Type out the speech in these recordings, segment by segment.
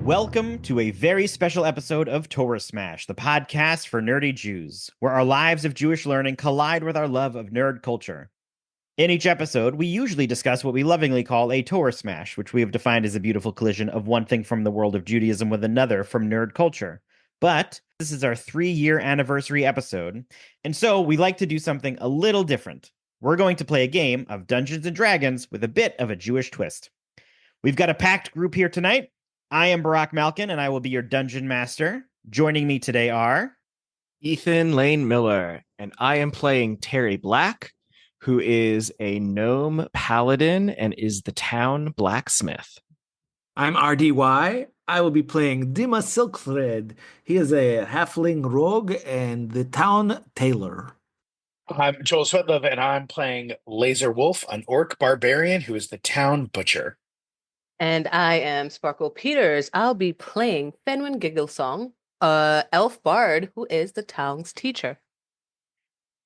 Welcome to a very special episode of Torah Smash, the podcast for nerdy Jews, where our lives of Jewish learning collide with our love of nerd culture. In each episode, we usually discuss what we lovingly call a Torah Smash, which we have defined as a beautiful collision of one thing from the world of Judaism with another from nerd culture. But this is our 3-year anniversary episode, and so we like to do something a little different. We're going to play a game of Dungeons and Dragons with a bit of a Jewish twist. We've got a packed group here tonight. I am Barak Malkin, and I will be your dungeon master. Joining me today are Ethan Lane Miller, and I am playing Terry Black, who is a gnome paladin and is the town blacksmith. I'm RDY. I will be playing Dima Silkthread. He is a halfling rogue and the town tailor. I'm Joel Swetlove, and I'm playing Laser Wolf, an orc barbarian who is the town butcher. And I am Sparkle Peters. I'll be playing Fenwin Gigglesong, elf bard who is the town's teacher.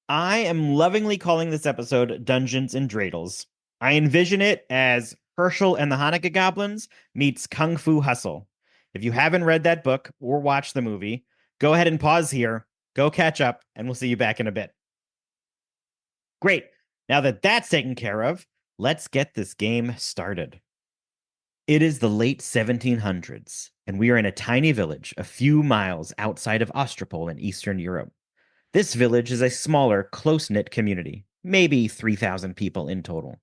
I am lovingly calling this episode Dungeons and Dreidels. I envision it as Hershel and the Hanukkah Goblins meets Kung Fu Hustle. If you haven't read that book or watched the movie, go ahead and pause here, go catch up, and we'll see you back in a bit. Great. Now that that's taken care of, let's get this game started. It is the late 1700s, and we are in a tiny village a few miles outside of Ostropol in Eastern Europe. This village is a smaller, close-knit community, maybe 3,000 people in total.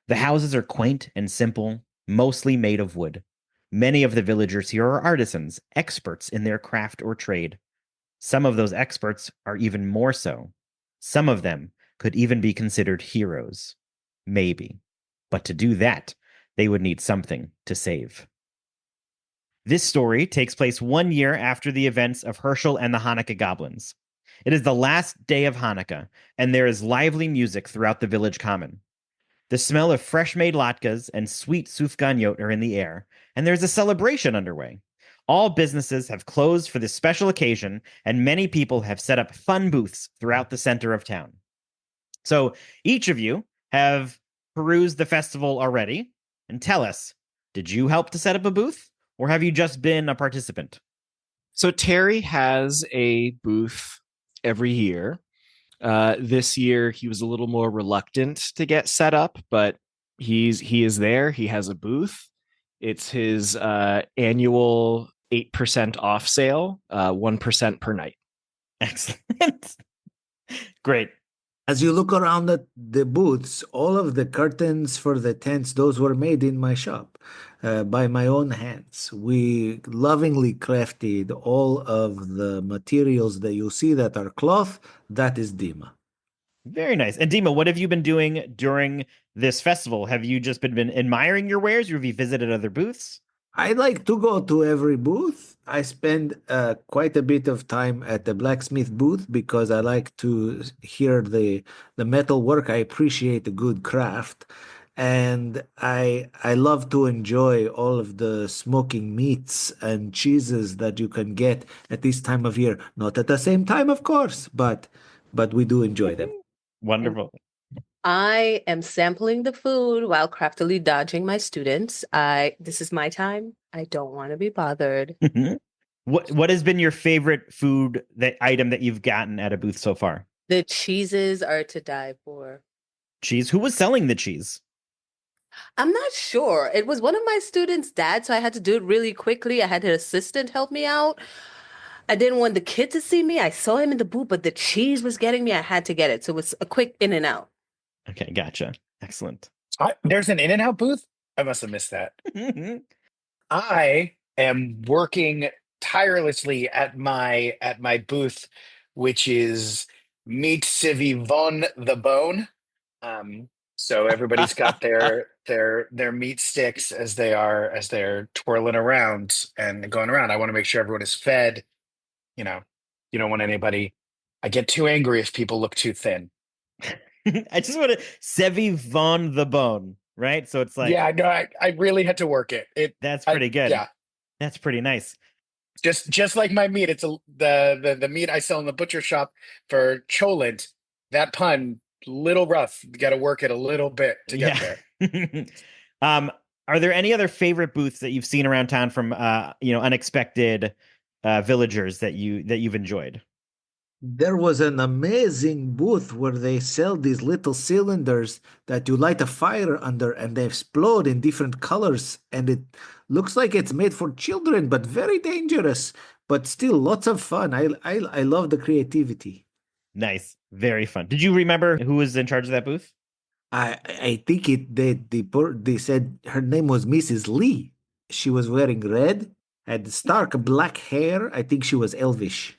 The houses are quaint and simple, mostly made of wood. Many of the villagers here are artisans, experts in their craft or trade. Some of those experts are even more so. Some of them could even be considered heroes. Maybe. But to do that, they would need something to save. This story takes place 1 year after the events of Hershel and the Hanukkah Goblins. It is the last day of Hanukkah, and there is lively music throughout the village common. The smell of fresh-made latkes and sweet sufganiyot are in the air, and there's a celebration underway. All businesses have closed for this special occasion, and many people have set up fun booths throughout the center of town. So each of you have perused the festival already. And tell us, did you help to set up a booth, or have you just been a participant? So Terry has a booth every year. This year, he was a little more reluctant to get set up, but he is there. He has a booth. It's his annual 8% off sale, 1% per night. Excellent. Great. As you look around the booths, all of the curtains for the tents, those were made in my shop by my own hands. We lovingly crafted all of the materials that you see that are cloth. That is Dima. Very nice. And Dima, what have you been doing during this festival? Have you just been admiring your wares, or have you visited other booths? I like to go to every booth. I spend quite a bit of time at the blacksmith booth because I like to hear the metal work. I appreciate a good craft. And I love to enjoy all of the smoking meats and cheeses that you can get at this time of year. Not at the same time, of course, but we do enjoy them. Wonderful. I am sampling the food while craftily dodging my students. This is my time. I don't want to be bothered. What has been your favorite food item that you've gotten at a booth so far? The cheeses are to die for. Cheese? Who was selling the cheese? I'm not sure. It was one of my students' dad, so I had to do it really quickly. I had an assistant help me out. I didn't want the kid to see me. I saw him in the booth, but the cheese was getting me. I had to get it. So it was a quick in and out. Okay, gotcha. Excellent. There's an In-N-Out booth? I must have missed that. I am working tirelessly at my booth, which is Meat Civi Von the Bone. So everybody's got their meat sticks as they're twirling around and going around. I want to make sure everyone is fed. You know, you don't want anybody. I get too angry if people look too thin. I just want to Sevi Von the Bone, right? So it's like, yeah, no, I really had to work it. That's pretty good. Yeah, that's pretty nice. Just like my meat, it's the meat I sell in the butcher shop for cholent. That pun, little rough. You got to work it a little bit to get there. Are there any other favorite booths that you've seen around town from unexpected villagers that you've enjoyed? There was an amazing booth where they sell these little cylinders that you light a fire under and they explode in different colors. And it looks like it's made for children, but very dangerous, but still lots of fun. I love the creativity. Nice. Very fun. Did you remember who was in charge of that booth? I think they said her name was Mrs. Lee. She was wearing red, had stark black hair. I think she was elvish.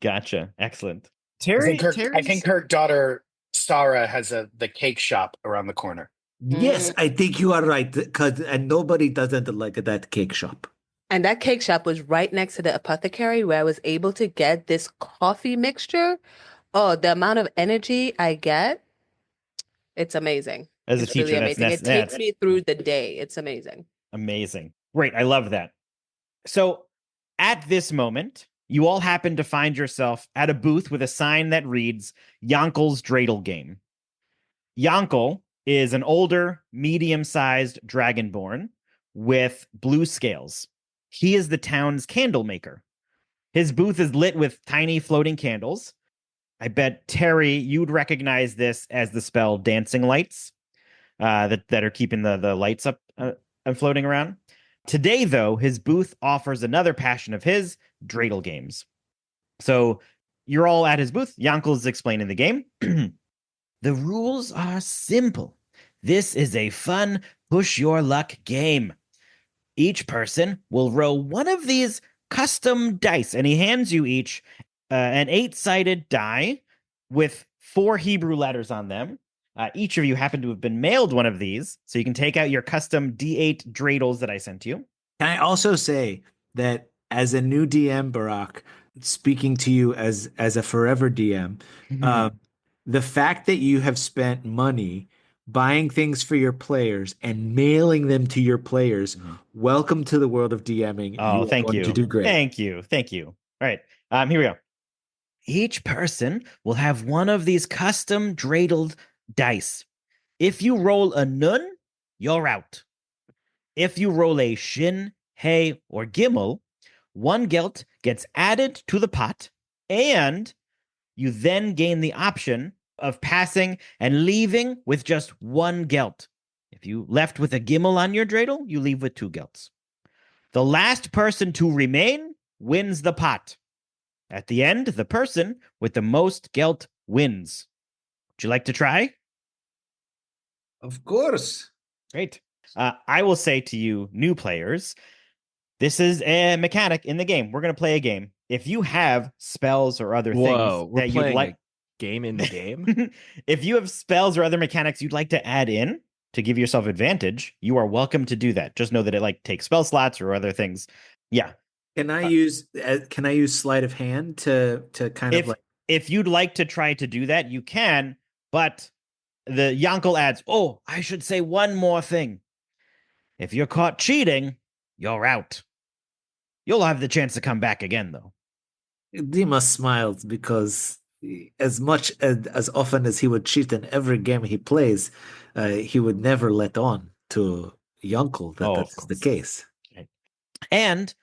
Gotcha. Excellent. Terry, I think her daughter Sarah has the cake shop around the corner. Yes, I think you are right. And nobody doesn't like that cake shop. And that cake shop was right next to the apothecary where I was able to get this coffee mixture. Oh, the amount of energy I get, it's amazing. As a It's teacher, really that's amazing. It takes me through the day. It's amazing. amazing. Great. I love that. So at this moment, you all happen to find yourself at a booth with a sign that reads Yankle's Dreidel game. Yankle is an older, medium-sized dragonborn with blue scales. He is the town's candle maker. His booth is lit with tiny floating candles. I bet, Terry, you'd recognize this as the spell Dancing Lights that are keeping the lights up and floating around. Today, though, his booth offers another passion of his, Dreidel games. So you're all at his booth. Yankle's explaining the game. The rules are simple. This is a fun, push your luck game. Each person will roll one of these custom dice, and he hands you each an 8-sided die with 4 Hebrew letters on them. Each of you happen to have been mailed one of these, so you can take out your custom D8 dreidels that I sent you. Can I also say that as a new DM, Barack, speaking to you as a forever DM, the fact that you have spent money buying things for your players and mailing them to your players, welcome to the world of DMing. Oh, you are thank going you. to do great. Thank you. All right. Here we go. Each person will have one of these custom dreidel dice. If you roll a nun, you're out. If you roll a shin, hey, or gimel, 1 gelt gets added to the pot, and you then gain the option of passing and leaving with just 1 gelt. If you left with a gimel on your dreidel, you leave with 2 gelts. The last person to remain wins the pot. At the end, the person with the most gelt wins. Would you like to try? Of course. Great. I will say to you, new players, this is a mechanic in the game. We're going to play a game. If you have spells or other things we're that you'd playing like, a game in the game. if you have spells or other mechanics you'd like to add in to give yourself advantage, you are welcome to do that. Just know that it takes spell slots or other things. Yeah. Can I use sleight of hand to kind of if you'd like to try to do that, you can, but the Yankle adds, oh, I should say one more thing. If you're caught cheating, you're out. You'll have the chance to come back again, though. Dima smiled because as much as often as he would cheat in every game he plays, he would never let on to Yankle that that's the case. Okay. And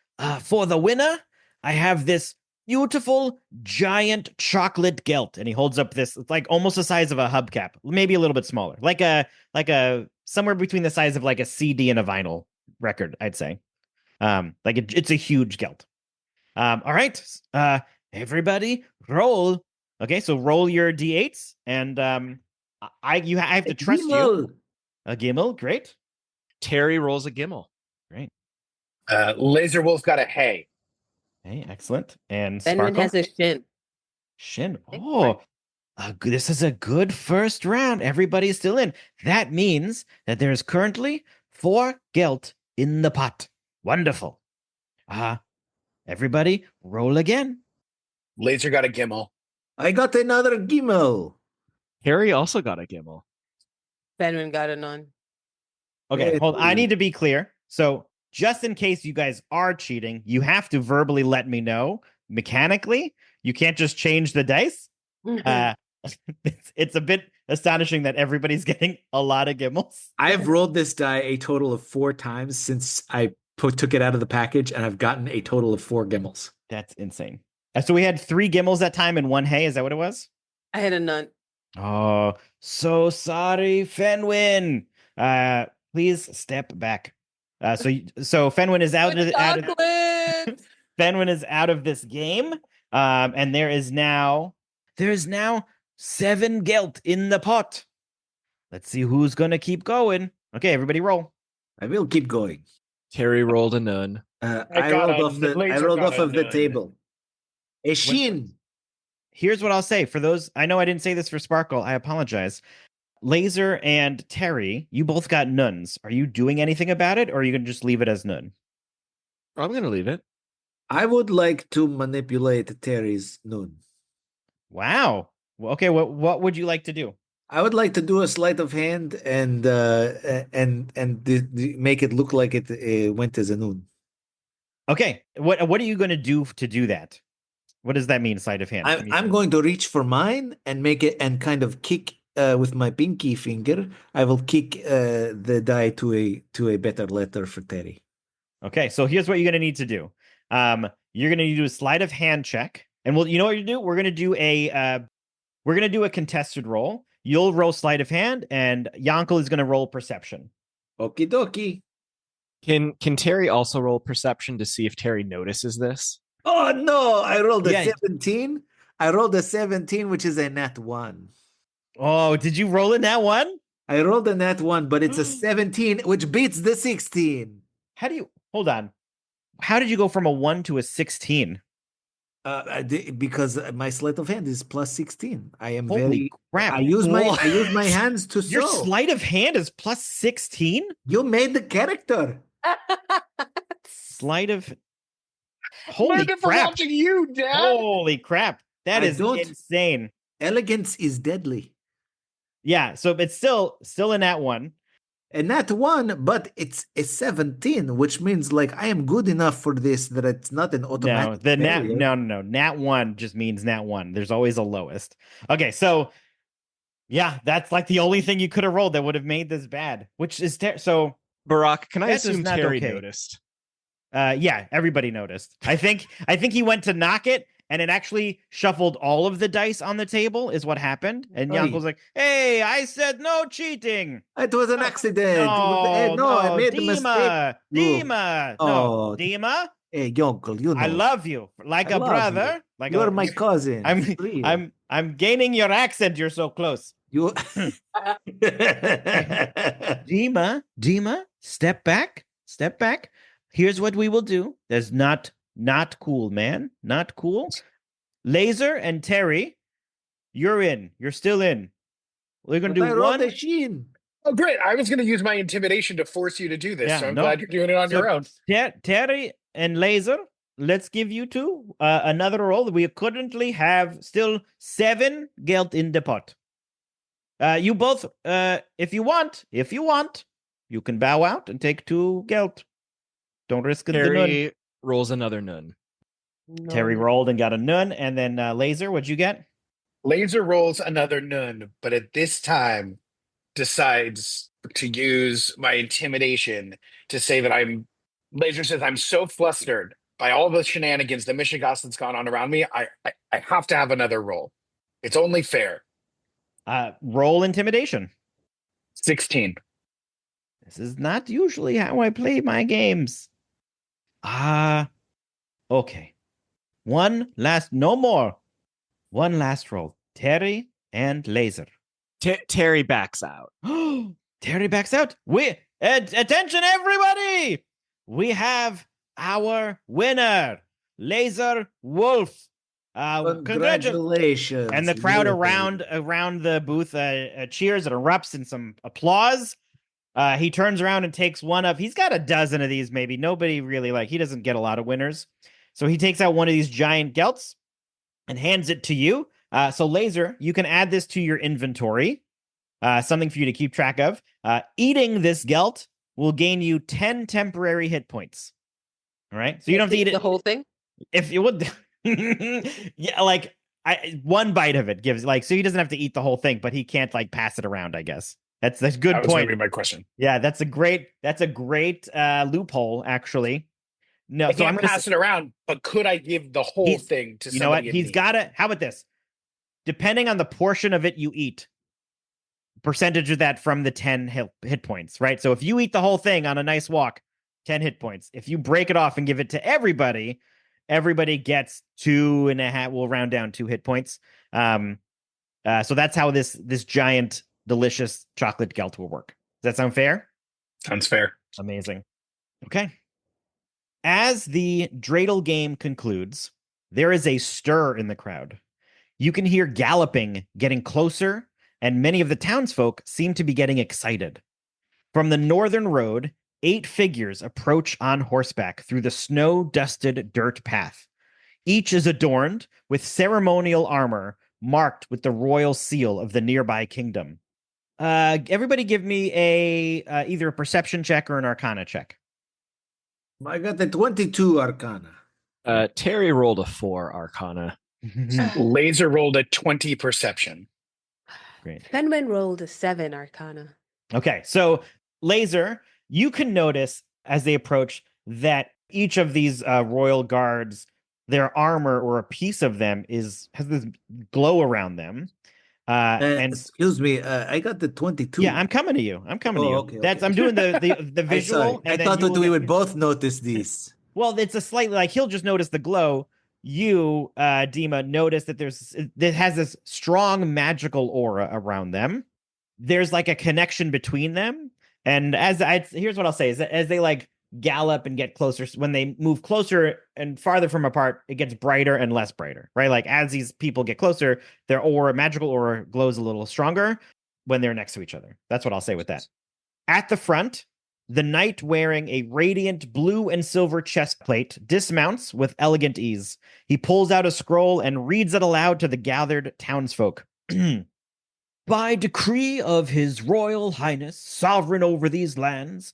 for the winner, I have this beautiful giant chocolate gelt, and he holds up this. It's like almost the size of a hubcap, maybe a little bit smaller, like a somewhere between the size of like a CD and a vinyl record, I'd say. It's a huge gelt. All right, everybody, roll. Okay, so roll your d8s, and I have to trust you. A gimel, great. Terry rolls a gimel. Great. Laser Wolf got a hay. Hey, excellent. And Benjamin Sparkle has a shin. Shin. Oh, this is a good first round. Everybody's still in. That means that there's currently 4 gelt in the pot. Wonderful. Everybody, roll again. Laser got a gimel. I got another gimel. Harry also got a gimel. Benjamin got a none. Okay, hold on. I need to be clear. So, just in case you guys are cheating, you have to verbally let me know mechanically. You can't just change the dice. It's a bit astonishing that everybody's getting a lot of gimmels. I've rolled this die a total of 4 times since I took it out of the package, and I've gotten a total of 4 gimmels. That's insane. So we had 3 gimmels that time and 1 hay. Is that what it was? I had a none. Oh, so sorry, Fenwin. Please step back. So Fenwin is out of Fenwin is out of this game. And there is now 7 gelt in the pot. Let's see who's gonna keep going. Okay, everybody roll. I will keep going. Terry rolled a none. I got rolled a- off the Laser got a the none. table. A sheen. Here's what I'll say for those. I know I didn't say this for Sparkle. I apologize. Laser and Terry, you both got nuns. Are you doing anything about it, or are you gonna just leave it as none? I'm going to leave it. I would like to manipulate Terry's noon. Wow. Well, okay. What would you like to do? I would like to do a sleight of hand and make it look like it went as a noon. Okay. What are you gonna do to do that? What does that mean, sleight of hand? I'm going to reach for mine and make it and kind of kick with my pinky finger. I will kick the die to a better letter for Terry. Okay, so here's what you're gonna need to do. You're gonna need to do a sleight of hand check, and you know what you do? We're gonna do a contested roll. You'll roll sleight of hand, and Yankle is gonna roll perception. Okie dokie. Can Terry also roll perception to see if Terry notices this? Oh no! I rolled a Yeah. 17. I rolled a 17, which is a nat 1. Oh, did you roll in that one? I rolled a nat 1, but it's a 17, which beats the 16. How do you hold on? How did you go from a 1 to a 16? Because my sleight of hand is plus 16. I am Holy very. crap! I use my hands to Your sew. sleight of hand is plus 16. You made the character. Sleight of. Holy Learned it from crap! watching you, Dad. Holy crap! That I is don't- insane. Elegance is deadly. Yeah, so it's still in that one. A nat 1, but it's a 17, which means like I am good enough for this that it's not an No, automatic. the nat failure. no. Nat 1 just means nat 1. There's always a lowest. Okay, so yeah, that's like the only thing you could have rolled that would have made this bad, which is so Barack, can I That is assume not Terry okay. noticed? yeah, everybody noticed. I think he went to knock it and it actually shuffled all of the dice on the table is what happened. And Oy. Yankel's like, "Hey, I said no cheating." It was an accident. I made the mistake. Dima, You- Dima, Oh. no, Dima. Hey, Yankle, you know. I love you like I a love brother. you. Like You're a, my cousin. Please. I'm gaining your accent. You're so close. You. Dima, step back. Here's what we will do. That's not cool, man. Not cool. Laser and Terry, you're in. You're still in. We're gonna But I do rolled one. a sheen. Oh, great. I was going to use my intimidation to force you to do this, Yeah, so I'm no. glad you're doing it on So, your own. Terry and Laser, let's give you two another roll. We currently have still 7 gelt in the pot. You both, if you want, you can bow out and take 2 gelt. Don't risk it. The nun. Terry rolls another none. Terry rolled and got a nun, and then Laser, what'd you get? Laser rolls another nun, but at this time decides to use my intimidation to say that Laser says, I'm so flustered by all the shenanigans, the Michigas that's gone on around me. I have to have another roll. It's only fair. Roll intimidation. 16. This is not usually how I play my games. Okay. No more. One last roll. Terry and Laser. Terry backs out. Terry backs out. Attention, everybody! We have our winner, Laser Wolf. Congratulations. And the crowd Beautiful. around the booth cheers and erupts in some applause. He turns around and takes one of. He's got a dozen of these, maybe. Nobody really he doesn't get a lot of winners. So he takes out one of these giant gelts and hands it to you. So Laser, you can add this to your inventory. Something for you to keep track of. Eating this gelt will gain you 10 temporary hit points. All right. So you don't have to eat it. The whole thing? If you would. Yeah, one bite of it gives like so he doesn't have to eat the whole thing, but he can't like pass it around, I guess. That's a good That was going point. to be my question. Yeah, that's a great loophole, actually. No, I so I'm can't gonna pass it around, but could I give the whole he's thing to you know what? somebody in He's need? gotta how about this? Depending on the portion of it you eat, percentage of that from the 10 hit points, right? So if you eat the whole thing on a nice walk, 10 hit points. If you break it off and give it to everybody, everybody gets 2.5. We'll round down 2 hit points. So that's how this giant, delicious chocolate gelt will work. Does that sound fair? Sounds fair. Amazing. Okay. As the dreidel game concludes, there is a stir in the crowd. You can hear galloping getting closer, and many of the townsfolk seem to be getting excited. From the northern road, 8 figures approach on horseback through the snow-dusted dirt path. Each is adorned with ceremonial armor marked with the royal seal of the nearby kingdom. Everybody give me a either a perception check or an arcana check. I got the 22 Arcana. Terry rolled a 4 Arcana. Laser rolled a 20 perception. Great. Fenwin rolled a 7 Arcana. Okay, so Laser, you can notice as they approach that each of these royal guards, their armor or a piece of them has this glow around them. And Excuse me, I got the 22. yeah, I'm coming to you. I'm coming to you. Okay, That's okay. I'm doing the visual. I And then thought you that will we get- would both notice these. Well, it's a slightly like he'll just notice the glow. You, Dima, notice that it has this strong magical aura around them. There's like a connection between them. And here's what I'll say is that as they like gallop and get closer, when they move closer and farther from apart, it gets brighter and less brighter, right? Like as these people get closer, their aura, magical aura, glows a little stronger when they're next to each other. That's what I'll say with that. At the front, the knight wearing a radiant blue and silver chest plate dismounts with elegant ease. He pulls out a scroll and reads it aloud to the gathered townsfolk. By decree of His Royal Highness, sovereign over these lands,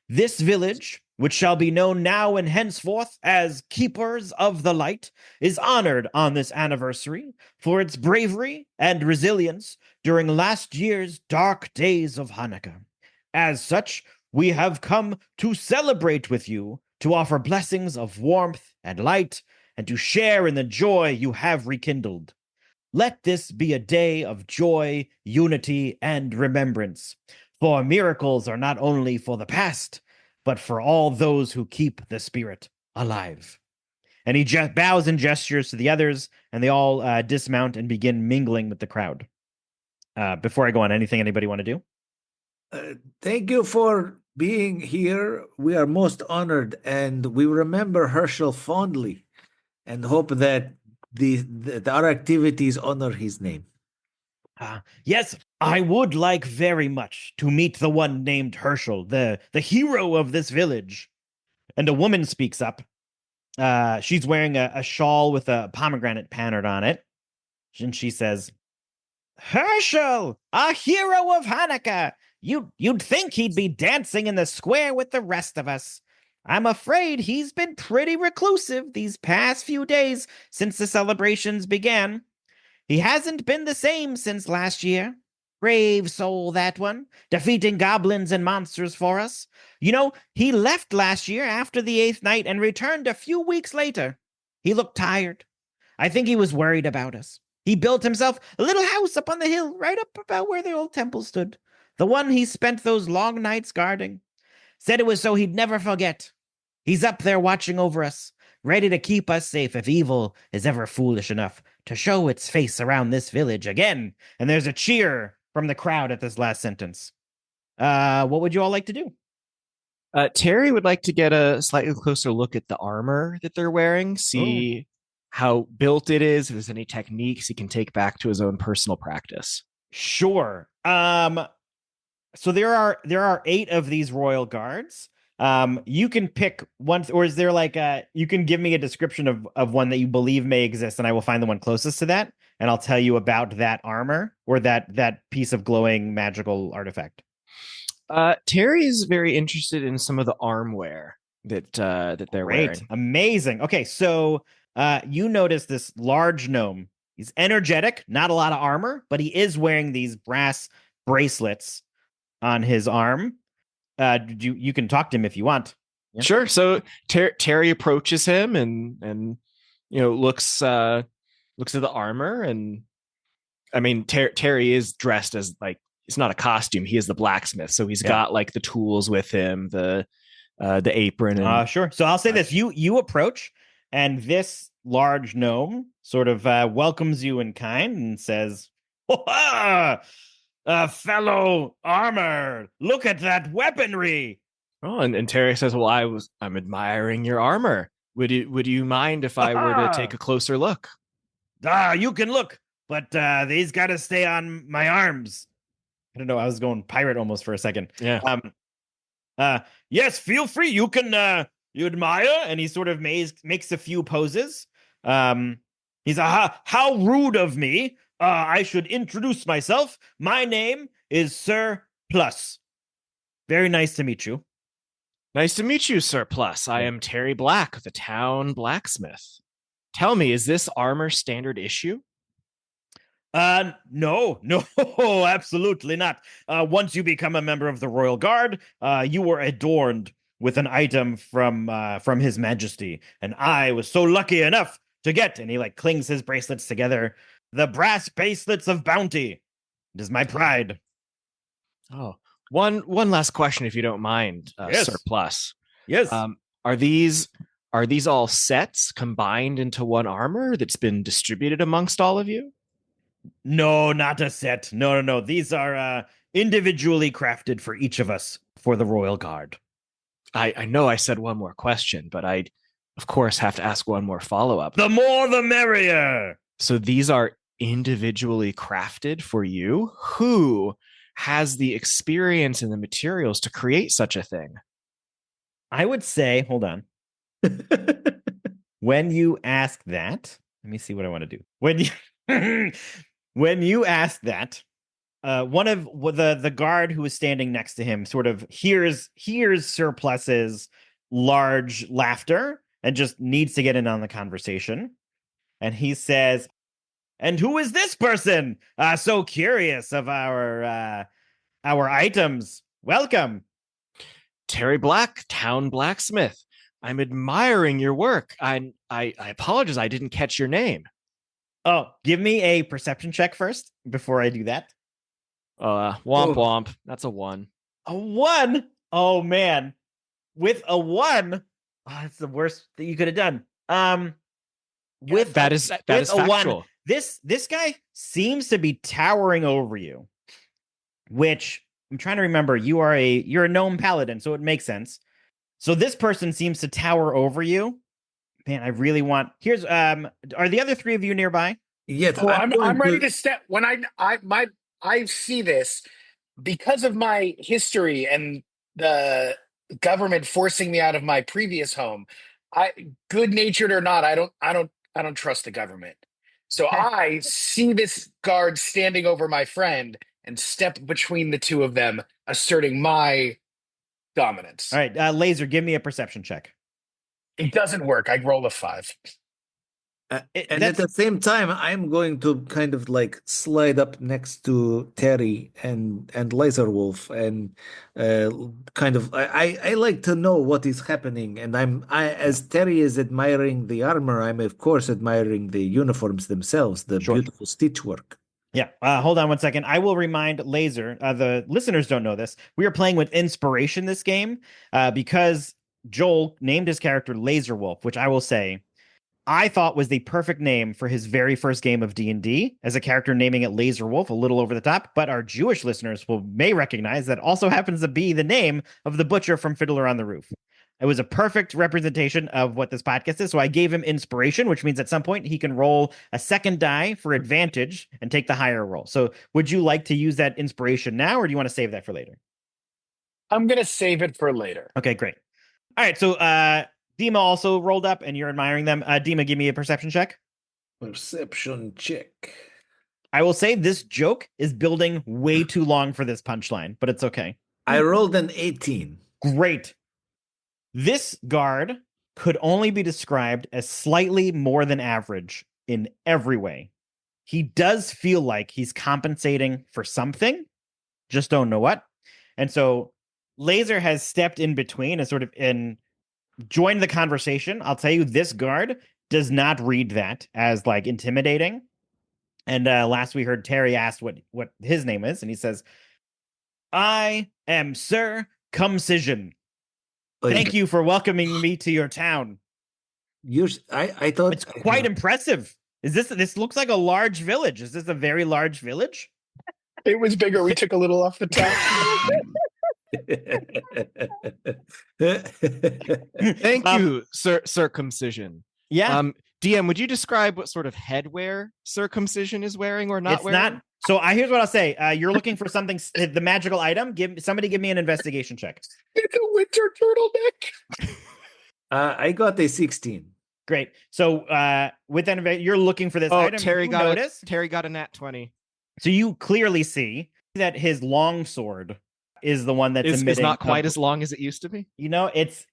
this village, which shall be known now and henceforth as Keepers of the Light, is honored on this anniversary for its bravery and resilience during last year's dark days of Hanukkah. As such, we have come to celebrate with you, to offer blessings of warmth and light, and to share in the joy you have rekindled. Let this be a day of joy, unity, and remembrance. For miracles are not only for the past, but for all those who keep the spirit alive. And he bows and gestures to the others, and they all dismount and begin mingling with the crowd. Before I go on, anything anybody want to do? Thank you for being here. We are most honored, and we remember Hershel fondly and hope that our activities honor his name. Yes, I would like very much to meet the one named Hershel, the hero of this village. And a woman speaks up. She's wearing a shawl with a pomegranate pattern on it. And she says, Hershel, a hero of Hanukkah. You'd think he'd be dancing in the square with the rest of us. I'm afraid he's been pretty reclusive these past few days since the celebrations began. He hasn't been the same since last year. Brave soul, that one, defeating goblins and monsters for us. You know, he left last year after the 8th night and returned a few weeks later. He looked tired. I think he was worried about us. He built himself a little house up on the hill, right up about where the old temple stood. The one he spent those long nights guarding. Said it was so he'd never forget. He's up there watching over us, ready to keep us safe if evil is ever foolish enough to show its face around this village again. And there's a cheer from the crowd at this last sentence. What would you all like to do? Terry would like to get a slightly closer look at the armor that they're wearing, see how built it is, if there's any techniques he can take back to his own personal practice. Sure. So there are 8 of these royal guards. You can pick one, or is there like you can give me a description of one that you believe may exist, and I will find the one closest to that, and I'll tell you about that armor or that piece of glowing magical artifact. Terry is very interested in some of the armware that they're Great. wearing. Amazing. Okay, so you notice this large gnome He's energetic, not a lot of armor, but he is wearing these brass bracelets on his arm. You can talk to him if you want. Yeah. Sure. So Terry approaches him and looks at the armor, and I mean Terry is dressed as like, it's not a costume. He is the blacksmith, so he's got like the tools with him, the apron. And sure. So I'll say this: you approach, and this large gnome sort of welcomes you in kind and says, fellow armor, look at that weaponry. Oh, and Terry says, "Well, I'm admiring your armor. Would you mind if I were to take a closer look?" You can look, but these got to stay on my arms. I don't know. I was going pirate almost for a second. Yeah. Yes, feel free. You can you admire, and he sort of makes a few poses. He's how rude of me. I should introduce myself. My name is Sir Plus. Very nice to meet you. Nice to meet you, Sir Plus. I am Terry Black, the town blacksmith. Tell me, is this armor standard issue? No, absolutely not. Once you become a member of the Royal Guard, you were adorned with an item from His Majesty, and I was so lucky enough to get, and he like clings his bracelets together, the brass bracelets of bounty. It is my pride. Oh, one last question, if you don't mind, Yes. Sir Plus. Yes. Are these all sets combined into one armor that's been distributed amongst all of you? No, not a set. No. These are individually crafted for each of us for the Royal Guard. I know I said one more question, but I'd, of course, have to ask one more follow-up. The more the merrier. So these are individually crafted for you? Who has the experience and the materials to create such a thing? I would say, hold on. When you ask that, let me see what I want to do. When you ask that, one of the guard who is standing next to him sort of hears Sir Plus's large laughter and just needs to get in on the conversation. And he says, "And who is this person? So curious of our items. Welcome." Terry Black, town blacksmith. I'm admiring your work. I apologize, I didn't catch your name. Oh, give me a perception check first before I do that. Womp. That's a 1. A 1? Oh man. With a 1, that's the worst that you could have done. That is factual. 1, this guy seems to be towering over you, which I'm trying to remember. You're a gnome paladin, so it makes sense. So this person seems to tower over you. Man, I really want. Here's are the other 3 of you nearby? Yes, Oh, I'm ready to step when I see this because of my history and the government forcing me out of my previous home. Good natured or not, I don't trust the government. So I see this guard standing over my friend and step between the two of them, asserting my dominance. All right, Laser, give me a perception check. It doesn't work. I roll a 5. And at the same time, I'm going to kind of like slide up next to Terry and Laserwolf, and kind of I like to know what is happening. And as Terry is admiring the armor, I'm of course admiring the uniforms themselves, the Sure. beautiful stitchwork. Yeah. Hold on one second. I will remind Laser. The listeners don't know this. We are playing with inspiration this game because Joel named his character Laserwolf, which I will say I thought was the perfect name for his very first game of D&D, as a character naming it Laserwolf, a little over the top, but our Jewish listeners may recognize that also happens to be the name of the butcher from Fiddler on the Roof. It was a perfect representation of what this podcast is, so I gave him inspiration, which means at some point he can roll a second die for advantage and take the higher roll. So would you like to use that inspiration now, or do you want to save that for later? I'm going to save it for later. Okay, great. All right, so Dima also rolled up, and you're admiring them. Dima, give me a perception check. Perception check. I will say this joke is building way too long for this punchline, but it's okay. I rolled an 18. Great. This guard could only be described as slightly more than average in every way. he does feel like he's compensating for something, just don't know what. And so Laser has stepped in between and sort of joined the conversation. I'll tell you, this guard does not read that as like intimidating. And last we heard Terry asked what his name is, and he says, "I am Sir Cumcision. Thank you for welcoming me to your town." I thought It's quite impressive. This looks like a large village. Is this a very large village? It was bigger. We took a little off the top. Thank you, Circumcision. Yeah. DM, would you describe what sort of headwear Circumcision is wearing or not It's wearing? not. So here's what I'll say. You're looking for something, the magical item. Somebody give me an investigation check. It's a winter turtleneck. I got a 16. Great. So with that, you're looking for this Oh, item. Terry You got notice. Terry got a nat 20. So you clearly see that his long sword is the one that's Is emitting. not quite as long as it used to be. You know, it's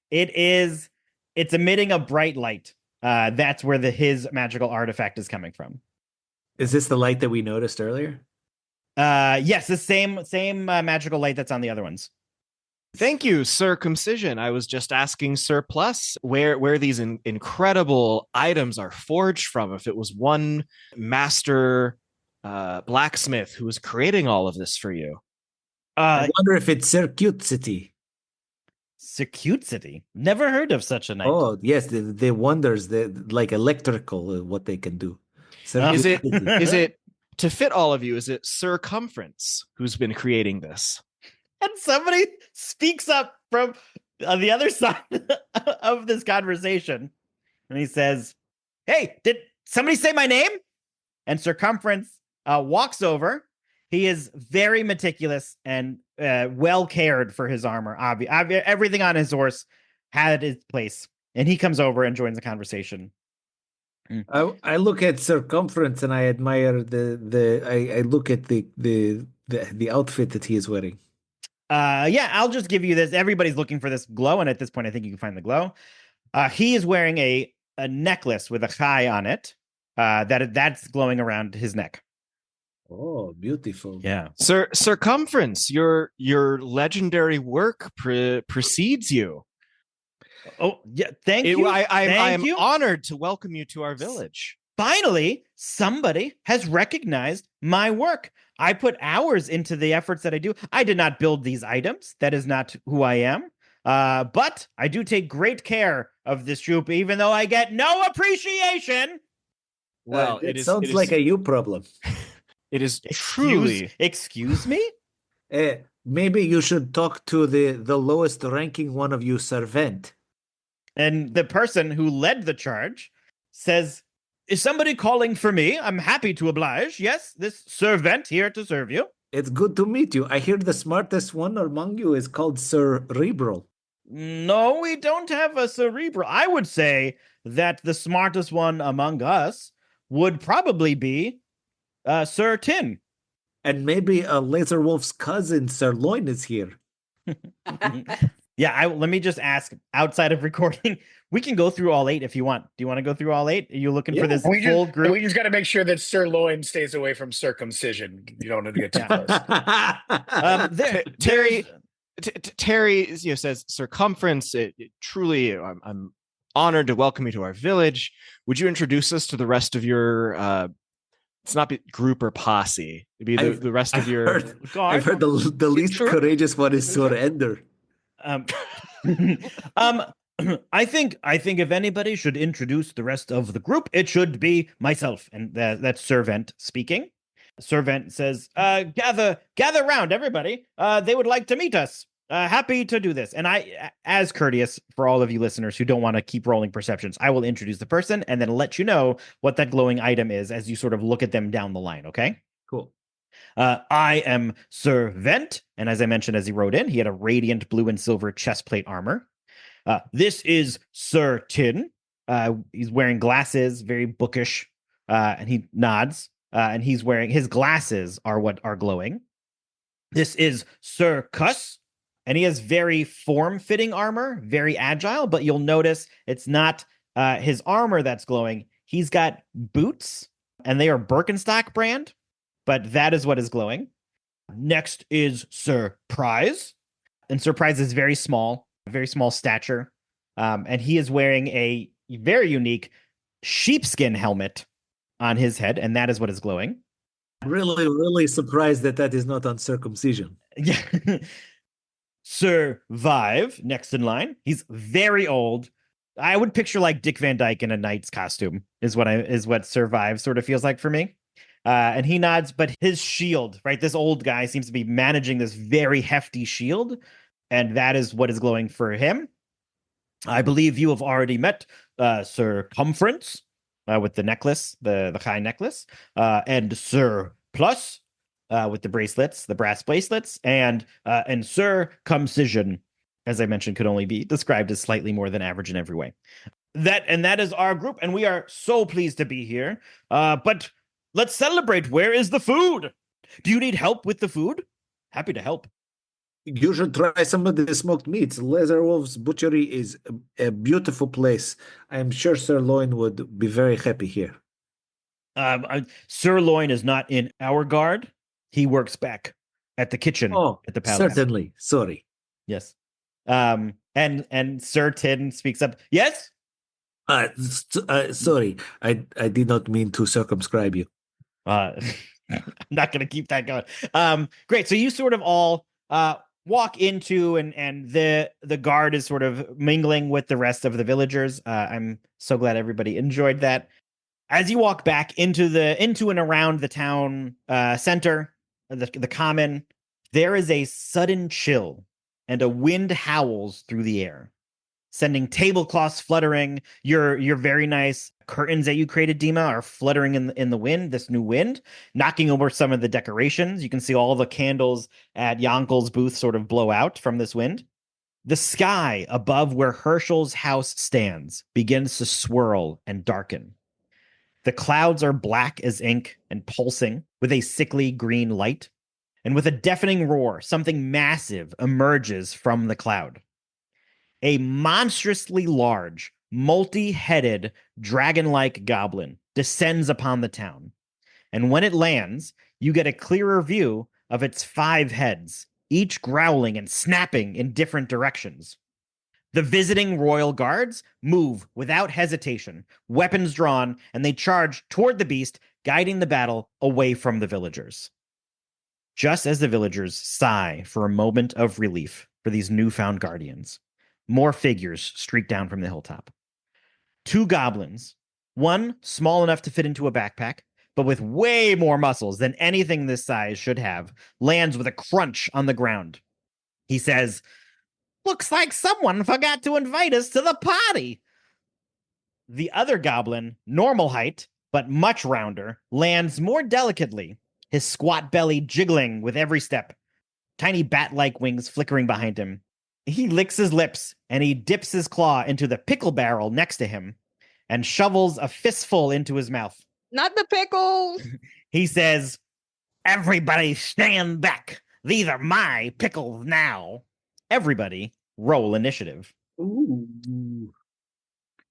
emitting a bright light. That's where his magical artifact is coming from. Is this the light that we noticed earlier? Yes, the same magical light that's on the other ones. Thank you, Circumcision. I was just asking Sir Plus where these incredible items are forged from. If it was one master blacksmith who was creating all of this for you. I wonder if it's Circuitity. Circuitity. Never heard of such a knight. Oh, yes, the wonders, like electrical, what they can do. Is Circuitity. it to fit all of you? Is it Circumference who's been creating this? And somebody speaks up from on the other side of this conversation, and he says, "Hey, did somebody say my name?" And Circumference walks over. He is very meticulous and well cared for his armor. Everything on his horse had its place, and he comes over and joins the conversation. I look at Circumference and I admire I look at the outfit that he is wearing. Yeah, I'll just give you this. Everybody's looking for this glow, and at this point, I think you can find the glow. He is wearing a necklace with a chai on it. That's glowing around his neck. Oh, beautiful. Yeah. Circumference, your legendary work precedes you. Oh, yeah. Thank you. I am you. honored to welcome you to our village. Finally, somebody has recognized my work. I put hours into the efforts that I do. I did not build these items. That is not who I am. But I do take great care of this troop, even though I get no appreciation. Well, it sounds like a you problem. It is truly. Excuse me? Maybe you should talk to the lowest ranking one of you, servant. And the person who led the charge says, "Is somebody calling for me? I'm happy to oblige. Yes, this servant here to serve you." It's good to meet you. I hear the smartest one among you is called Cerebral. No, we don't have a cerebral. I would say that the smartest one among us would probably be Sir Tin. And maybe Laser Wolf's cousin, Sirloin, is here. Yeah, let me just ask, outside of recording, we can go through all 8 if you want. Do you want to go through all 8? Are you looking for this full group? We just got to make sure that Sirloin stays away from Circumcision. You don't want to get too close. Terry says, Circumference, truly, I'm honored to welcome you to our village. Would you introduce us to the rest of your... it's not group or posse. It'd be the rest of your... I've heard the least courageous one is Surrender. I think if anybody should introduce the rest of the group, it should be myself. And that's Servant speaking. Servant says, gather round, everybody. They would like to meet us. Happy to do this. And I, as courteous for all of you listeners who don't want to keep rolling perceptions, I will introduce the person and then let you know what that glowing item is as you sort of look at them down the line. Okay? Cool. I am Sir Vent, and as I mentioned as he rode in, he had a radiant blue and silver chestplate armor. This is Sir Tin. He's wearing glasses, very bookish, and he nods, and he's wearing, his glasses are what are glowing. This is Sir Cuss, and he has very form-fitting armor, very agile, but you'll notice it's not his armor that's glowing. He's got boots and they are Birkenstock brand, but that is what is glowing. Next is Surprise. And Surprise is very small stature. And he is wearing a very unique sheepskin helmet on his head, and that is what is glowing. Really, really surprised that that is not on circumcision. Yeah. Survive, next in line. He's very old. I would picture like Dick Van Dyke in a knight's costume is what Survive sort of feels like for me. And he nods, but his shield, right? This old guy seems to be managing this very hefty shield, and that is what is glowing for him. I believe you have already met Circumference with the necklace, the high necklace, and Sir Plus with the bracelets, the brass bracelets, and Circumcision, as I mentioned, could only be described as slightly more than average in every way. That is our group, and we are so pleased to be here. But let's celebrate. Where is the food? Do you need help with the food? Happy to help. You should try some of the smoked meats. Leather Wolf's Butchery is a beautiful place. I'm sure Sirloin would be very happy here. Sirloin is not in our guard. He works back at the kitchen at the palace. Certainly. Sorry. Yes. And Sir Tin speaks up. Yes? Sorry. I did not mean to circumscribe you. I'm not going to keep that going. Great. So you sort of all walk into and the guard is sort of mingling with the rest of the villagers. I'm so glad everybody enjoyed that. As you walk back into and around the town center, the common, there is a sudden chill and a wind howls through the air, sending tablecloths fluttering. Your very nice curtains that you created, Dima, are fluttering in the wind, this new wind, knocking over some of the decorations. You can see all the candles at Yankle's booth sort of blow out from this wind. The sky above where Hershel's house stands begins to swirl and darken. The clouds are black as ink and pulsing with a sickly green light. And with a deafening roar, something massive emerges from the cloud. A monstrously large, multi-headed, dragon-like goblin descends upon the town. And when it lands, you get a clearer view of its 5 heads, each growling and snapping in different directions. The visiting royal guards move without hesitation, weapons drawn, and they charge toward the beast, guiding the battle away from the villagers. Just as the villagers sigh for a moment of relief for these newfound guardians, more figures streak down from the hilltop. 2 goblins, one small enough to fit into a backpack, but with way more muscles than anything this size should have, lands with a crunch on the ground. He says, "Looks like someone forgot to invite us to the party." The other goblin, normal height, but much rounder, lands more delicately, his squat belly jiggling with every step, tiny bat-like wings flickering behind him. He licks his lips, and he dips his claw into the pickle barrel next to him and shovels a fistful into his mouth. Not the pickles. He says, "Everybody stand back. These are my pickles now." Everybody roll initiative. Ooh.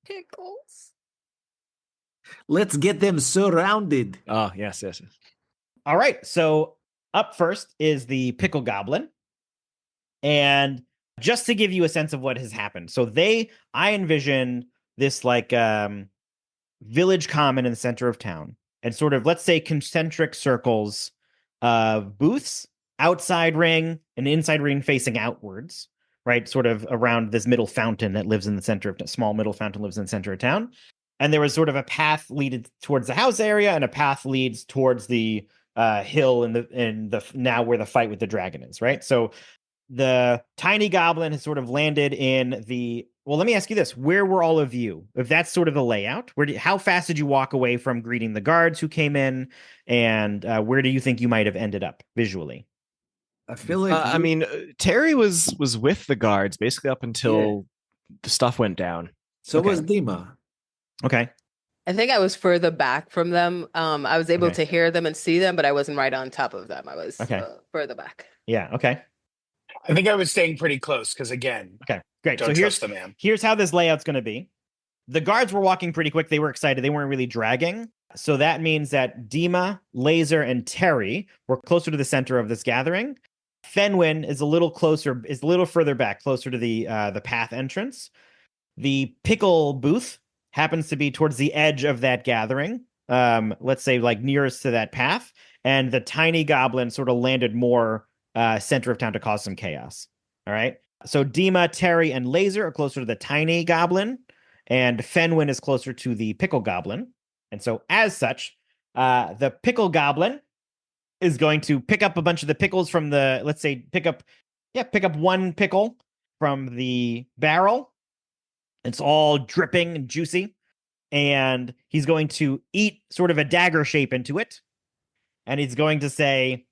Pickles. Let's get them surrounded. Oh, yes. All right. So up first is the pickle goblin. And just to give you a sense of what has happened. So I envision this like village common in the center of town and sort of, let's say, concentric circles of booths, outside ring and inside ring facing outwards, right? Sort of around this middle fountain that lives in the center of small middle fountain lives in the center of town. And there was sort of a path leading towards the house area and a path leads towards the hill in the now where the fight with the dragon is, right? So the tiny goblin has sort of landed in well, let me ask you this. Where were all of you? If that's sort of the layout, how fast did you walk away from greeting the guards who came in? And where do you think you might have ended up visually? I feel like Terry was with the guards basically up until the stuff went down. So Okay. was Dima. Okay. I think I was further back from them. I was able Okay. to hear them and see them, but I wasn't right on top of them. I was further back. Yeah. Okay. I think I was staying pretty close because, again, Okay. Great. don't So trust the man. here's how this layout's going to be. The guards were walking pretty quick. They were excited. They weren't really dragging. So that means that Dima, Laser, and Terry were closer to the center of this gathering. Fenwin is a little closer, is a little further back, closer to the path entrance. The pickle booth happens to be towards the edge of that gathering. Let's say like nearest to that path, and the tiny goblin sort of landed more center of town to cause some chaos. All right. So Dima, Terry, and Laser are closer to the tiny goblin, and Fenwin is closer to the pickle goblin. And so, as such, the pickle goblin is going to pick up a bunch of the pickles from the, let's say, pick up one pickle from the barrel. It's all dripping and juicy. And he's going to eat sort of a dagger shape into it. And he's going to say,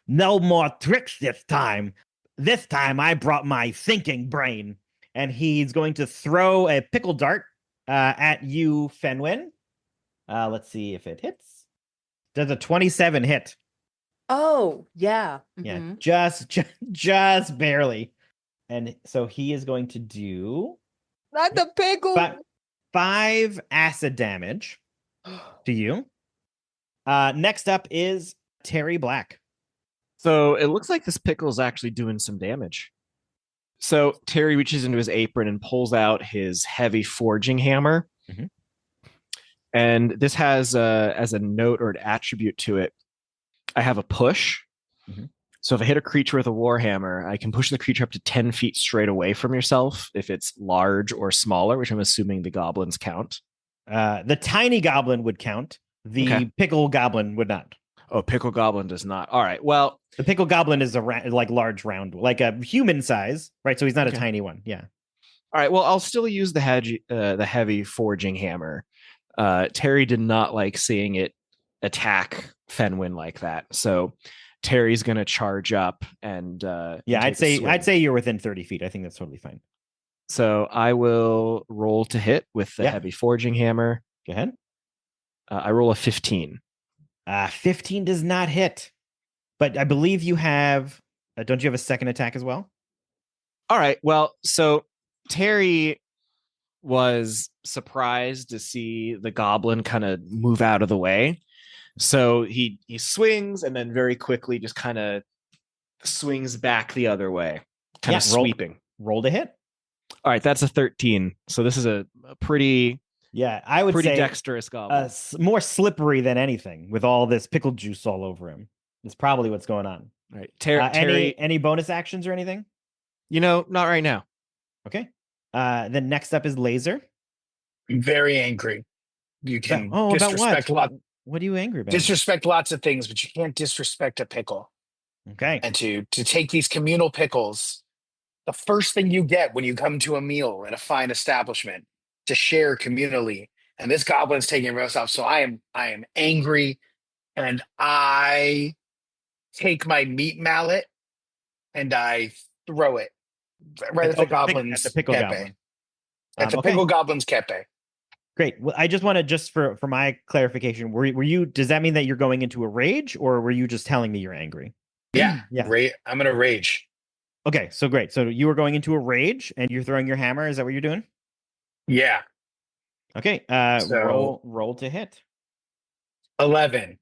"No more tricks this time. This time I brought my thinking brain." And he's going to throw a pickle dart at you, Fenwin. Let's see if it hits. Does a 27 hit? Oh, yeah. Yeah, Mhm. just barely. And so he is going to do Not the pickle. 5 acid damage to you. Next up is Terry Black. So it looks like this pickle is actually doing some damage. So Terry reaches into his apron and pulls out his heavy forging hammer. Mhm. And this has as a note or an attribute to it, I have a push. Mhm. So if I hit a creature with a warhammer, I can push the creature up to 10 feet straight away from yourself if it's large or smaller, which I'm assuming the goblins count. The tiny goblin would count. The Okay. pickle goblin would not. Oh, pickle goblin does not. All right. Well, The pickle goblin is like large round, like a human size, right? So he's not Okay. a tiny one. Yeah. all right. Well, I'll still use the heavy forging hammer. Terry did not like seeing it attack Fenwin like that. So Terry's going to charge up and Yeah, take a swing. I'd say you're within 30 feet. I think that's totally fine. So I will roll to hit with the Yeah. heavy forging hammer. Go ahead. I roll a 15. 15 does not hit. But I believe you have don't you have a second attack as well? All right. Well, so Terry was surprised to see the goblin kind of move out of the way. So he swings and then very quickly just kind of swings back the other way, kind of sweeping. Roll to hit. All right, that's a 13. So this is a pretty Yeah, I would say dexterous goblin. more slippery than anything with all this pickle juice all over him. That's probably what's going on. All right, Terry. Any bonus actions or anything? Not right now. Okay. Then next up is Laser. I'm very angry. You can About disrespect what? What are you angry about? disrespect lots of things, but you can't disrespect a pickle. Okay. And to take these communal pickles, the first thing you get when you come to a meal at a fine establishment to share communally, and this goblin's taking roast off. So I am angry, and I take my meat mallet and I throw it right at the goblin's at the pickle kepe. goblin. At the Okay. pickle goblin's kepe. Great. Well, I just want to for my clarification, were you does that mean that you're going into a rage, or were you just telling me you're angry? Yeah, Yeah. I'm gonna rage. Okay, so great. So you were going into a rage and you're throwing your hammer. Is that what you're doing? Yeah, Okay. So- Roll to hit. 11.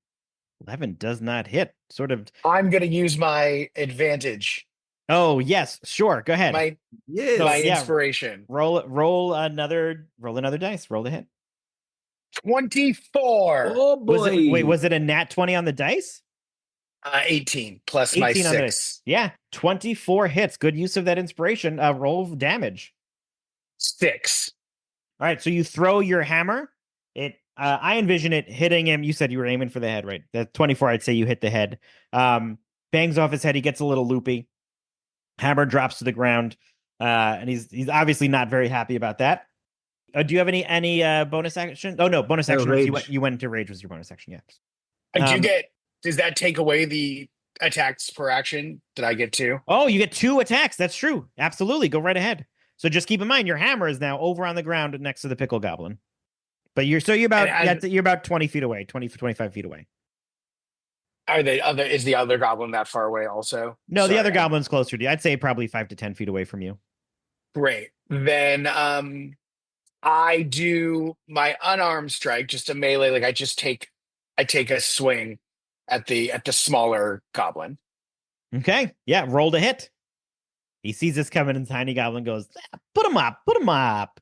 11 does not hit. Sort of. I'm gonna use my advantage, Oh yes, sure. Go ahead. my Yes. my yeah. inspiration. Roll another dice. Roll to hit. 24. Oh boy. Was it a nat 20 on the dice? 18 plus my 18 on the 6. Yeah, 24 hits. Good use of that inspiration. Roll damage. 6. All right, so you throw your hammer. I envision it hitting him. You said you were aiming for the head, right? That 24, I'd say you hit the head. Bangs off his head. He gets a little loopy. Hammer drops to the ground, and he's obviously not very happy about that. Do you have any bonus action? Oh no, bonus action. Rage. You went into rage with your bonus action. Yeah. I do get. Does that take away the attacks per action? Did I get 2? Oh, you get 2 attacks. That's true. Absolutely. Go right ahead. So just keep in mind your hammer is now over on the ground next to the pickle goblin. But you're about 20 feet away, 20 to 25 feet away. Is the other goblin that far away also? No, the Sorry, other goblin's closer to you. I'd say probably 5 to 10 feet away from you. Great. Then I do my unarmed strike, just a melee. Like I take a swing at the smaller goblin. Okay. Yeah. Roll to hit. He sees this coming, and Tiny Goblin goes, put him up. Put him up.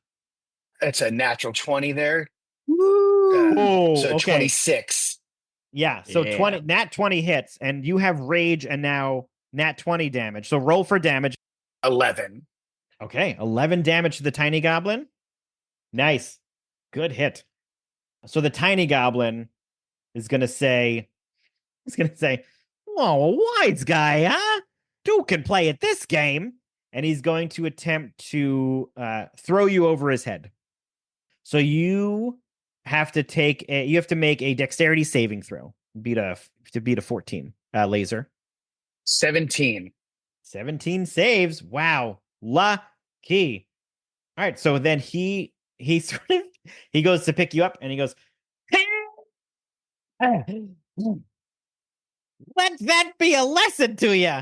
It's a natural 20 there. Oh, So okay. 26. Yeah. So Yeah. 20, nat 20 hits, and you have rage and now nat 20 damage. So roll for damage. 11. Okay. 11 damage to the Tiny Goblin. Nice. Good hit. So the Tiny Goblin is going to say, oh, a wise guy, huh? Two can play at this game. And he's going to attempt to throw you over his head. So you have to make a dexterity saving throw. To beat a 14 laser. 17. 17 saves. Wow. Lucky. All right. So then he sort of he goes to pick you up and he goes, let that be a lesson to you.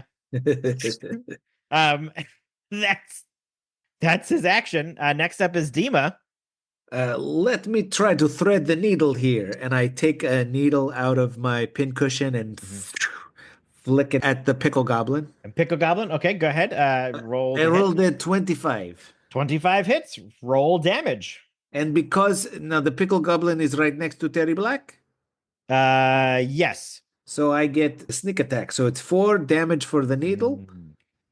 That's his action. Next up is Dima. Let me try to thread the needle here. And I take a needle out of my pincushion and flick it at the pickle goblin. And Pickle Goblin. Okay, go ahead. Roll. I rolled a 25. 25 hits. Roll damage. And because now the pickle goblin is right next to Terry Black, Yes. so I get a sneak attack. So it's 4 damage for the needle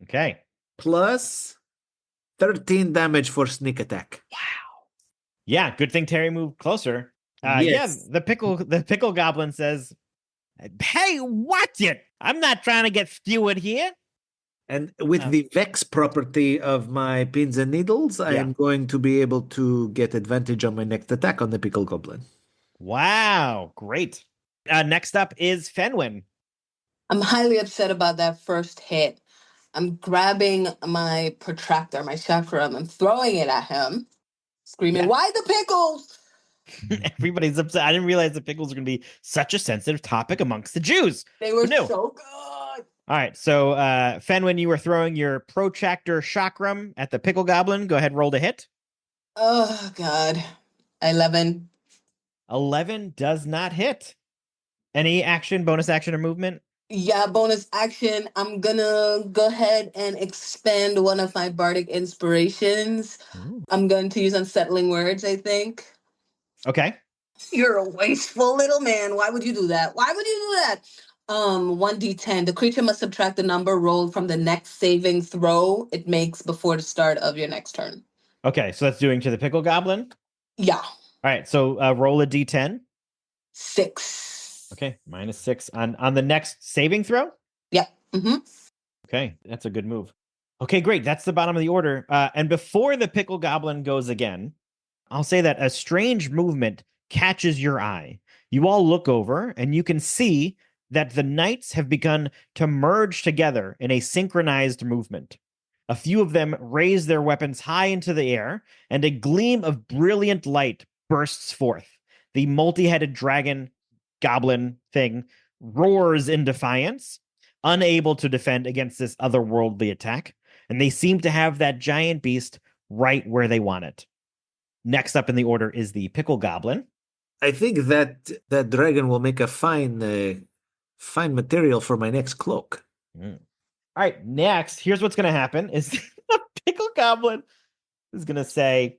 Okay. plus 13 damage for sneak attack. Yeah, good thing Terry moved closer. Yes. Yeah, the pickle goblin says, "Hey, watch it! I'm not trying to get skewered here." And with the Vex property of my pins and needles, I am going to be able to get advantage on my next attack on the pickle goblin. Wow, great. Next up is Fenwin. I'm highly upset about that first hit. I'm grabbing my protractor, my chakram, and throwing it at him, screaming, Yeah. "Why the pickles?" Everybody's upset. I didn't realize that pickles are going to be such a sensitive topic amongst the Jews. They were Who knew? so good. All right, so Fenwin, you were throwing your protractor chakram at the pickle goblin. Go ahead, roll to hit. Oh, God. 11. 11 does not hit. Any action, bonus action, or movement? Yeah, bonus action. I'm gonna go ahead and expand one of my bardic inspirations. Ooh. I'm going to use unsettling words, I think. Okay. You're a wasteful little man. Why would you do that? Why would you do that? 1d10. The creature must subtract the number rolled from the next saving throw it makes before the start of your next turn. Okay, so that's doing to the pickle goblin. Yeah. All right, so roll a d10. 6. Okay, -6 on the next saving throw. Yeah. Mm-hmm. Okay, that's a good move. Okay, great. That's the bottom of the order. And before the pickle goblin goes again, I'll say that a strange movement catches your eye. You all look over, and you can see that the knights have begun to merge together in a synchronized movement. A few of them raise their weapons high into the air, and a gleam of brilliant light bursts forth. The multi-headed dragon goblin thing roars in defiance, unable to defend against this otherworldly attack, and they seem to have that giant beast right where they want it. Next up in the order is the pickle goblin. I think that dragon will make a fine material for my next cloak. All right, next, here's what's going to happen is the pickle goblin is going to say,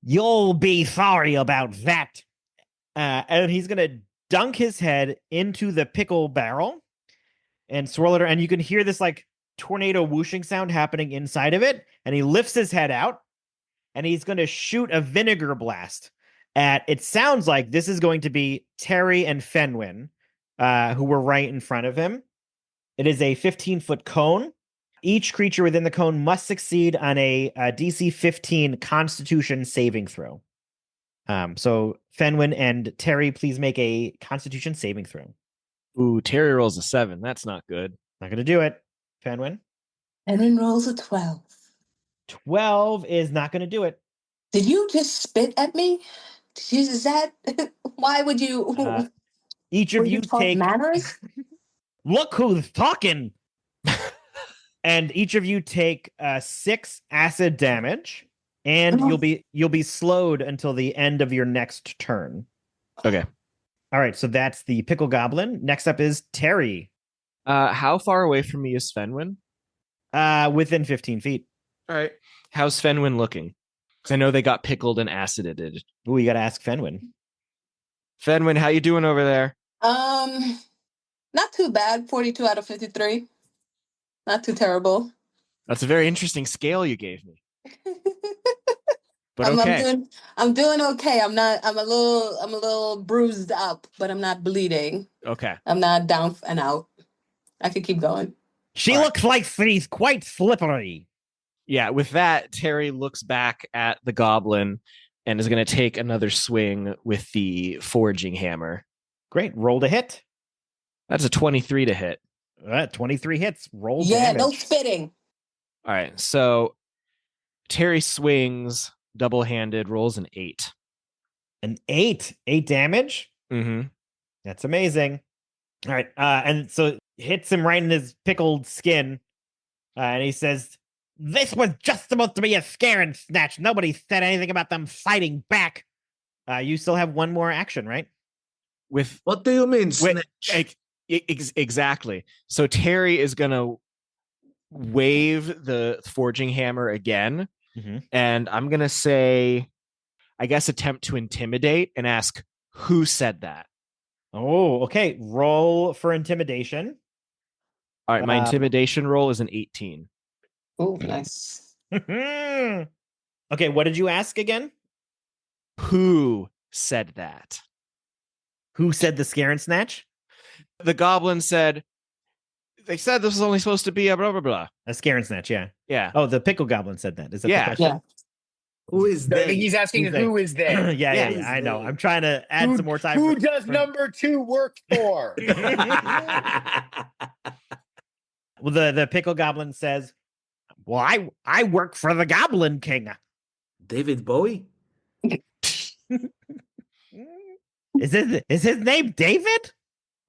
"You'll be sorry about that." And he's going to dunk his head into the pickle barrel and swirl it around. And you can hear this like tornado whooshing sound happening inside of it. And he lifts his head out and he's going to shoot a vinegar blast at, it sounds like this is going to be Terry and Fenwin, who were right in front of him. It is a 15-foot cone. Each creature within the cone must succeed on a DC 15 Constitution saving throw. So Fenwin and Terry, please make a Constitution saving throw. Ooh, Terry rolls a 7. That's not good. Not going to do it. Fenwin. Fenwin rolls a 12. 12 is not going to do it. Did you just spit at me? Is that why would you? Each of you take manners. Look who's talking. And each of you take 6 acid damage. and you'll be slowed until the end of your next turn. Okay. All right, so that's the pickle goblin. Next up is Terry. How far away from me is Fenwin? Within 15 feet. All right. How's Fenwin looking? Because I know they got pickled and acided. Ooh, you got to ask Fenwin. Fenwin, how you doing over there? Not too bad. 42 out of 53. Not too terrible. That's a very interesting scale you gave me. But I'm doing okay. I'm a little bruised up, but I'm not bleeding. Okay. I'm not down and out. I could keep going. She looks like she's quite slippery. Yeah, with that, Terry looks back at the goblin and is going to take another swing with the forging hammer. Great. Roll to hit. That's a 23 to hit. 23 hits. Roll Yeah, damage. no spitting. All right, so Terry swings double-handed, rolls an 8. An 8. 8 damage? Mm-hmm. That's amazing. All right, and so hits him right in his pickled skin, and he says, "This was just supposed to be a scare and snatch. Nobody said anything about them fighting back." You still have one more action, right? With What do you mean, snatch? Exactly. So Terry is going to wave the forging hammer again, and I'm going to say, I guess, attempt to intimidate and ask, who said that? Oh, okay. Roll for intimidation. All right, my intimidation roll is an 18. Oh, nice. Okay, what did you ask again? Who said that? Who said the scare and snatch? The goblin said, they said this was only supposed to be a blah, blah, blah. A scare and snatch, yeah. Yeah. Oh, the pickle goblin said that. Is that the question? Yeah. Who is I they? think he's asking who is there. Yeah, I know. I'm trying to add some more time. Who does number 2 work for? Well, the pickle goblin says, "Well, I work for the Goblin King." David Bowie? Is his name David?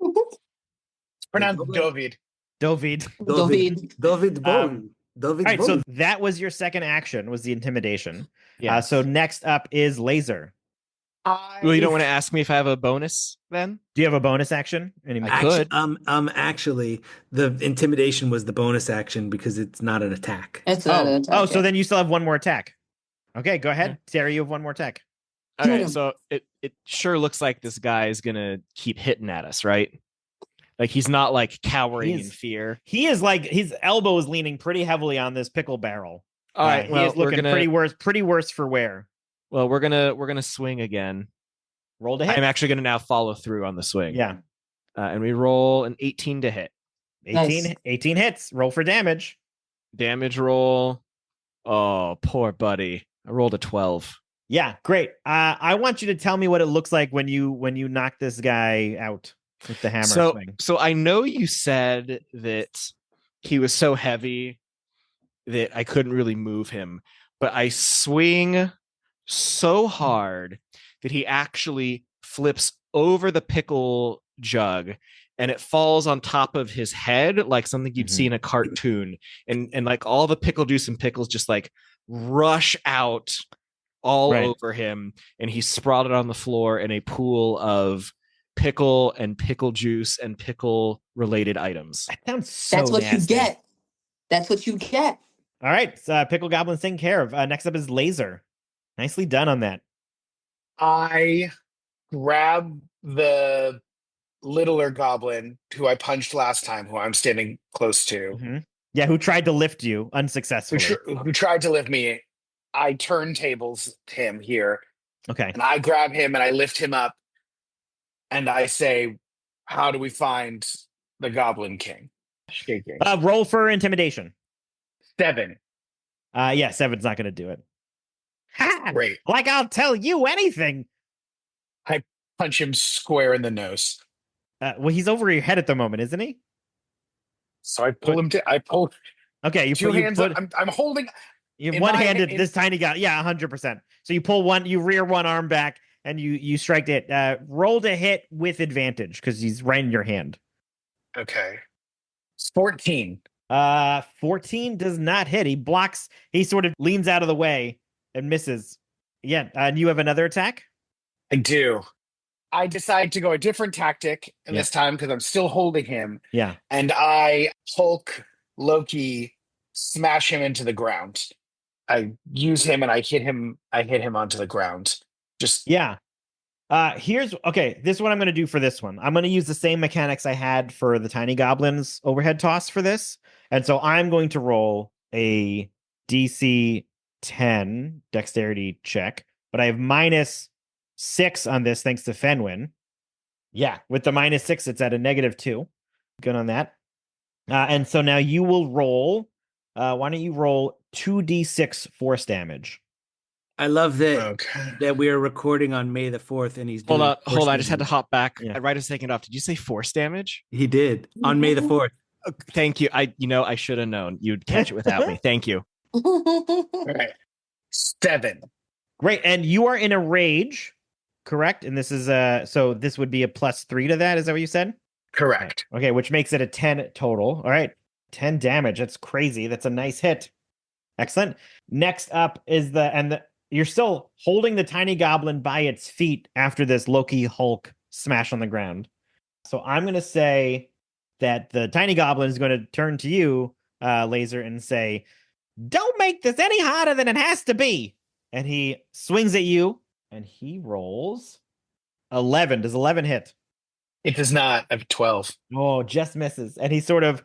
It's pronounced David. David. David Bowie. David All right, Bowie. so that was your second action, was the intimidation. Yeah. So next up is laser. Well, you don't want to ask me if I have a bonus then? Do you have a bonus action? I could. Actually, the intimidation was the bonus action because it's not an attack. It's not an attack. Oh, so then you still have one more attack. Okay, go ahead. Terry, you have one more attack. All right, so it sure looks like this guy is going to keep hitting at us, right? Like he's not like cowering in fear. He is like, his elbow is leaning pretty heavily on this pickle barrel. All right, well, he is looking pretty worse for wear. Well, we're gonna swing again. Roll to hit. I'm actually gonna now follow through on the swing. Yeah. And we roll an 18 to hit. 18 hits. Roll for damage. Damage roll. Oh, poor buddy. I rolled a 12. Yeah, great. I want you to tell me what it looks like when you knock this guy out with the hammer swing. So I know you said that he was so heavy that I couldn't really move him, but I swing so hard that he actually flips over the pickle jug and it falls on top of his head like something you'd see in a cartoon, and like all the pickle juice and pickles just like rush out all over him, and he's sprawled on the floor in a pool of pickle and pickle juice and pickle related items. That sounds so That's what nasty. you get. That's what you get. All right, pickle goblin's taken care of. Next up is laser. Nicely done on that. I grab the littler goblin who I punched last time, who I'm standing close to. Yeah, who tried to lift you unsuccessfully. Who tried to lift me. I turntables him here. Okay. And I grab him and I lift him up and I say, how do we find the Goblin King? Shaking. Roll for intimidation. 7. Yeah, 7's not going to do it. Ha! Great. Like I'll tell you anything. I punch him square in the nose. Well, he's over your head at the moment, isn't he? So I pull him to. I pull. Okay, you two put, hands. I'm holding. You in one-handed my- this tiny guy. Yeah, 100%. So you pull one, you rear one arm back, and you strike it. Roll to hit with advantage because he's right in your hand. Okay. 14. 14 does not hit. He blocks. He sort of leans out of the way It misses. Yeah, and you have another attack? I do. I decide to go a different tactic in this time because I'm still holding him. Yeah. And I Hulk Loki smash him into the ground. I use him and I hit him onto the ground. Just Yeah. This is what I'm going to do for this one. I'm going to use the same mechanics I had for the tiny goblins overhead toss for this. And so I'm going to roll a DC 10 dexterity check, but I have -6 on this thanks to Fenwin. Yeah, with the -6, it's at a -2. Good on that. And so now you will roll. Why don't you roll 2d6 force damage? I love that okay. that we are recording on May the 4th, and he's doing Hold on. I just had to hop back. Yeah. Right a second off. Did you say force damage? He did on May the 4th. Thank you. I should have known you'd catch it without me. Thank you. All right. 7. Great. And you are in a rage, correct? And this is so this would be a +3 to that. Is that what you said? Correct. Okay, which makes it a 10 total. All right. 10 damage. That's crazy. That's a nice hit. Excellent. Next up is you're still holding the tiny goblin by its feet after this Loki Hulk smash on the ground. So I'm going to say that the tiny goblin is going to turn to you, Laser, and say, "Don't make this any harder than it has to be." And he swings at you, and he rolls 11. Does 11 hit? It does not. I have 12. Oh, just misses. And he sort of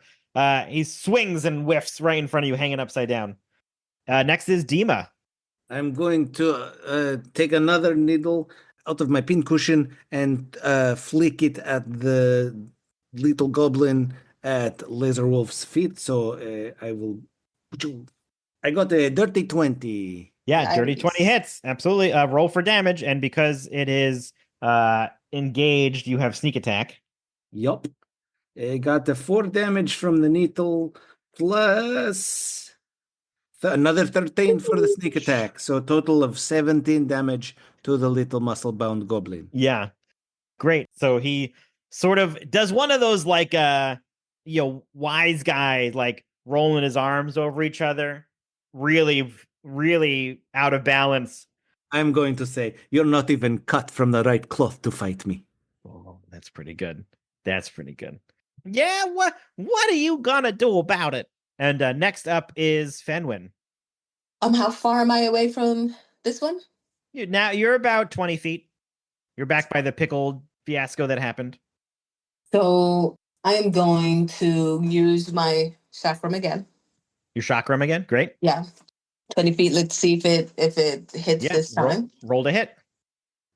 he swings and whiffs right in front of you, hanging upside down. Next is Dima. I'm going to take another needle out of my pincushion and flick it at the little goblin at Laser Wolf's feet. So I will. I got a dirty 20. Yeah, Nice. dirty 20 hits. Absolutely. Roll for damage. And because it is engaged, you have sneak attack. Yup. I got the 4 damage from the needle plus another 13 for the sneak attack. So a total of 17 damage to the little muscle-bound goblin. Yeah. Great. So he sort of does one of those like wise guy like rolling his arms over each other. Really, really out of balance. I'm going to say, you're not even cut from the right cloth to fight me. Oh, that's pretty good. That's pretty good. Yeah, what are you gonna do about it? And next up is Fenwin. How far am I away from this one? You're about 20 feet. You're back by the pickled fiasco that happened. So I am going to use my chakram again. Your chakram again? Great. Yeah. 20 feet. Let's see if it hits this time. Roll to hit.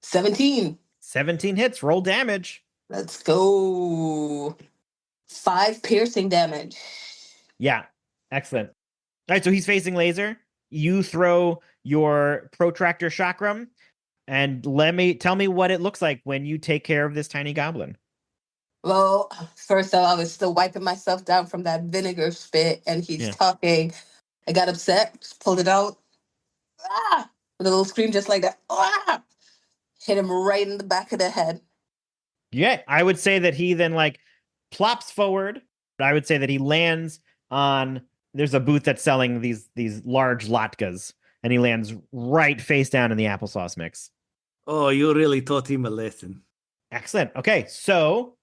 17. 17 hits. Roll damage. Let's go. 5 piercing damage. Yeah. Excellent. All right, so he's facing Laser. You throw your protractor chakram, and tell me what it looks like when you take care of this tiny goblin. Well, first of all, I was still wiping myself down from that vinegar spit, and he's talking. I got upset, just pulled it out. Ah! With a little scream just like that. Ah! Hit him right in the back of the head. Yeah, I would say that he then like plops forward. I would say that he lands on, there's a booth that's selling these large latkes, and he lands right face down in the applesauce mix. Oh, you really taught him a lesson. Excellent. Okay, so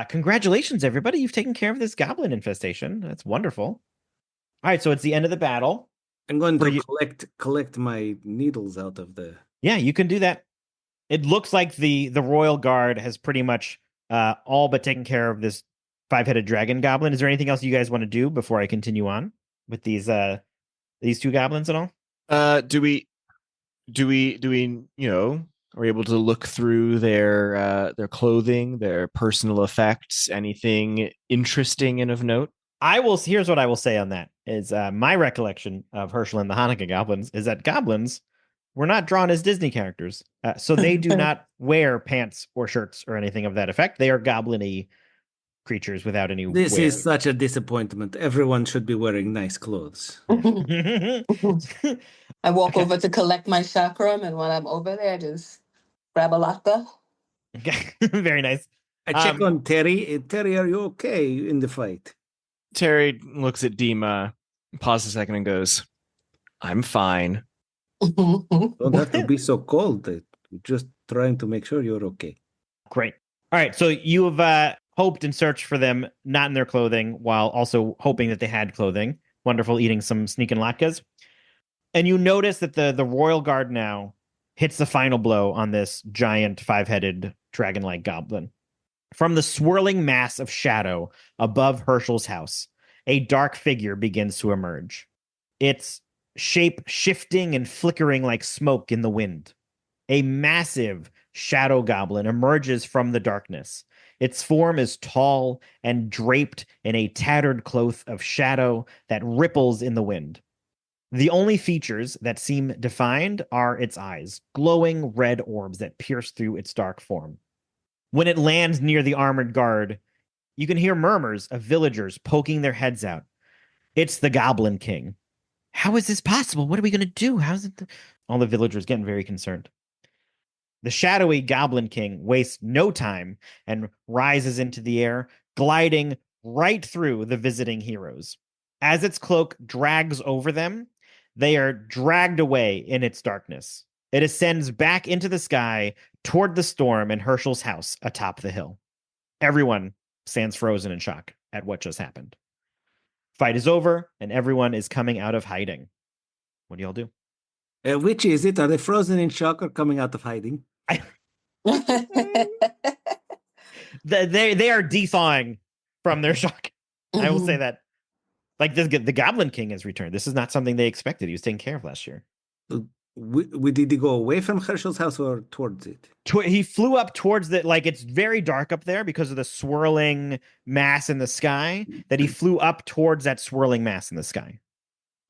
congratulations, everybody. You've taken care of this goblin infestation. That's wonderful. All right, so it's the end of the battle. I'm going to collect my needles out of the... Yeah, you can do that. It looks like the Royal Guard has pretty much all but taken care of this 5-headed dragon goblin. Is there anything else you guys want to do before I continue on with these 2 goblins at all? Do we are we able to look through their clothing, their personal effects, anything interesting and of note? Here's what I will say on that is my recollection of Hershel and the Hanukkah goblins is that goblins were not drawn as Disney characters. So they do not wear pants or shirts or anything of that effect. They are goblin-y creatures without any This wear. is such a disappointment. Everyone should be wearing nice clothes. I walk over to collect my chakram, and when I'm over there, I just grab a latke. Okay. Very nice. I check on Terry. Terry, are you okay in the fight? Terry looks at Dima, pauses a second, and goes, "I'm fine." Don't have to be so cold. Just trying to make sure you're okay. Great. All right. So you have hoped and searched for them, not in their clothing, while also hoping that they had clothing. Wonderful, eating some sneaking latkes. And you notice that the royal guard now hits the final blow on this giant 5-headed dragon-like goblin. From the swirling mass of shadow above Hershel's house, a dark figure begins to emerge. Its shape shifting and flickering like smoke in the wind. A massive shadow goblin emerges from the darkness. Its form is tall and draped in a tattered cloth of shadow that ripples in the wind. The only features that seem defined are its eyes, glowing red orbs that pierce through its dark form. When it lands near the armored guard, you can hear murmurs of villagers poking their heads out. It's the Goblin King. How is this possible? What are we going to do? How's it? All the villagers getting very concerned. The shadowy Goblin King wastes no time and rises into the air, gliding right through the visiting heroes. As its cloak drags over them, they are dragged away in its darkness. It ascends back into the sky toward the storm and Hershel's house atop the hill. Everyone stands frozen in shock at what just happened. Fight is over, and everyone is coming out of hiding. What do y'all do? Which is it? Are they frozen in shock or coming out of hiding? They are de-thawing from their shock. I will say that. Like the Goblin King has returned. This is not something they expected. He was taken care of last year. Did he go away from Hershel's house or towards it? He flew up towards the, like, it's very dark up there because of the swirling mass in the sky, that he flew up towards that swirling mass in the sky.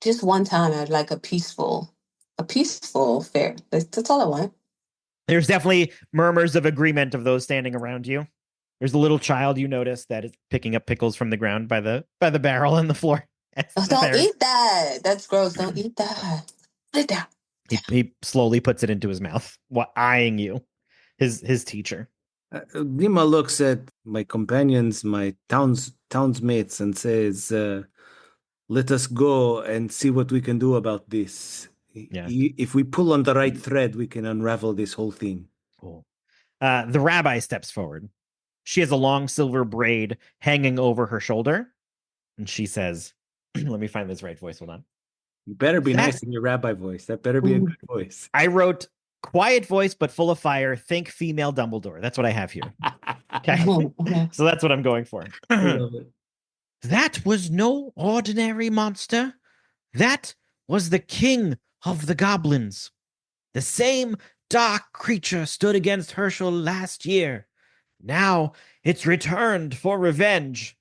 Just one time, I'd like a peaceful fair. That's all I want. There's definitely murmurs of agreement of those standing around you. There's a little child you notice that is picking up pickles from the ground by the barrel on the floor. Oh, don't eat that. That's gross. Don't eat that. Put it down. He slowly puts it into his mouth, eyeing you, his teacher. Nima looks at my companions, my townsmates, and says, "Let us go and see what we can do about this. Yeah. If we pull on the right thread, we can unravel this whole thing." Cool. The rabbi steps forward. She has a long silver braid hanging over her shoulder, and she says, "Let me find this right voice. Hold on. You better be nice in your rabbi voice. That better be a good voice." I wrote quiet voice but full of fire. Think female Dumbledore. That's what I have here. Okay, so that's what I'm going for. That was no ordinary monster. That was the king of the goblins. The same dark creature stood against Hershel last year. Now it's returned for revenge.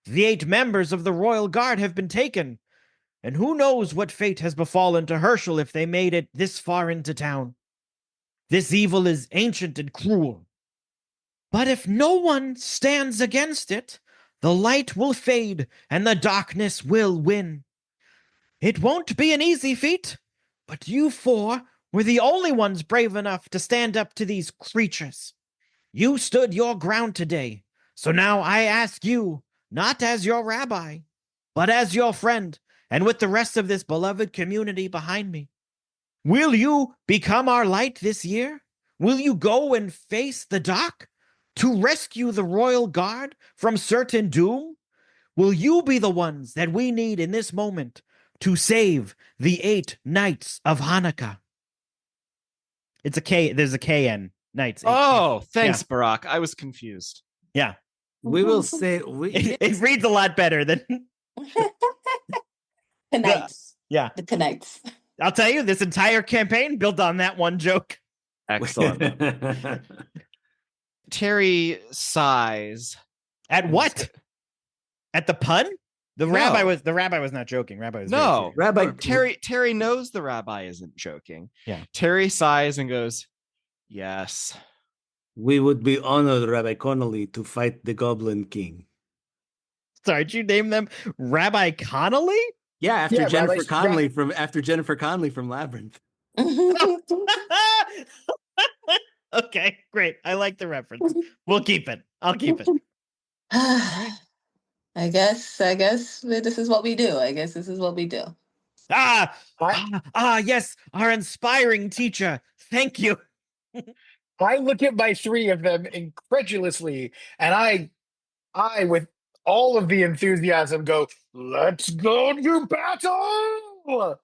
The 8 members of the royal guard have been taken, and who knows what fate has befallen to Hershel if they made it this far into town. This evil is ancient and cruel. But if no one stands against it, the light will fade and the darkness will win. It won't be an easy feat, but you 4 were the only ones brave enough to stand up to these creatures. You stood your ground today, so now I ask you, not as your rabbi, but as your friend, and with the rest of this beloved community behind me. Will you become our light this year? Will you go and face the dark to rescue the royal guard from certain doom? Will you be the ones that we need in this moment to save the 8 Knights of Hanukkah? It's a K. There's a KN. Knights. Oh, thanks, Barack. I was confused. Yeah. We will say It reads a lot better than The Knights. Yeah. The Knights. I'll tell you, this entire campaign built on that one joke. Excellent. Terry sighs. At what? At the pun? The No. rabbi was not joking. Rabbi was No, Rabbi Terry knows the rabbi isn't joking. Yeah. Terry sighs and goes, "Yes." We would be honored, Rabbi Connolly, to fight the Goblin King. Sorry, did you name them Rabbi Connolly? Yeah, after Yeah, Jennifer Rabbi- Connolly from Labyrinth. Okay, great. I like the reference. We'll keep it. I'll keep it. I guess this is what we do. Yes, our inspiring teacher. Thank you. I look at my three of them incredulously, and I, with all of the enthusiasm, go, "Let's go to battle!"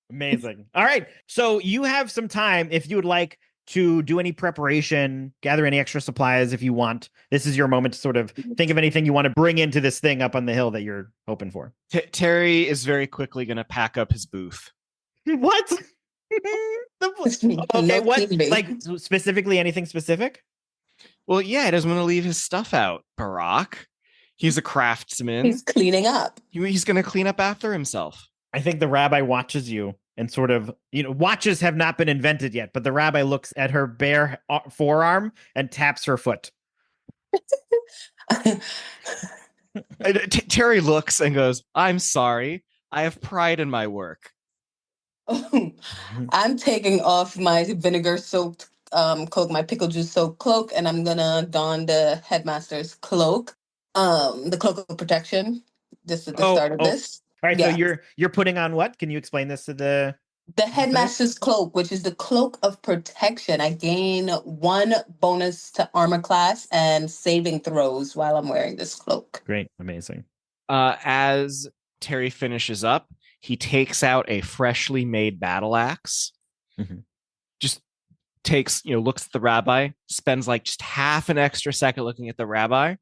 Amazing. All right. So you have some time if you would like to do any preparation, gather any extra supplies if you want. This is your moment to sort of think of anything you want to bring into this thing up on the hill that you're hoping for. Terry is very quickly going to pack up his booth. What? Okay, No what? kidding. Like specifically anything specific? Well, yeah, he doesn't want to leave his stuff out, Barack. He's a craftsman. He's cleaning up. He's going to clean up after himself. I think the rabbi watches you and sort of, watches have not been invented yet, but the rabbi looks at her bare forearm and taps her foot. Terry looks and goes, "I'm sorry. I have pride in my work." I'm taking off my vinegar soaked cloak, my pickle juice soaked cloak, and I'm gonna don the headmaster's cloak, the cloak of protection, just at the start of this. All right, Yeah. so you're putting on what? Can you explain this to the Headmaster's cloak, which is the cloak of protection. I gain 1 bonus to armor class and saving throws while I'm wearing this cloak. Great, amazing. As Terry finishes up, he takes out a freshly made battle axe. Mm-hmm. Just takes, looks at the rabbi, spends like just half an extra second looking at the rabbi,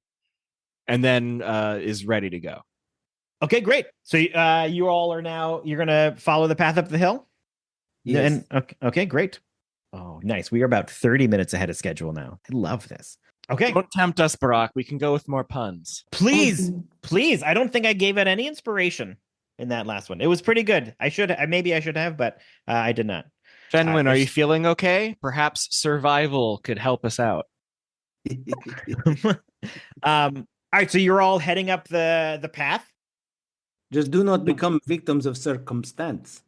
and then is ready to go. Okay, great. So you all are now, you're going to follow the path up the hill? Yes. And, okay, great. Oh, nice. We are about 30 minutes ahead of schedule now. I love this. Okay. Don't tempt us, Barack. We can go with more puns. Please. I don't think I gave it any inspiration in that last one. It was pretty good. Maybe I should have, but I did not. Fenwin, are you feeling okay? Perhaps survival could help us out. All right, so you're all heading up the path. Just do not become victims of circumstance.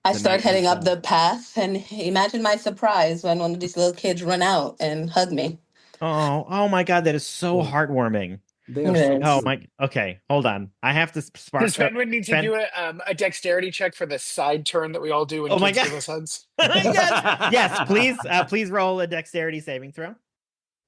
I start heading up the path, and imagine my surprise when one of these little kids run out and hug me. Oh my God, that is so heartwarming. They are so Oh cute. my. Okay, hold on. I have to spark. Does Fenwin need to do a dexterity check for the side turn that we all do when Oh my kids God. give us hugs? yes, please roll a dexterity saving throw.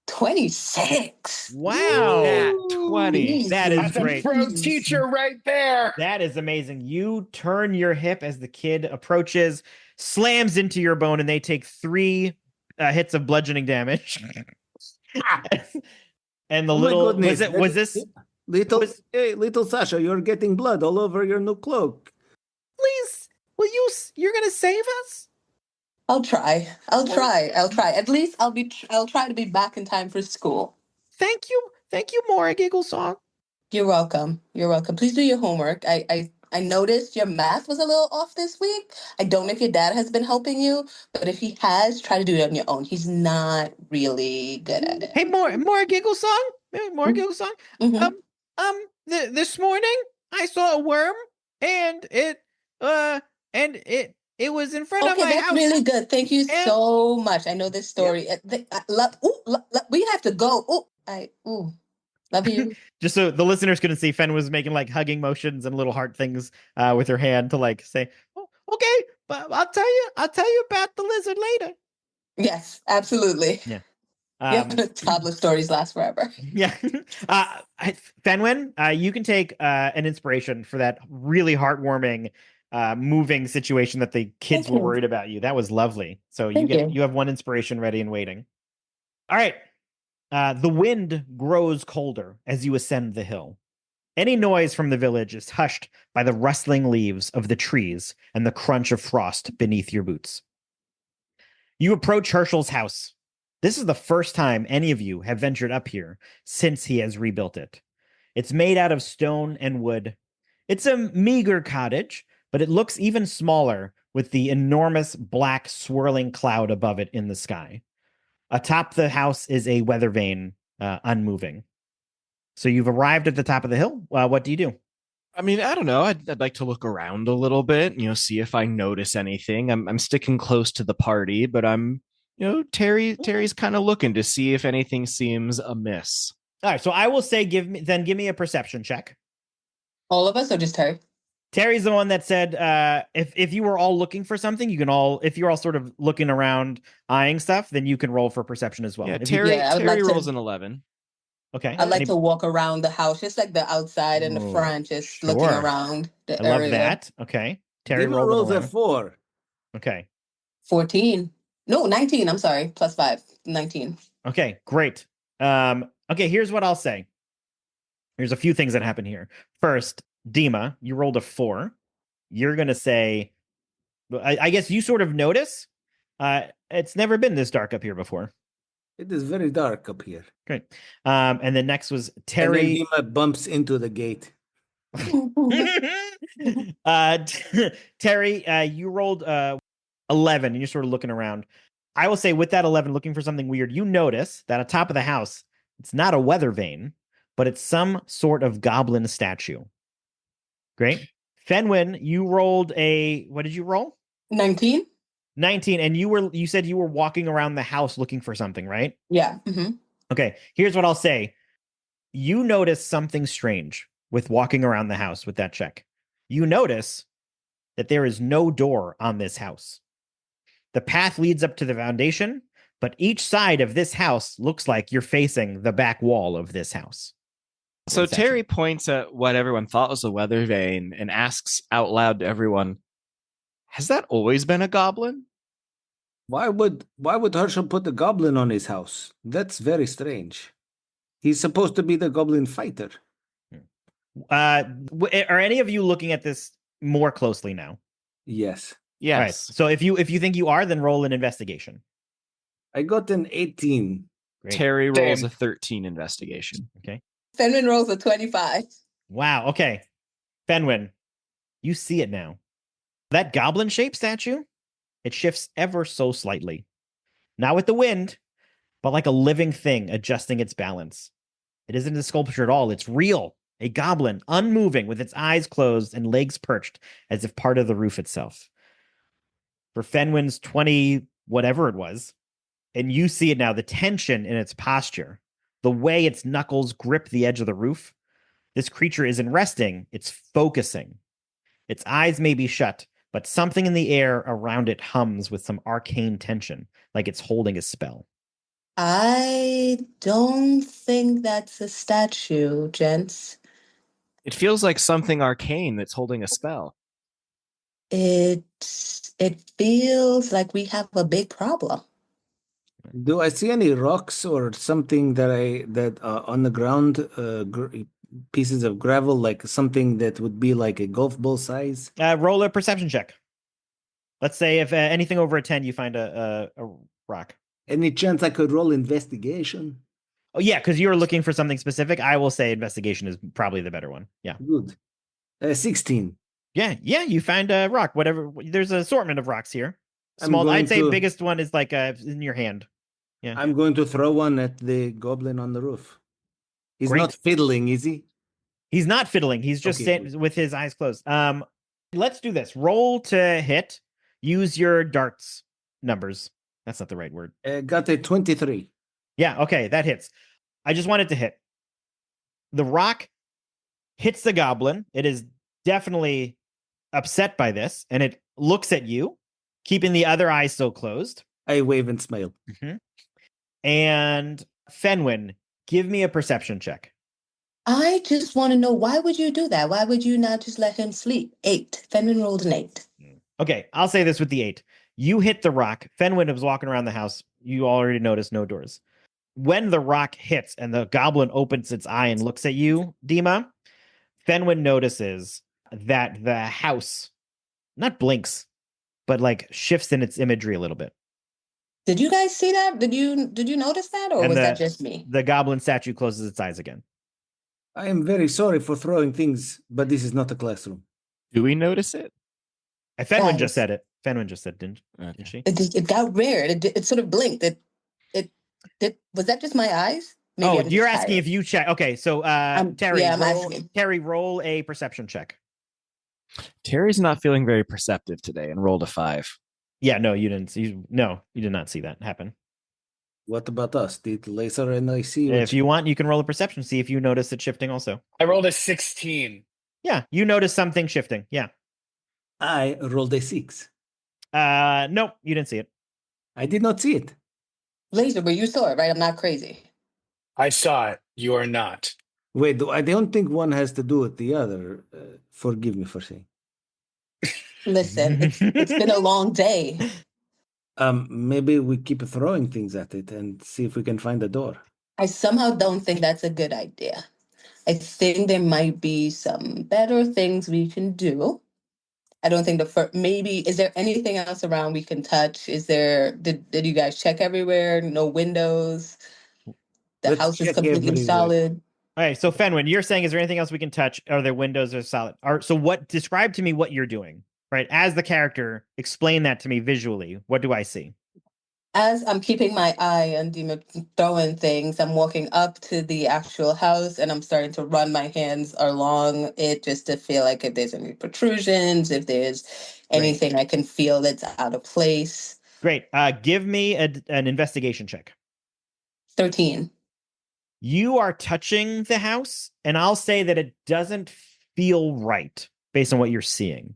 26. Wow. Nat 20. That is That's great. a pro teacher right there. That is amazing. You turn your hip as the kid approaches, slams into your bone, and they take 3 hits of bludgeoning damage. And the little little Sasha, you're getting blood all over your new cloak. Please, you're gonna save us? I'll try. At least I'll try to be back in time for school. Thank you, Mora Giggle Song. You're welcome. Please do your homework. I noticed your math was a little off this week. I don't know if your dad has been helping you, but if he has, try to do it on your own. He's not really good at it. Hey, Mora Giggle Song. Giggle Song. Mm-hmm. This morning I saw a worm, and it was in front of my that's house. really good. Thank you so much. I know this story. We have to go. Love you. Just so the listeners couldn't see, Fen was making like hugging motions and little heart things with her hand to like say, "Oh, okay, but I'll tell you about the lizard later." Yes, absolutely. Yeah. Toddler stories last forever. Yeah. Fenwin, you can take an inspiration for that really heartwarming, moving situation that the kids were worried about you. That was lovely. So you have 1 inspiration ready and waiting. All right. The wind grows colder as you ascend the hill. Any noise from the village is hushed by the rustling leaves of the trees and the crunch of frost beneath your boots. You approach Hershel's house. This is the first time any of you have ventured up here since he has rebuilt it. It's made out of stone and wood. It's a meager cottage, but it looks even smaller with the enormous black swirling cloud above it in the sky. Atop the house is a weather vane, unmoving. So you've arrived at the top of the hill. What do you do? I mean, I don't know. I'd like to look around a little bit, see if I notice anything. I'm sticking close to the party, but I'm, Terry's kind of looking to see if anything seems amiss. All right. So I will say, give me a perception check. All of us or just Terry? Terry's the one that said if you were all looking for something, you can all if you're all sort of looking around eyeing stuff, then you can roll for perception as well. Yeah, If Terry. Yeah, I would Terry like to- rolls an 11. Okay. I'd like to walk around the house, just like the outside and the Ooh, front, just looking sure. around the I love area. that. Okay. Terry Dima rolled an rolls a 11. 4. Okay. 14. No, 19. I'm sorry. Plus 5. 19. Okay, great. Okay, here's what I'll say. There's a few things that happen here. First, Dima, you rolled a 4. You're gonna say, I guess you sort of notice. It's never been this dark up here before. It is very dark up here. Great. And then next was And Terry. then Dima bumps into the gate. Terry, you rolled 11 and you're sort of looking around. I will say with that 11, looking for something weird, you notice that atop of the house, it's not a weather vane, but it's some sort of goblin statue. Great. Fenwin, you rolled what did you roll? 19? 19, and you said you were walking around the house looking for something, right? Yeah. Mm-hmm. Okay, here's what I'll say. You notice something strange with walking around the house with that check. You notice that there is no door on this house. The path leads up to the foundation, but each side of this house looks like you're facing the back wall of this house. So Terry points at what everyone thought was a weather vane and asks out loud to everyone, "Has that always been a goblin?" Why would Hershel put a goblin on his house? That's very strange. He's supposed to be the goblin fighter. Are any of you looking at this more closely now? Yes. Yes. All right. So if you think you are, then roll an investigation. I got an 18. Great. Terry rolls Damn. a 13 investigation. Okay. Fenwin rolls a 25. Wow. Okay. Fenwin, you see it now. That goblin shaped statue, it shifts ever so slightly. Not with the wind, but like a living thing adjusting its balance. It isn't a sculpture at all. It's real. A goblin, unmoving, with its eyes closed and legs perched as if part of the roof itself. For Fenwin's 20, whatever it was, and you see it now, the tension in its posture, the way its knuckles grip the edge of the roof. This creature isn't resting, it's focusing. Its eyes may be shut, but something in the air around it hums with some arcane tension, like it's holding a spell. I don't think that's a statue, gents. It feels like something arcane that's holding a spell. It feels like we have a big problem. Do I see any rocks or something that on the ground, pieces of gravel, like something that would be like a golf ball size? Roll a perception check. Let's say if anything over a 10, you find a rock. Any chance I could roll investigation? Oh, yeah, because you're looking for something specific. I will say investigation is probably the better one. Yeah. Good. 16. Yeah, you find a rock, whatever. There's an assortment of rocks here. I'm Small, going I'd say to- biggest one is like in your hand. Yeah. I'm going to throw one at the goblin on the roof. He's Great. not fiddling, is he? He's not fiddling. He's just Okay, sitting with his eyes closed. Let's do this. Roll to hit. Use your darts numbers. That's not the right word. Got a 23. Yeah, okay, that hits. I just want it to hit. The rock hits the goblin. It is definitely upset by this, and it looks at you, keeping the other eye still closed. I wave and smile. Mm-hmm. And Fenwin, give me a perception check. I just want to know, why would you do that? Why would you not just let him sleep? 8. Fenwin rolled an 8. Okay, I'll say this with the 8. You hit the rock. Fenwin was walking around the house. You already noticed no doors. When the rock hits and the goblin opens its eye and looks at you, Dima, Fenwin notices that the house not blinks, but like shifts in its imagery a little bit. Did you guys see that? Did you notice that, or And was that just me? The goblin statue closes its eyes again. I am very sorry for throwing things, but this is not a classroom. Do we notice it? And Fenwin Guys. just said it. Fenwin just said, didn't she? It got weird. It sort of blinked. Was that just my eyes? Maybe Oh, I'm you're just asking tired. if you check. Okay, so Terry, yeah, I'm roll, asking. Terry, roll a perception check. Terry's not feeling very perceptive today and rolled a 5. Yeah, no, you didn't see. No, you did not see that happen. What about us? Did laser and I see? If you want, you can roll a perception, see if you notice it shifting also. I rolled a 16. Yeah, you notice something shifting. Yeah. I rolled a 6. Nope, you didn't see it. I did not see it. Laser, but you saw it, right? I'm not crazy. I saw it. You are not. Wait, I don't think one has to do with the other. Forgive me for saying. Listen, it's been a long day. Maybe we keep throwing things at it and see if we can find a door. I somehow don't think that's a good idea. I think there might be some better things we can do. I don't think maybe is there anything else around we can touch? Did you guys check everywhere? No windows. The Let's house is check completely everywhere. solid. All right, so Fenwin, you're saying, is there anything else we can touch? Are there windows or solid? So describe to me what you're doing, right? As the character, explain that to me visually. What do I see? As I'm keeping my eye on Dima throwing things, I'm walking up to the actual house and I'm starting to run my hands along it just to feel like if there's any protrusions, if there's anything I can feel that's out of place. Great. Give me an investigation check. 13. You are touching the house, and I'll say that it doesn't feel right based on what you're seeing.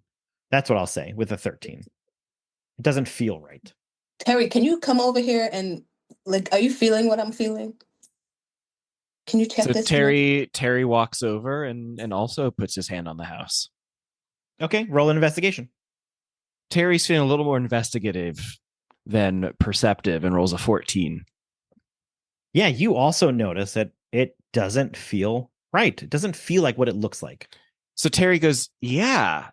That's what I'll say with a 13. It doesn't feel right. Terry, can you come over here and are you feeling what I'm feeling? Can you check So this? Terry walks over and also puts his hand on the house. Okay, roll an investigation. Terry's feeling a little more investigative than perceptive and rolls a 14. Yeah, you also notice that it doesn't feel right. It doesn't feel like what it looks like. So Terry goes, "Yeah,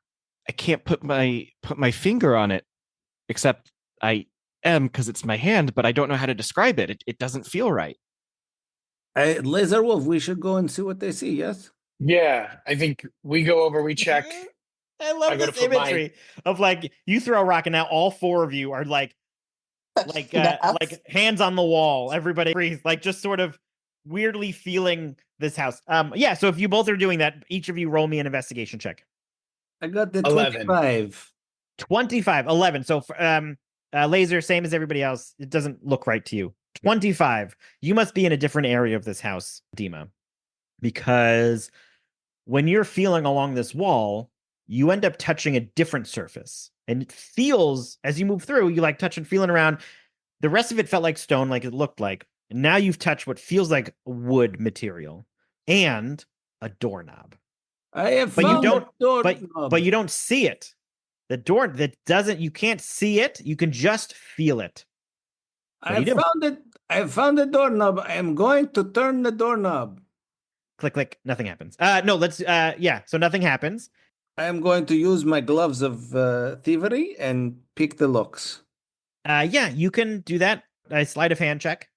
I can't put my finger on it, except I am because it's my hand, but I don't know how to describe it. It doesn't feel right." Laser Wolf, we should go and see what they see, yes? Yeah, I think we go over, we check. I love gotta this put imagery of like you throw a rock and now all four of you are like hands on the wall. Everybody agrees, like just sort of weirdly feeling this house. Yeah. So if you both are doing that, each of you roll me an investigation check. I got the 11. 25. 25, 11. So Laser, same as everybody else. It doesn't look right to you. 25. You must be in a different area of this house, Dima, because when you're feeling along this wall, you end up touching a different surface. And it feels, as you move through, you like touch and feeling around. The rest of it felt like stone, like it looked like. And now you've touched what feels like wood material and a doorknob. I have But found you don't, a doorknob. but you don't see it. The door that doesn't, you can't see it. You can just feel it. I found it. I found the doorknob. I am going to turn the doorknob. Click, click. Nothing happens. No, let's, yeah. So nothing happens. I am going to use my gloves of thievery and pick the locks. Yeah, you can do that. A sleight of hand check.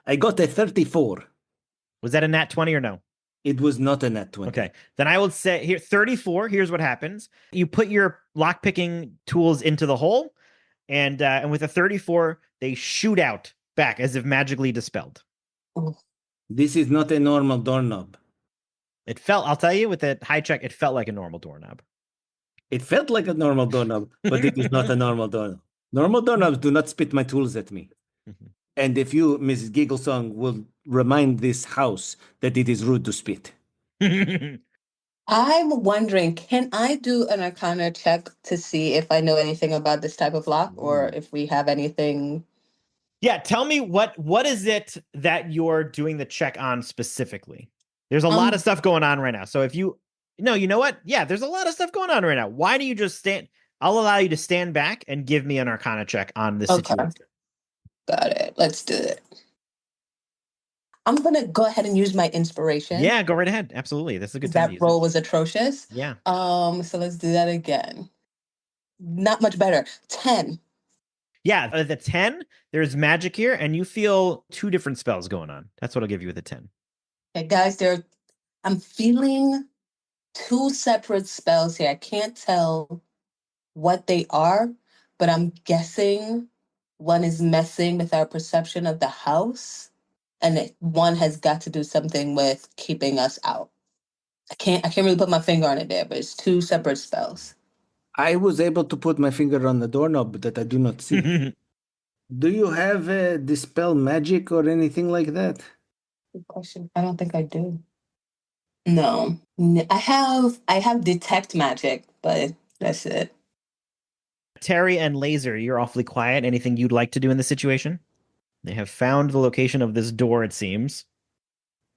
I got a 34. Was that a nat 20 or no? It was not a nat 20. Okay. Then I will say here 34. Here's what happens. You put your lockpicking tools into the hole, and with a 34, they shoot out back as if magically dispelled. This is not a normal doorknob. It felt, I'll tell you, with that high check, it felt like a normal doorknob. It felt like a normal doorknob, but it is not a normal doorknob. Normal doorknobs do not spit my tools at me. Mhm. And if you, Mrs. Gigglesong, will remind this house that it is rude to spit. I'm wondering, can I do an Arcana check to see if I know anything about this type of lock or if we have anything? Yeah, tell me what is it that you're doing the check on specifically? There's a lot of stuff going on right now. So if you know what? Yeah, there's a lot of stuff going on right now. Why do you just stand? I'll allow you to stand back and give me an Arcana check on this situation. Got it. Let's do it. I'm going to go ahead and use my inspiration. Yeah, go right ahead. Absolutely. That's a good time to use That roll was atrocious. Yeah. So let's do that again. Not much better. 10. Yeah, at the 10, there's magic here, and you feel two different spells going on. That's what I'll give you with a 10. Okay, guys, I'm feeling two separate spells here. I can't tell what they are, but I'm guessing one is messing with our perception of the house, and one has got to do something with keeping us out. I can't really put my finger on it there, but it's two separate spells. I was able to put my finger on the doorknob that I do not see. Do you have dispel magic or anything like that? Good question. I don't think I do. No. I have detect magic, but that's it. Terry and Laser, you're awfully quiet. Anything you'd like to do in this situation? They have found the location of this door, it seems.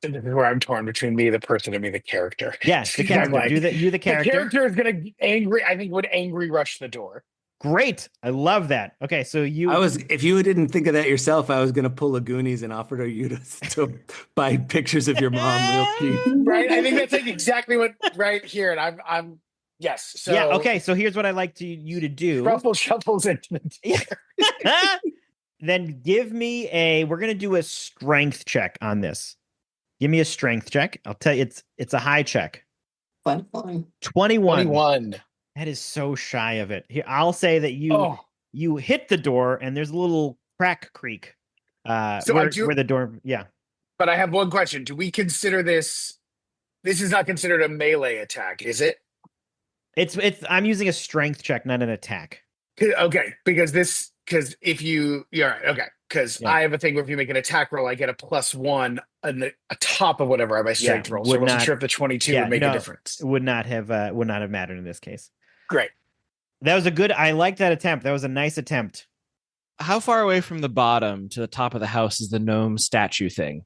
And this is where I'm torn between me, the person, and me, the character. Yes, the I'm character. like, You the the character. character is gonna angry. I think would angry rush the door. Great. I love that. Okay, so If you didn't think of that yourself, I was gonna pull a Goonies and offer to you to buy pictures of your mom real cheap. Right. I think that's like exactly what right here. And I'm yes. So yeah, okay, so here's what I'd like you to do. Truffle shuffles into the chair. Then give me we're gonna do a strength check on this. Give me a strength check. I'll tell you it's a high check. 21. 21. That is so shy of it. Here, I'll say that you hit the door and there's a little crack creak. So where the door, yeah. But I have one question. Do we consider this is not considered a melee attack, is it? It's I'm using a strength check, not an attack. Okay, because if you right, okay. Because I have a thing where if you make an attack roll, I get a +1 on the top of whatever I my strength roll. So I wasn't sure if the 22 would make a difference. It would not have mattered in this case. Great. That was I like that attempt. That was a nice attempt. How far away from the bottom to the top of the house is the gnome statue thing?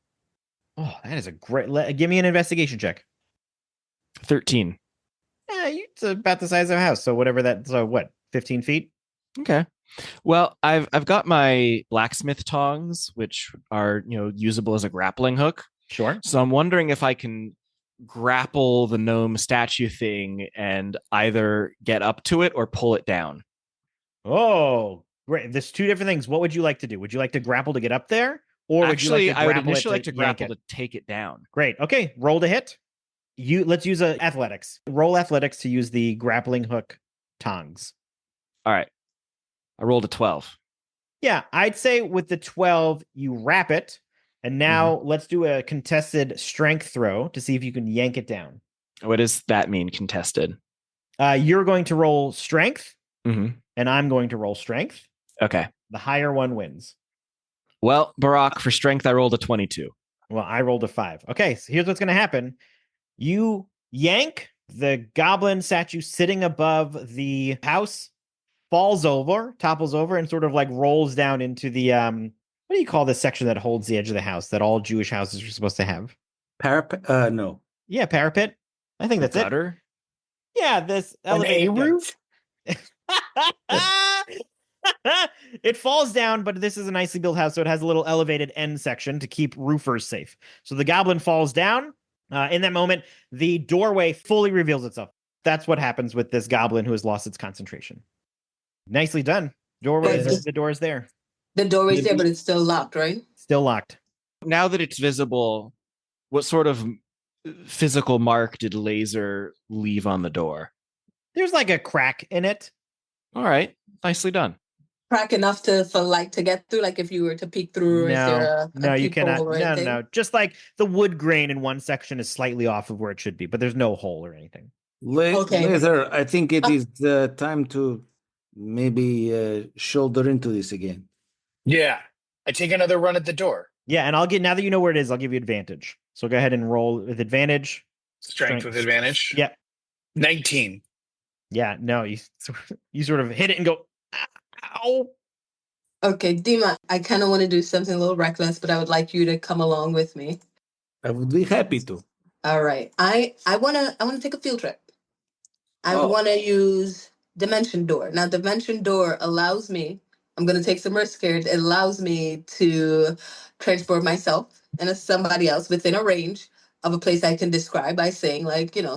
Oh, that is a great. Give me an investigation check. 13. Yeah, it's about the size of a house. So whatever that. So what? 15 feet. Okay. Well, I've got my blacksmith tongs, which are usable as a grappling hook. Sure. So I'm wondering if I can grapple the gnome statue thing and either get up to it or pull it down. Oh, great! There's two different things. What would you like to do? Would you like to grapple to get up there, or Actually, I would initially like to grapple to take it down. Great. Okay, roll to hit. Let's use athletics. Roll athletics to use the grappling hook tongs. All right. I rolled a 12. Yeah, I'd say with the 12, you wrap it. And now let's do a contested strength throw to see if you can yank it down. What does that mean, contested? You're going to roll strength, and I'm going to roll strength. Okay. The higher one wins. Well, Barack, for strength, I rolled a 22. Well, I rolled a 5. Okay, so here's what's going to happen. You yank the goblin statue sitting above the house, topples over, and sort of like rolls down into the what do you call this section that holds the edge of the house that all Jewish houses are supposed to have? Parapet? No. Yeah, parapet. I think that's it. Yeah, this an A roof. It falls down, but this is a nicely built house, so it has a little elevated end section to keep roofers safe. So the goblin falls down. In that moment, the doorway fully reveals itself. That's what happens with this goblin who has lost its concentration. Nicely done. The door is there. The door is there, but it's still locked, right? Still locked. Now that it's visible, what sort of physical mark did Laser leave on the door? There's like a crack in it. All right. Nicely done. Crack enough for light to get through, like if you were to peek through. No, you cannot. No. Just like the wood grain in one section is slightly off of where it should be, but there's no hole or anything. Laser, I think it is time to maybe shoulder into this again. Yeah. I take another run at the door. Yeah, and now that you know where it is, I'll give you advantage. So go ahead and roll with advantage. Strength with advantage. Yeah. 19. Yeah, no, you sort of hit it and go, ow. Okay, Dima, I kind of want to do something a little reckless, but I would like you to come along with me. I would be happy to. All right. I want to take a field trip. I want to use Dimension Door. Now, Dimension Door allows me, I'm going to take some risk here. It allows me to transport myself and somebody else within a range of a place I can describe by saying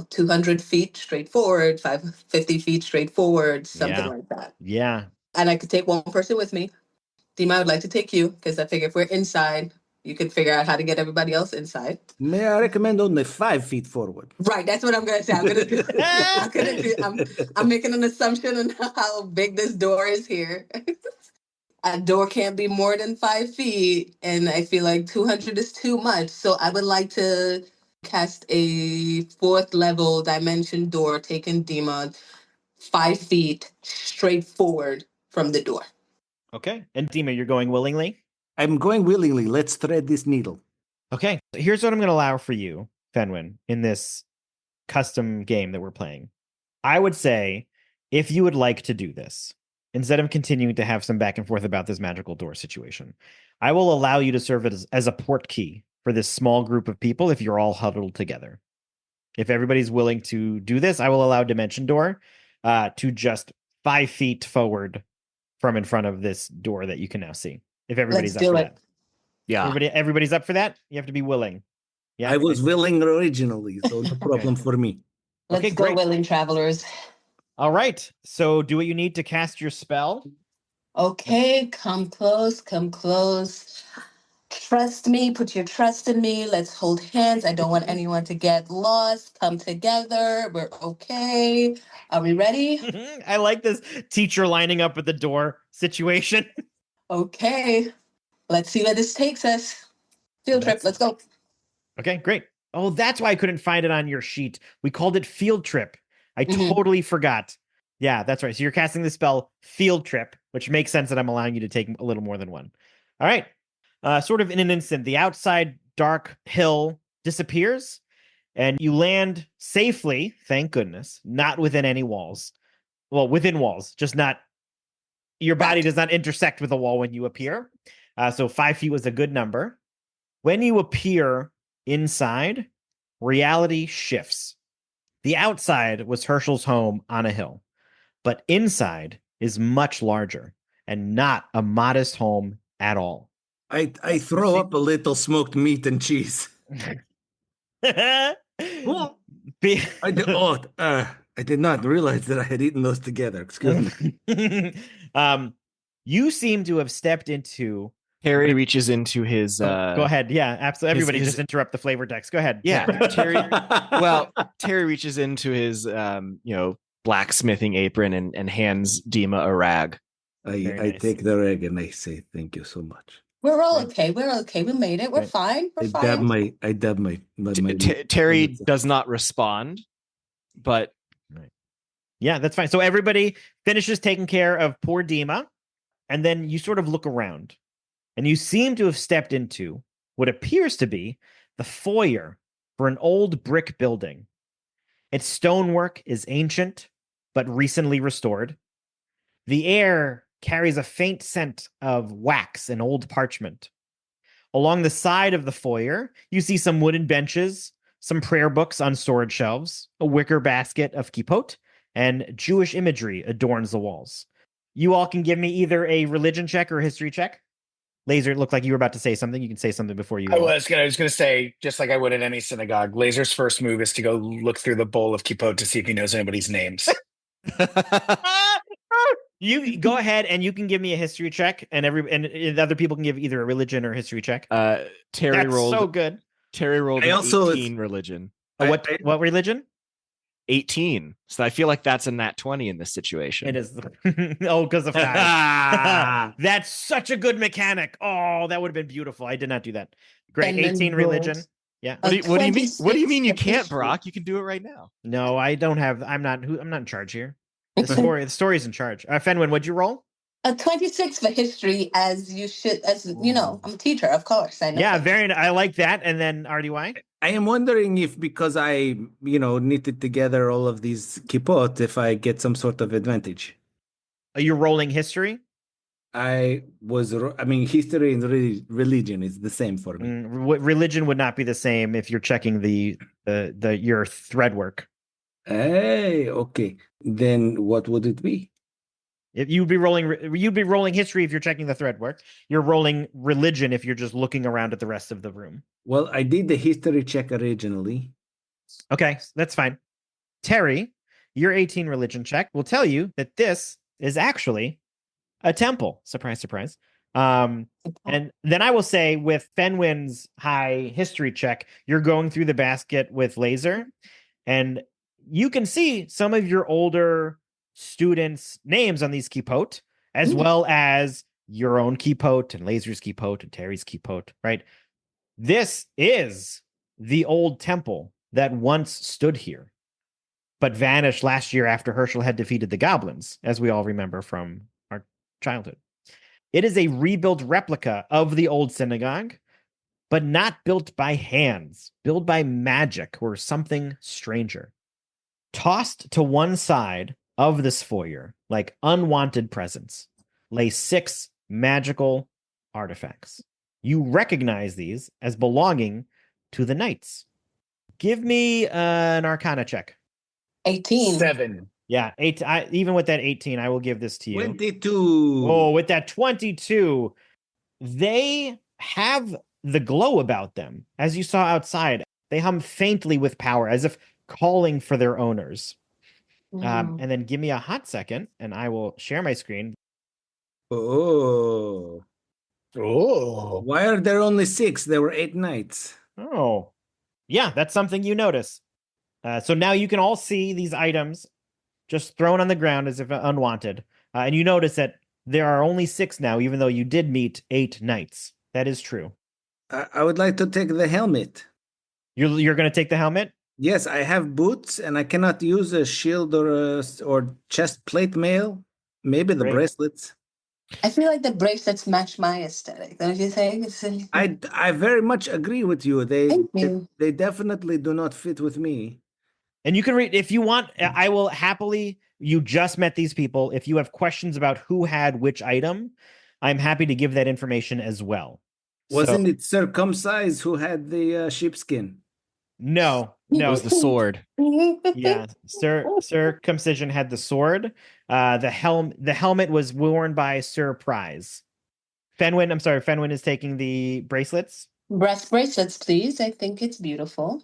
200 feet straight forward, 50 feet straight forward, something like that. Yeah. And I could take one person with me. Dima, I would like to take you because I figure if we're inside, you can figure out how to get everybody else inside. May I recommend only 5 feet forward? Right, that's what I'm going to say. I'm making an assumption on how big this door is here. A door can't be more than 5 feet, and I feel like 200 is too much. So I would like to cast a 4th level dimension door, taking Dima 5 feet straight forward from the door. Okay. And Dima, you're going willingly? I'm going willingly. Let's thread this needle. Okay. Here's what I'm going to allow for you. Fenwin, in this custom game that we're playing. I would say, if you would like to do this, instead of continuing to have some back and forth about this magical door situation, I will allow you to serve it as a port key for this small group of people if you're all huddled together. If everybody's willing to do this, I will allow Dimension Door to just 5 feet forward from in front of this door that you can now see. If everybody's Let's up do for it. that. Yeah. Everybody's up for that? You have to be willing. Yeah. I was willing originally, so no problem for me. Let's Okay, go, great. willing travelers. All right. So do what you need to cast your spell. Okay, come close, come close. Trust me, put your trust in me. Let's hold hands. I don't want anyone to get lost. Come together. We're okay. Are we ready? I like this teacher lining up at the door situation. Okay. Let's see where this takes us. Field trip. Let's go. Okay, great. Oh, that's why I couldn't find it on your sheet. We called it field trip. I totally forgot. Yeah, that's right. So you're casting the spell field trip, which makes sense that I'm allowing you to take a little more than one. All right. Sort of in an instant, the outside dark hill disappears and you land safely, thank goodness, not within any walls. Well, within walls, just not, your body does not intersect with a wall when you appear. So 5 feet was a good number. When you appear inside, reality shifts. The outside was Hershel's home on a hill, but inside is much larger and not a modest home at all. I throw up a little smoked meat and cheese. Oh, I did not realize that I had eaten those together. Excuse me. You seem to have stepped into. Terry reaches into his. Go ahead. Yeah, absolutely. Everybody his- just interrupt the flavor text. Go ahead. Yeah, Terry reaches into his, blacksmithing apron and hands Dima a rag. I nice. take the rag and I say thank you so much. We're all okay. We're okay. We made it. We're Right. fine. We're I fine. dab my Terry does not respond, but Yeah, that's fine. So everybody finishes taking care of poor Dima, and then you sort of look around, and you seem to have stepped into what appears to be the foyer for an old brick building. Its stonework is ancient, but recently restored. The air carries a faint scent of wax and old parchment. Along the side of the foyer, you see some wooden benches, some prayer books on storage shelves, a wicker basket of kippot, and Jewish imagery adorns the walls. You all can give me either a religion check or a history check. Laser, it looked like you were about to say something. You can say something before you. I was gonna say, just like I would at any synagogue, Laser's first move is to go look through the bowl of kippot to see if he knows anybody's names. You go ahead and you can give me a history check, and other people can give either a religion or a history check. Terry That's rolled. so good. Terry rolled I an also- 18 religion. What religion? 18. So I feel like that's a nat 20 in this situation. It is. Oh, because of time. That's such a good mechanic. Oh, that would have been beautiful. I did not do that. Great. And then 18 rolled. religion. Yeah. What do you mean? What do you 26 mean you for can't, history. Brock? You can do it right now. No, I don't have. I'm not in charge here. The story's in charge. Fenwin, what'd you roll? A 26 for history, as you should, I'm a teacher, of course. I know. Yeah, that. I like that. And then RDY? I am wondering if because I knitted together all of these kippot, if I get some sort of advantage. Are you rolling history? History and religion is the same for me. Religion would not be the same if you're checking your thread work. Hey, okay. Then what would it be? If you'd be rolling history if you're checking the thread work. You're rolling religion if you're just looking around at the rest of the room. Well, I did the history check originally. Okay, that's fine. Terry, your 18 religion check will tell you that this is actually a temple. Surprise, surprise. And then I will say with Fenwin's high history check, you're going through the basket with Laser, and you can see some of your older students' names on these kippot, as well as your own kippot and Laser's kippot and Terry's kippot, right? This is the old temple that once stood here, but vanished last year after Hershel had defeated the goblins, as we all remember from our childhood. It is a rebuilt replica of the old synagogue, but not built by hands, built by magic or something stranger. Tossed to one side of this foyer, like unwanted presents, lay 6 magical artifacts. You recognize these as belonging to the knights. Give me an Arcana check. 18. 7. Yeah, 8. Even with that 18, I will give this to you. 22. Oh, with that 22, they have the glow about them. As you saw outside, they hum faintly with power, as if calling for their owners. And then give me a hot second, and I will share my screen. Oh. Oh. Why are there only 6? There were 8 knights. Oh, yeah, that's something you notice. So now you can all see these items just thrown on the ground as if unwanted. And you notice that there are only 6 now, even though you did meet 8 knights. That is true. I would like to take the helmet. You're going to take the helmet? Yes, I have boots, and I cannot use a shield or chest plate mail. Maybe the Great. bracelets. I feel like the bracelets match my aesthetic, don't you think? I very much agree with you. Thank you. They definitely do not fit with me. And you can read if you want. I will happily. You just met these people. If you have questions about who had which item, I'm happy to give that information as well. Wasn't it Circumcised who had the sheepskin? No. It was the sword. Yeah, Circumcision had the sword. The helmet was worn by Sir Prize. Fenwin is taking the bracelets. Breast bracelets, please. I think it's beautiful.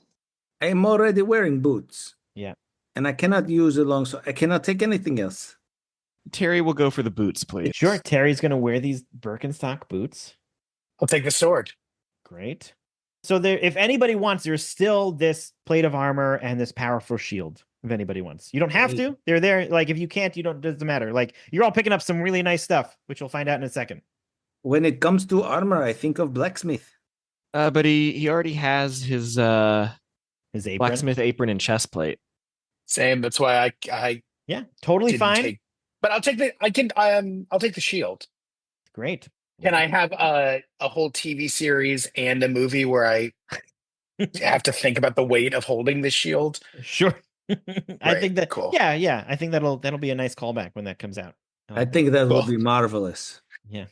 I am already wearing boots. Yeah. And I cannot use a longsword. I cannot take anything else. Terry will go for the boots, please. Sure, Terry's going to wear these Birkenstock boots. I'll take the sword. Great. So there, if anybody wants, there's still this plate of armor and this powerful shield. If anybody wants, you don't have to. They're there. Like if you can't, you don't. Doesn't matter. Like you're all picking up some really nice stuff, which you'll find out in a second. When it comes to armor, I think of blacksmith. But he already has his His apron. blacksmith apron and chest plate. Same. That's why I Yeah, totally didn't fine. take. But I'll take the. I'll take the shield. Great. Can I have a whole TV series and a movie where I have to think about the weight of holding this shield? Sure. I think that. Cool. Yeah. I think that'll be a nice callback when that comes out. I think that will be marvelous. Yeah.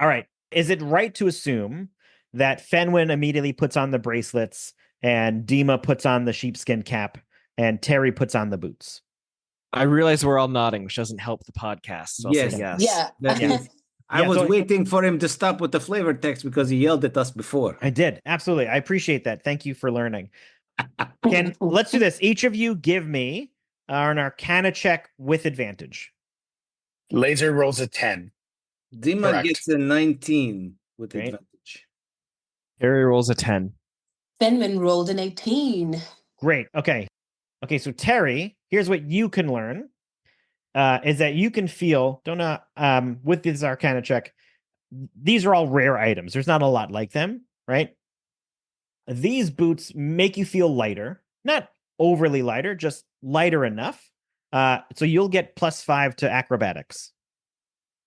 All right. Is it right to assume that Fenwin immediately puts on the bracelets and Dima puts on the sheepskin cap and Terry puts on the boots? I realize we're all nodding, which doesn't help the podcast. So I'll Yes. say yes. Yeah. That Yeah. is. I was so- waiting for him to stop with the flavor text because he yelled at us before. I did. Absolutely. I appreciate that. Thank you for learning. Let's do this. Each of you give me an Arcana check with advantage. Laser rolls a 10. Dima Correct. gets a 19 with Great. advantage. Terry rolls a 10. Fenwin rolled an 18. Great. Okay. So Terry, here's what you can learn. Is that you can feel, with this Arcana check, these are all rare items. There's not a lot like them, right? These boots make you feel lighter, not overly lighter, just lighter enough. So you'll get +5 to acrobatics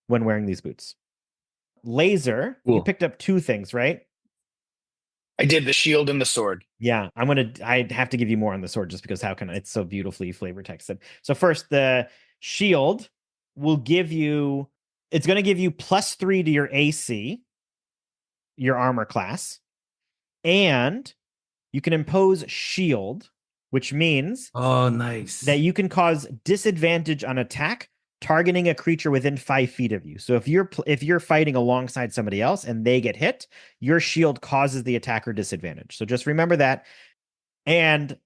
when wearing these boots. Laser, you Cool. picked up 2 things, right? I did the shield and the sword. Yeah, I'd have to give you more on the sword just because it's so beautifully flavor texted. So first, the shield will it's going to give you +3 to your AC, your armor class, and you can impose shield, which means Oh, nice. that you can cause disadvantage on attack targeting a creature within 5 feet of you. So if you're fighting alongside somebody else and they get hit, your shield causes the attacker disadvantage. So just remember that. And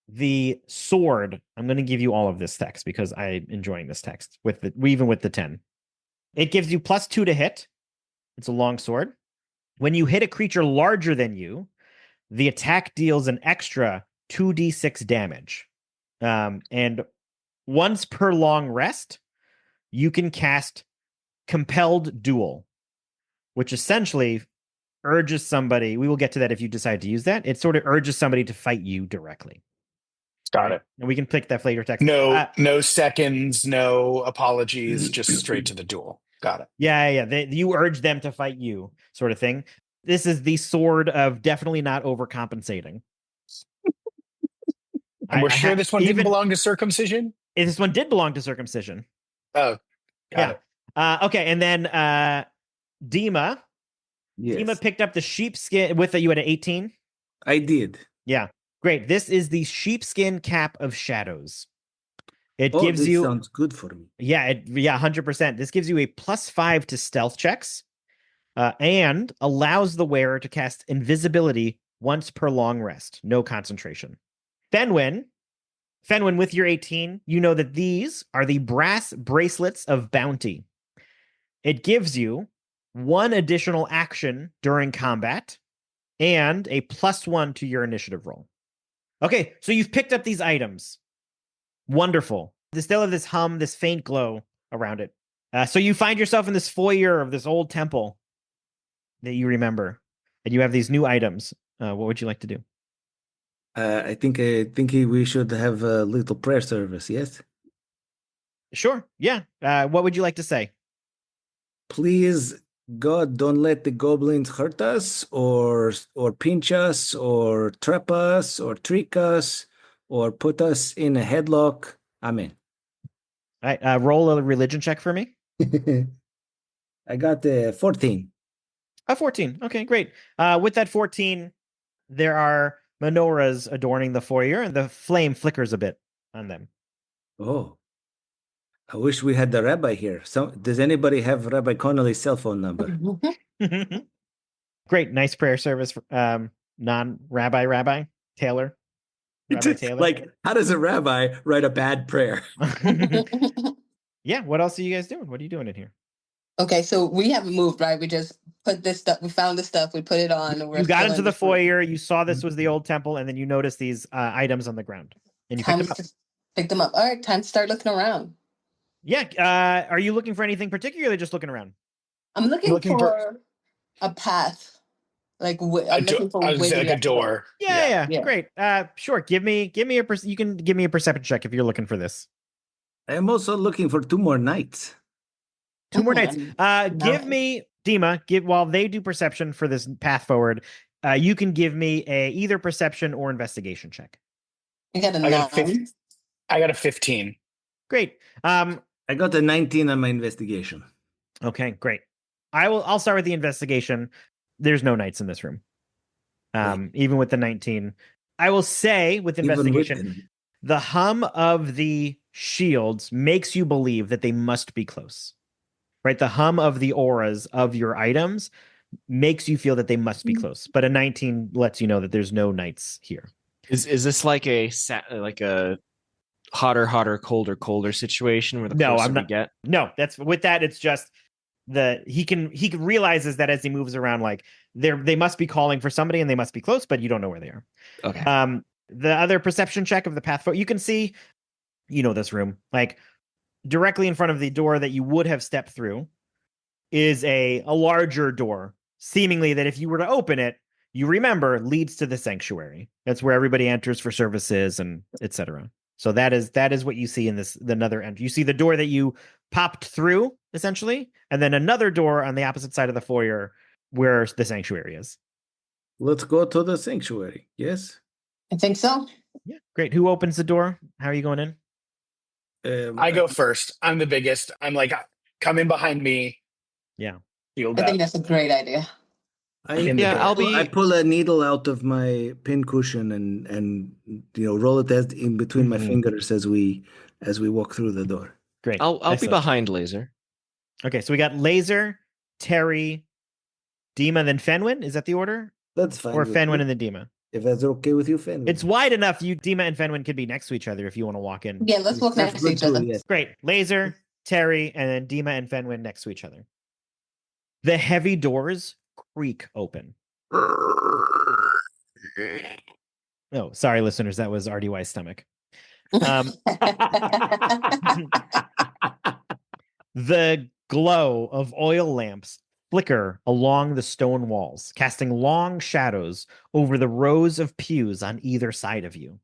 the sword, I'm going to give you all of this text because I'm enjoying this text even with the 10. It gives you +2 to hit. It's a long sword. When you hit a creature larger than you, the attack deals an extra 2d6 damage. And once per long rest, you can cast Compelled Duel, which essentially urges somebody, we will get to that if you decide to use that. It sort of urges somebody to fight you directly. Got it. And we can pick that flavor text. No seconds, no apologies, just straight to the duel. Got it. Yeah. You urge them to fight you, sort of thing. This is the sword of definitely not overcompensating. And we're sure this one didn't even belong to circumcision? this one did belong to circumcision. Oh, got it. Okay, and then Dima. Yes. Dima picked up the sheepskin with you at an 18. I did. Yeah, great. This is the sheepskin cap of shadows. It Oh, gives this you sounds good for me. 100%. This gives you a +5 to stealth checks, and allows the wearer to cast invisibility once per long rest. No concentration. Fenwin, with your 18, you know that these are the brass bracelets of bounty. It gives you 1 additional action during combat and a +1 to your initiative roll. Okay, so you've picked up these items. Wonderful. They still have this hum, this faint glow around it. So you find yourself in this foyer of this old temple that you remember, and you have these new items. What would you like to do? I think we should have a little prayer service. Yes. Sure. Yeah. What would you like to say? Please, God, don't let the goblins hurt us, or pinch us, or trap us, or trick us, or put us in a headlock. Amen. All right. Roll a religion check for me. I got 14. A 14. Okay, great. With that 14, there are menorahs adorning the foyer, and the flame flickers a bit on them. Oh, I wish we had the rabbi here. Does anybody have Rabbi Connolly's cell phone number? Great. Nice prayer service. Non-rabbi, tailor. Rabbi Taylor. Like, how does a rabbi write a bad prayer? Yeah. What else are you guys doing? What are you doing in here? Okay, so we haven't moved, right? We just put this stuff. We found the stuff. We put it on. And You got into the foyer. You saw this was the old temple, and then you noticed these items on the ground, and you picked them up. Pick them up. All right, time to start looking around. Yeah. Are you looking for anything particular? Or just looking around? I'm looking for a path. Like I'm looking for I was like a door. Yeah. Great. Sure. You can give me a perception check if you're looking for this. I am also looking for 2 more nights. 2 more nights. Give me Dima. While they do perception for this path forward. You can give me either perception or investigation check. You got a 9. I got a 15. Great. I got a 19 on my investigation. Okay, great. I'll start with the investigation. There's no knights in this room. Even with the 19. I will say with investigation, the hum of the shields makes you believe that they must be close. Right? The hum of the auras of your items makes you feel that they must be close. But a 19 lets you know that there's no knights here. Is this like a hotter, colder situation where the closer we get? No, it's just he realizes that as he moves around, like they must be calling for somebody and they must be close, but you don't know where they are. Okay. The other perception check of the path forward, you can see, this room, like directly in front of the door that you would have stepped through is a larger door, seemingly that if you were to open it, you remember leads to the sanctuary. That's where everybody enters for services and etc. So that is what you see in the another end. You see the door that you popped through, essentially, and then another door on the opposite side of the foyer where the sanctuary is. Let's go to the sanctuary. Yes? I think so. Yeah, great. Who opens the door? How are you going in? I go first. I'm the biggest. I'm like, come in behind me. Yeah. I think that's a great idea. I pull a needle out of my pin cushion and roll it in between my fingers as we walk through the door. Great. I'll be behind Laser. Okay, so we got Laser, Terry, Dima, then Fenwin. Is that the order? That's fine. Or Fenwin and then Dima. If that's okay with you, Fenwin. It's wide enough. Dima and Fenwin could be next to each other if you want to walk in. Yeah, let's walk next to each other. Yes. Great. Laser, Terry, and then Dima and Fenwin next to each other. The heavy doors creak open. Oh, sorry, listeners. That was RDY's stomach. The glow of oil lamps flicker along the stone walls, casting long shadows over the rows of pews on either side of you.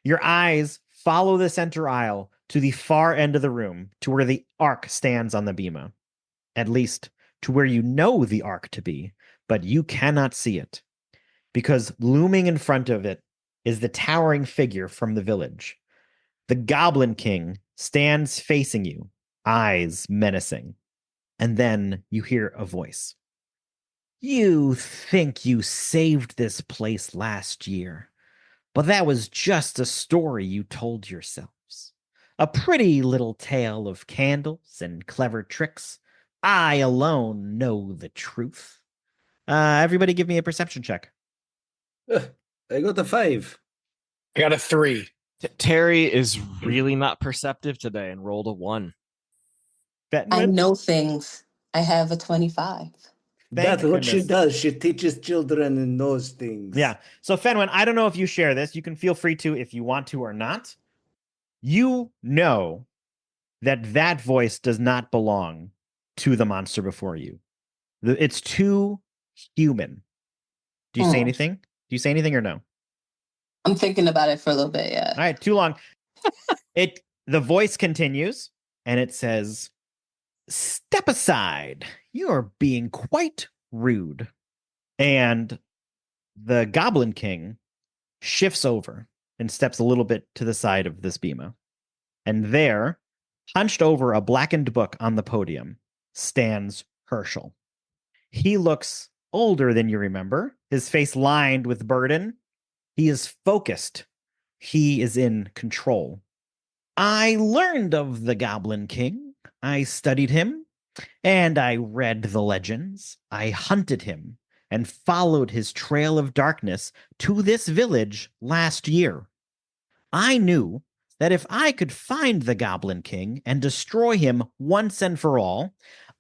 Your eyes follow the center aisle to the far end of the room, to where the ark stands on the bema. At least, to where you know the ark to be, but you cannot see it, because looming in front of it is the towering figure from the village. The Goblin King stands facing you, eyes menacing. And then you hear a voice. You think you saved this place last year, but that was just a story you told yourselves. A pretty little tale of candles and clever tricks. I alone know the truth. Everybody give me a perception check. I got a 5. I got a 3. Terry is really not perceptive today and rolled a 1. I Fenwin? know things. I have a 25. That's what she goodness. does. She teaches children and knows things. Yeah. So Fenwin, I don't know if you share this. You can feel free to if you want to or not. You know that voice does not belong to the monster before you. It's too human. Do you say anything? Do you say anything or no? I'm thinking about it for a little bit, yeah. All right, too long. The voice continues and it says, "Step aside. You're being quite rude." And the Goblin King shifts over and steps a little bit to the side of this bema. And there, hunched over a blackened book on the podium, stands Hershel. He looks older than you remember, his face lined with burden. He is focused. He is in control. I learned of the Goblin King. I studied him, and I read the legends. I hunted him and followed his trail of darkness to this village last year. I knew that if I could find the Goblin King and destroy him once and for all,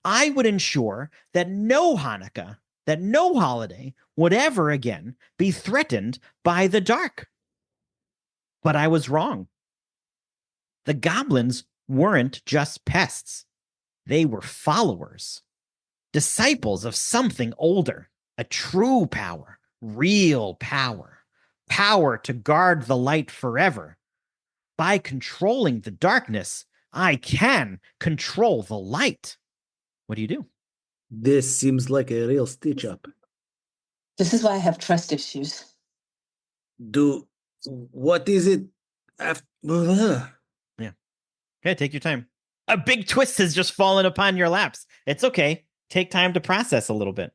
I would ensure that no Hanukkah, that no holiday would ever again be threatened by the dark. But I was wrong. The goblins weren't just pests. They were followers, disciples of something older, a true power, real power, power to guard the light forever. By controlling the darkness, I can control the light. What do you do? This seems like a real stitch up. This is why I have trust issues. What is it? Okay, take your time. A big twist has just fallen upon your laps. It's okay. Take time to process a little bit.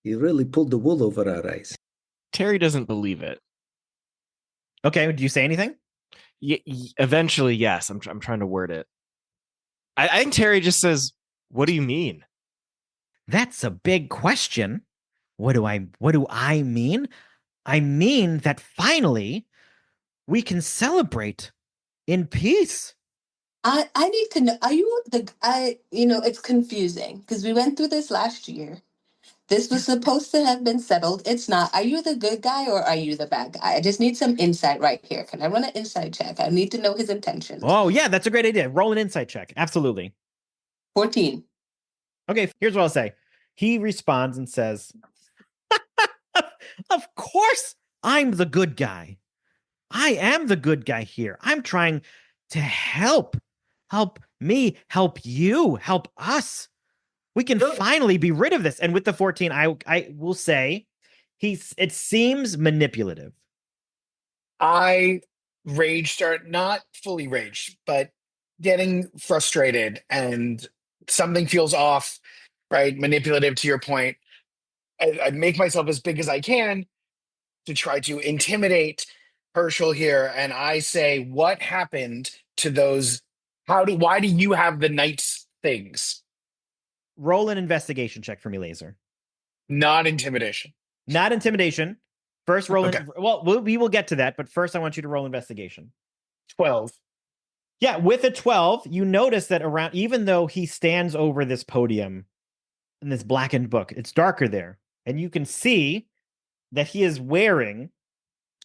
You really pulled the wool over our eyes. Terry doesn't believe it. Okay, do you say anything? Eventually, yes. I'm trying to word it. I think Terry just says, "What do you mean?" That's a big question. What do I mean? I mean that finally we can celebrate in peace. I need to know, are you it's confusing because we went through this last year. This was supposed to have been settled. It's not. Are you the good guy or are you the bad guy? I just need some insight right here. Can I run an insight check? I need to know his intentions. Oh, yeah, that's a great idea. Roll an insight check. Absolutely. 14. Okay, here's what I'll say. He responds and says, "Of course I'm the good guy. I am the good guy here. I'm trying to help me, help you, help us. We can finally be rid of this." And with the 14, I will say it seems manipulative. I raged, or not fully raged, but getting frustrated, and something feels off, right? Manipulative to your point. I make myself as big as I can to try to intimidate Hershel here. And I say, what happened to those? Why do you have the knight's things? Roll an investigation check for me, Laser. Not intimidation. Not intimidation. First roll Okay. we will get to that, but first I want you to roll investigation. 12. Yeah, with a 12, you notice that around, even though he stands over this podium in this blackened book, it's darker there. And you can see that he is wearing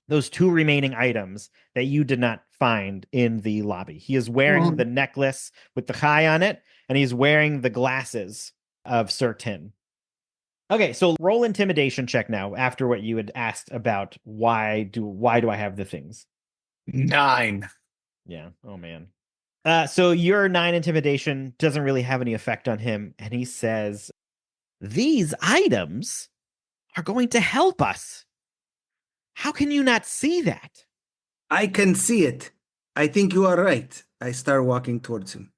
those two remaining items that you did not find in the lobby. He is wearing the necklace with the chai on it, and he's wearing the glasses of Sir Tin. Okay, so roll intimidation check now after what you had asked about why do I have the things. 9. Yeah. Oh man. So your 9 intimidation doesn't really have any effect on him, and he says, "These items are going to help us. How can you not see that? I can see it. I think you are right. I start walking towards him.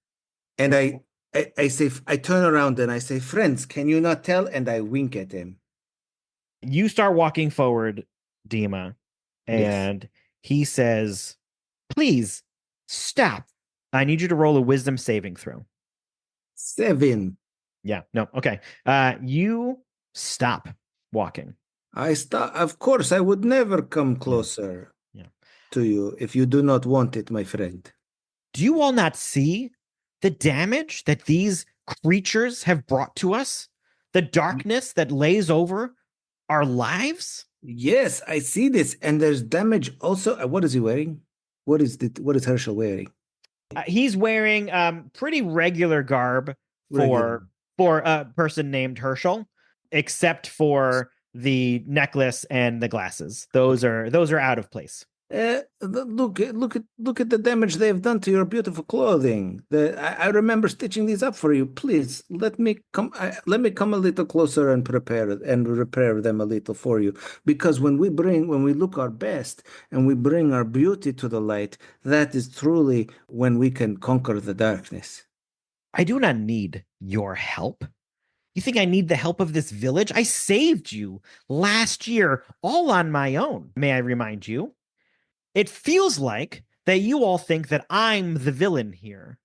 And I say, I turn around and I say, friends, can you not tell? And I wink at him. You start walking forward, Dima, Yes. and he says, please stop. I need you to roll a wisdom saving throw. 7. Yeah, no, okay. You stop walking. I stop. Of course, I would never come closer Yeah. to you if you do not want it, my friend. Do you all not see the damage that these creatures have brought to us? The darkness that lays over our lives? Yes, I see this. And there's damage also. What is he wearing? What is Hershel wearing? He's wearing pretty regular garb Regular. for a person named Hershel, except for the necklace and the glasses. Those are out of place. Look at the damage they've done to your beautiful clothing. I remember stitching these up for you. Please let me come. Let me come a little closer and repair them a little for you. Because when we look our best and we bring our beauty to the light, that is truly when we can conquer the darkness. I do not need your help. You think I need the help of this village? I saved you last year all on my own. May I remind you? It feels like that you all think that I'm the villain here,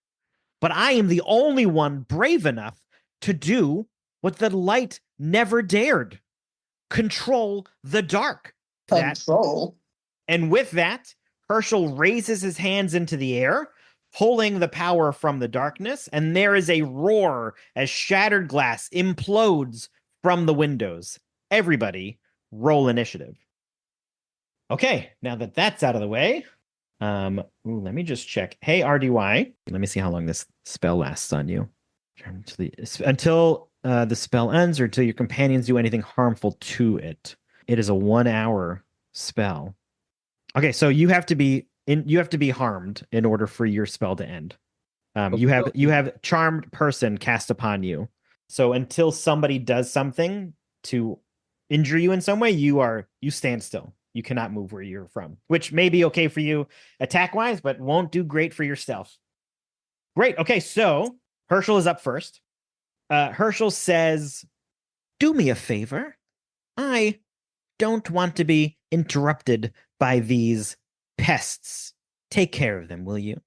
but I am the only one brave enough to do what the light never dared: control the dark. Control. And with that, Hershel raises his hands into the air, pulling the power from the darkness, and there is a roar as shattered glass implodes from the windows. Everybody, roll initiative. Okay, now that that's out of the way, let me just check. Hey, RDY, let me see how long this spell lasts on you. Until the spell ends or until your companions do anything harmful to it. It is a 1 hour spell. Okay, so you have to be harmed in order for your spell to end. You have charmed person cast upon you. So until somebody does something to injure you in some way, you stand still. You cannot move where you're from, which may be okay for you attack-wise, but won't do great for your stealth. Great. Okay, so Hershel is up first. Hershel says, do me a favor. I don't want to be interrupted by these pests. Take care of them, will you?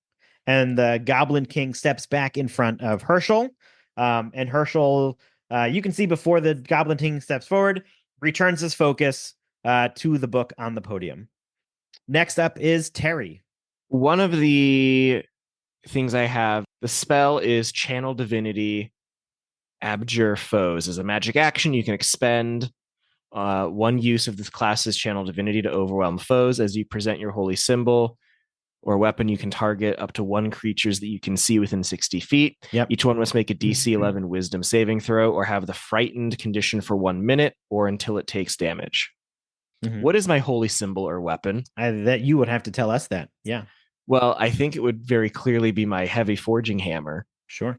And the Goblin King steps back in front of Hershel. And Hershel, you can see before the Goblin King steps forward, returns his focus to the book on the podium. Next up is Terry. One of the things I have, the spell is Channel Divinity Abjure Foes. As a magic action, you can expend one use of this class's Channel Divinity to overwhelm foes. As you present your holy symbol or weapon, you can target up to one creatures that you can see within 60 feet. Yep. Each one must make a DC 11 wisdom saving throw or have the frightened condition for 1 minute or until it takes damage. Mm-hmm. What is my holy symbol or weapon? That you would have to tell us that. Yeah. Well, I think it would very clearly be my heavy forging hammer. Sure.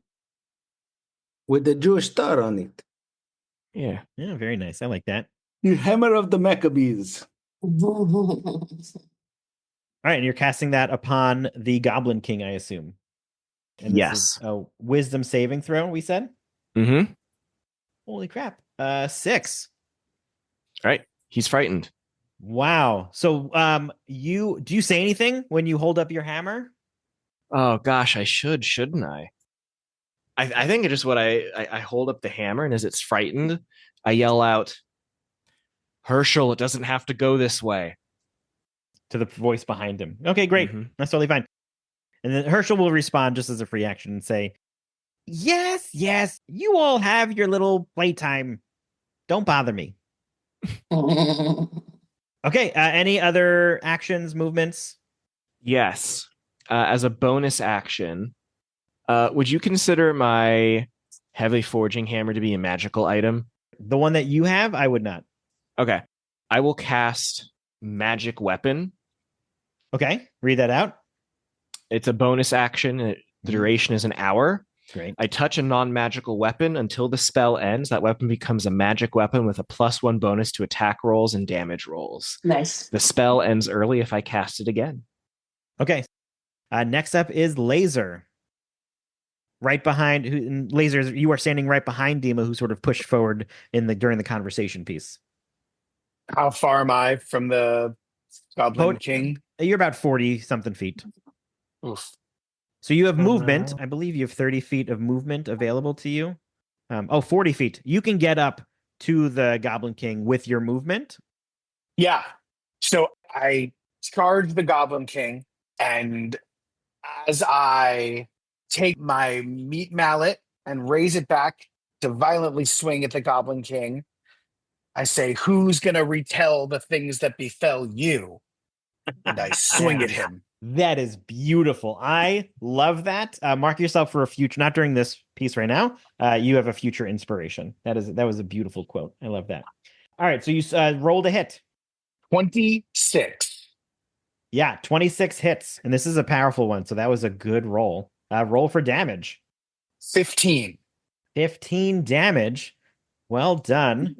With the Jewish star on it. Yeah. Yeah, very nice. I like that. The hammer of the Maccabees. All right, and you're casting that upon the Goblin King, I assume. And this is a wisdom saving throw, we said? Mm-hmm. Holy crap. 6. All right. He's frightened. Wow. So do you say anything when you hold up your hammer? Oh gosh, I shouldn't I? I think it's just what I hold up the hammer, and as it's frightened, I yell out, Hershel, it doesn't have to go this way. To the voice behind him. Okay, great. Mm-hmm. That's totally fine. And then Hershel will respond just as a free action and say, yes, you all have your little playtime. Don't bother me. Okay, any other actions, movements? Yes. As a bonus action, would you consider my heavy forging hammer to be a magical item? The one that you have, I would not. Okay. I will cast Magic Weapon. Okay, read that out. It's a bonus action. The duration is an hour. Great. I touch a non-magical weapon until the spell ends. That weapon becomes a magic weapon with a +1 bonus to attack rolls and damage rolls. Nice. The spell ends early if I cast it again. Okay. Next up is Laser. Right behind Laser, you are standing right behind Dima, who sort of pushed forward during the conversation piece. How far am I from the Goblin King? You're about 40 something feet. Oof. So you have movement. I believe you have 30 feet of movement available to you. 40 feet. You can get up to the Goblin King with your movement. Yeah. So I charge the Goblin King, and as I take my meat mallet and raise it back to violently swing at the Goblin King, I say, "Who's going to retell the things that befell you?" And I swing at him. That is beautiful. I love that. Mark yourself for a future, not during this piece right now. You have a future inspiration. That was a beautiful quote. I love that. All right. So you rolled a hit. 26. Yeah, 26 hits. And this is a powerful one. So that was a good roll. Roll for damage. 15. 15 damage. Well done.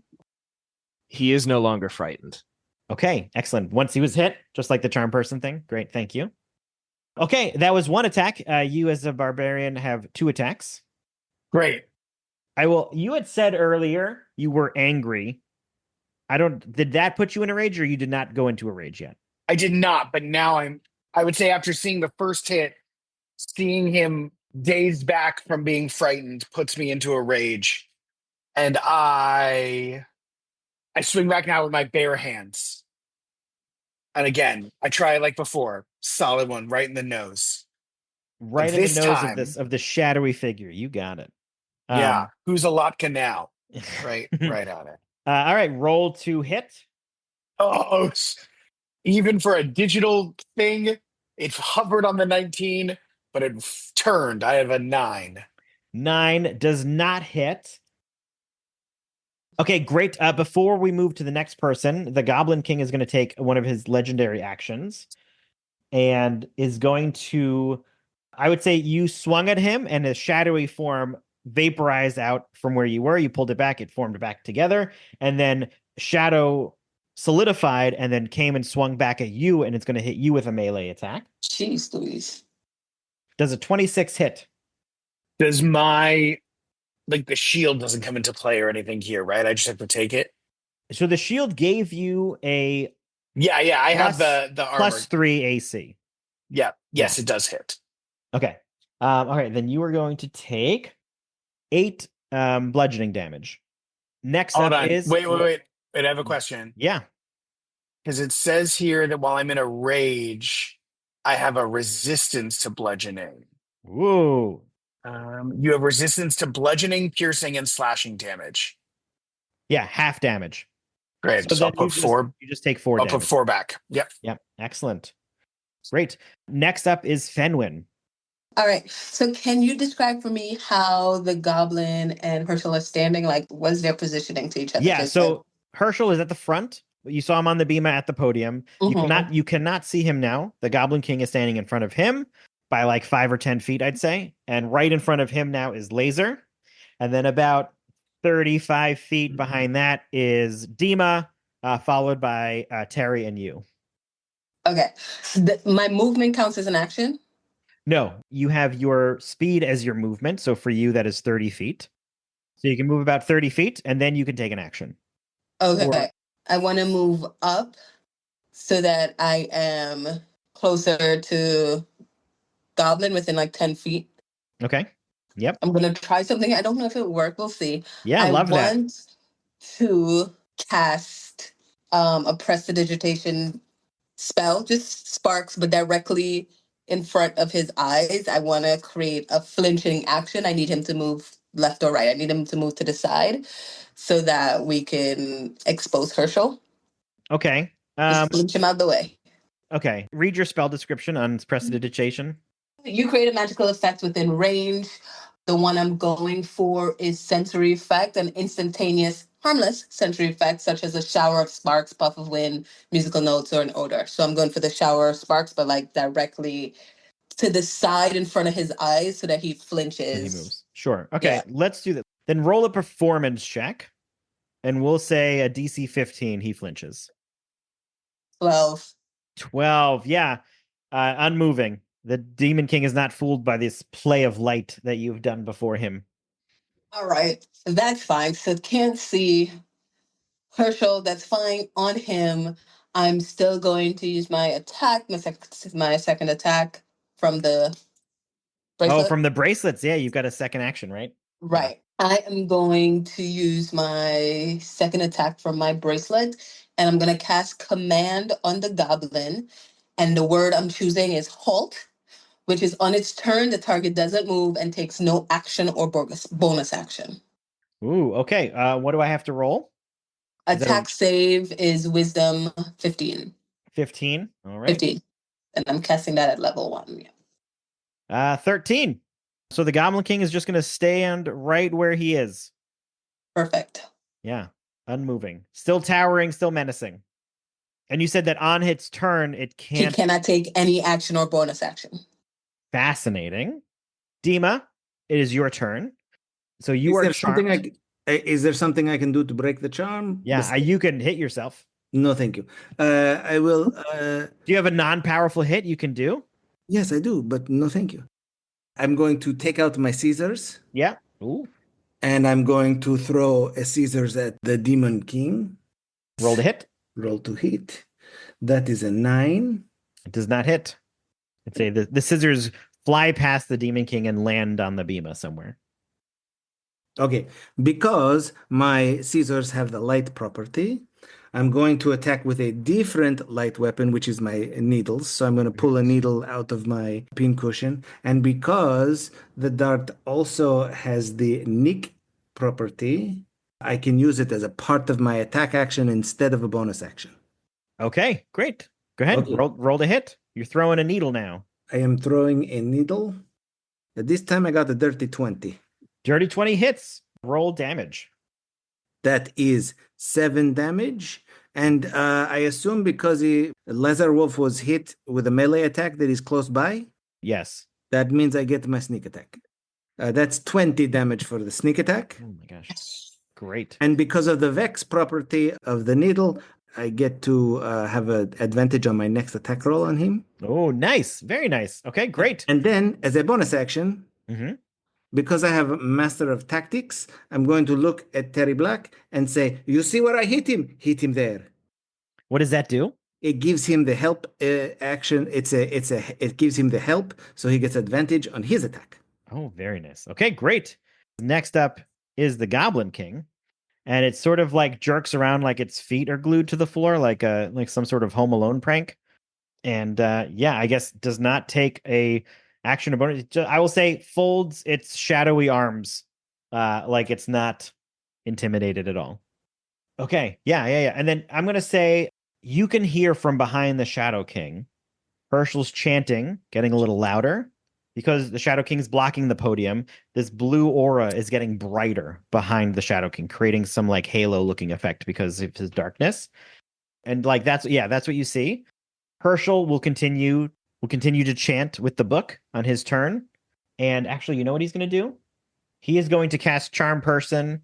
He is no longer frightened. Okay, excellent. Once he was hit, just like the charm person thing. Great, thank you. Okay, that was one attack. You as a barbarian have 2 attacks. Great. You had said earlier you were angry. Did that put you in a rage, or you did not go into a rage yet? I did not, but now I would say after seeing the first hit, seeing him dazed back from being frightened puts me into a rage. And I swing back now with my bare hands. And again, I try like before. Solid one right in the nose. Right in the nose of the shadowy figure. You got it. Yeah. Who's a Lotka now? Right on it. All right, roll to hit. Oh, even for a digital thing, it hovered on the 19, but it turned. I have a 9. 9 does not hit. Okay, great. Before we move to the next person, the Goblin King is going to take one of his legendary actions and is going to, I would say you swung at him and his shadowy form vaporized out from where you were. You pulled it back, it formed back together, and then shadow solidified and then came and swung back at you, and it's going to hit you with a melee attack. Jeez Louise. Does a 26 hit? Does my, like, the shield doesn't come into play or anything here, right? I just have to take it. So the shield gave you a I have the armor. +3 AC. Yeah. Yes, it does hit. Okay. All right, then you are going to take 8 bludgeoning damage. Next Hold up on. is Wait. I have a question. Yeah. Because it says here that while I'm in a rage, I have a resistance to bludgeoning. Whoa. You have resistance to bludgeoning, piercing, and slashing damage. Yeah, half damage. Great. So I'll put 4. You just take 4 I'll damage. put 4 back. Yep. Yep. Excellent. Great. Next up is Fenwin. All right. So can you describe for me how the Goblin and Hershel are standing? Like, what's their positioning to each other? Yeah, so Hershel is at the front. You saw him on the bema at the podium. You cannot see him now. The Goblin King is standing in front of him by like 5 or 10 feet, I'd say. And right in front of him now is Laser. And then about 35 feet behind that is Dima, followed by Terry and you. Okay. So my movement counts as an action? No, you have your speed as your movement. So for you, that is 30 feet. So you can move about 30 feet, and then you can take an action. Okay. I want to move up so that I am closer to Goblin within like 10 feet. Okay. Yep. I'm going to try something. I don't know if it worked. We'll see. Yeah, I love that. I want to cast a prestidigitation spell, just sparks, but directly in front of his eyes. I want to create a flinching action. I need him to move left or right. I need him to move to the side so that we can expose Hershel. Okay. Just flinch him out of the way. Okay. Read your spell description on prestidigitation. You create a magical effect within range. The one I'm going for is sensory effect, an instantaneous, harmless sensory effect, such as a shower of sparks, puff of wind, musical notes, or an odor. So I'm going for the shower of sparks, but like directly to the side in front of his eyes so that he And flinches. he moves. Sure. Okay, Yeah. let's do that. Then roll a performance check, and we'll say a DC 15. He flinches. 12. 12. Yeah. Unmoving. The Demon King is not fooled by this play of light that you've done before him. All right, that's fine. So can't see Hershel. That's fine on him. I'm still going to use my attack, my second attack from the bracelet. Oh, from the bracelets. Yeah, you've got a second action, right? Right. I am going to use my second attack from my bracelet, and I'm going to cast command on the goblin. And the word I'm choosing is halt, which is on its turn, the target doesn't move and takes no action or bonus action. Ooh, okay. What do I have to roll? Is that Attack save is wisdom 15. 15? All right. 15. And I'm casting that at level 1. Yeah. 13. So the Goblin King is just going to stand right where he is. Perfect. Yeah, unmoving. Still towering, still menacing. And you said that on its turn, it He can't. cannot take any action or bonus action. Fascinating. Dima, it is your turn. So you Is are there charmed. something is there something I can do to break the charm? Yeah, you can hit yourself. No, thank you. I will. Do you have a non-powerful hit you can do? Yes, I do, but no, thank you. I'm going to take out my scissors. Yeah. Ooh. And I'm going to throw a scissors at the Demon King. Roll to hit. Roll to hit. That is a 9. It does not hit. I'd say the scissors fly past the Demon King and land on the Bima somewhere. Okay, because my scissors have the light property, I'm going to attack with a different light weapon, which is my needles. So I'm going to pull a needle out of my pincushion. And because the dart also has the nick property, I can use it as a part of my attack action instead of a bonus action. Okay, great. Go ahead. Okay. Roll to hit. You're throwing a needle now. I am throwing a needle. This time I got a dirty 20. Dirty 20 hits. Roll damage. That is 7 damage. And I assume because Lazar Wolf was hit with a melee attack that is close by, Yes. that means I get my sneak attack. That's 20 damage for the sneak attack. Oh my gosh. Great. And because of the Vex property of the needle, I get to have an advantage on my next attack roll on him. Oh, nice. Very nice. Okay, great. And then, as a bonus action, because I have Master of Tactics, I'm going to look at Terry Black and say, "You see where I hit him? Hit him there." What does that do? It gives him the help action. It gives him the help, so he gets advantage on his attack. Oh, very nice. Okay, great. Next up is the Goblin King, and it sort of like jerks around like its feet are glued to the floor, like some sort of Home Alone prank. And yeah, I guess does not take a action or bonus. I will say folds its shadowy arms, like it's not intimidated at all. Okay, yeah. And then I'm gonna say you can hear from behind the Shadow King, Hershel's chanting, getting a little louder. Because the Shadow King's blocking the podium, this blue aura is getting brighter behind the Shadow King, creating some like halo looking effect because of his darkness. And like that's what you see. Hershel will continue to chant with the book on his turn. And actually, you know what he's going to do? He is going to cast Charm Person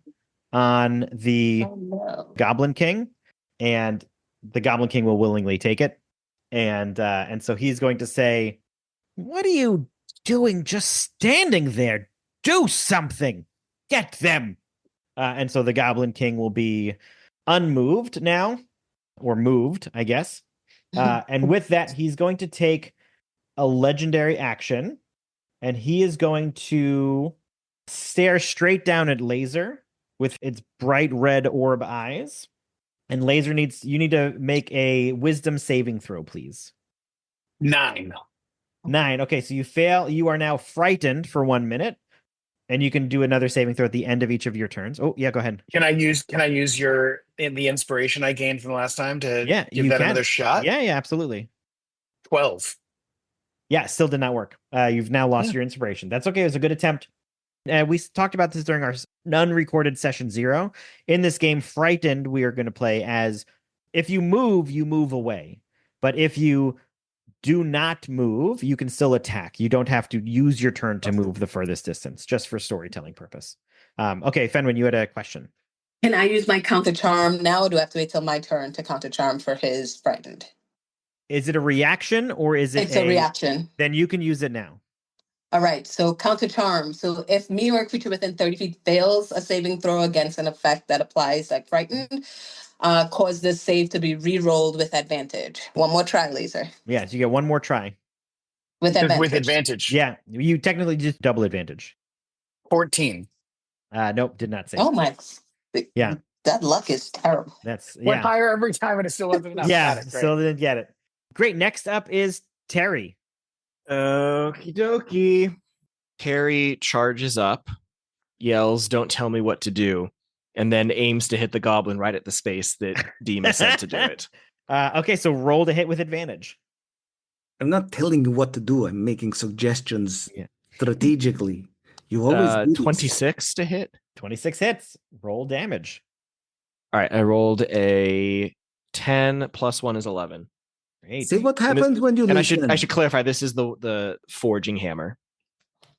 on the Goblin King, and the Goblin King will willingly take it. And so he's going to say, "What are you doing just standing there? Do something. Get them." And so the Goblin King will be unmoved now, or moved, I guess. And with that, he's going to take a legendary action, and he is going to stare straight down at Laser with its bright red orb eyes. And Laser you need to make a wisdom saving throw, please. 9. 9. Okay, so you fail. You are now frightened for 1 minute, and you can do another saving throw at the end of each of your turns. Oh, yeah, go ahead. Can I use the inspiration I gained from the last time to give that another shot? Yeah, absolutely. 12. Yeah, still did not work. You've now lost your inspiration. That's okay. It was a good attempt. We talked about this during our unrecorded session 0. In this game, Frightened, we are going to play as if you move away. But if you do not move. You can still attack. You don't have to use your turn to move the furthest distance, just for storytelling purpose. Okay, Fenwin, you had a question. Can I use my counter charm now, or do I have to wait till my turn to counter charm for his frightened? Is it a reaction or is it It's a reaction. Then you can use it now. All right, so counter charm. So if me or a creature within 30 feet fails a saving throw against an effect that applies like frightened, cause this save to be re-rolled with advantage. One more try, Laser. Yeah, so you get one more try. With advantage. With advantage. Yeah, you technically just double advantage. 14. Nope, did not save. Oh my. Yeah. That luck is terrible. That's Went higher every time and it still wasn't enough. Yeah, Got it, great. still didn't get it. Great. Next up is Terry. Okie dokie. Terry charges up, yells, "Don't tell me what to do," and then aims to hit the goblin right at the space that Dima said to do it. Okay, so roll to hit with advantage. I'm not telling you what to do. I'm making suggestions strategically. You always do this. 26 to hit. 26 hits. Roll damage. All right, I rolled a 10 plus 1 is 11. Great. See what happens when you And listen. I should clarify, this is the forging hammer.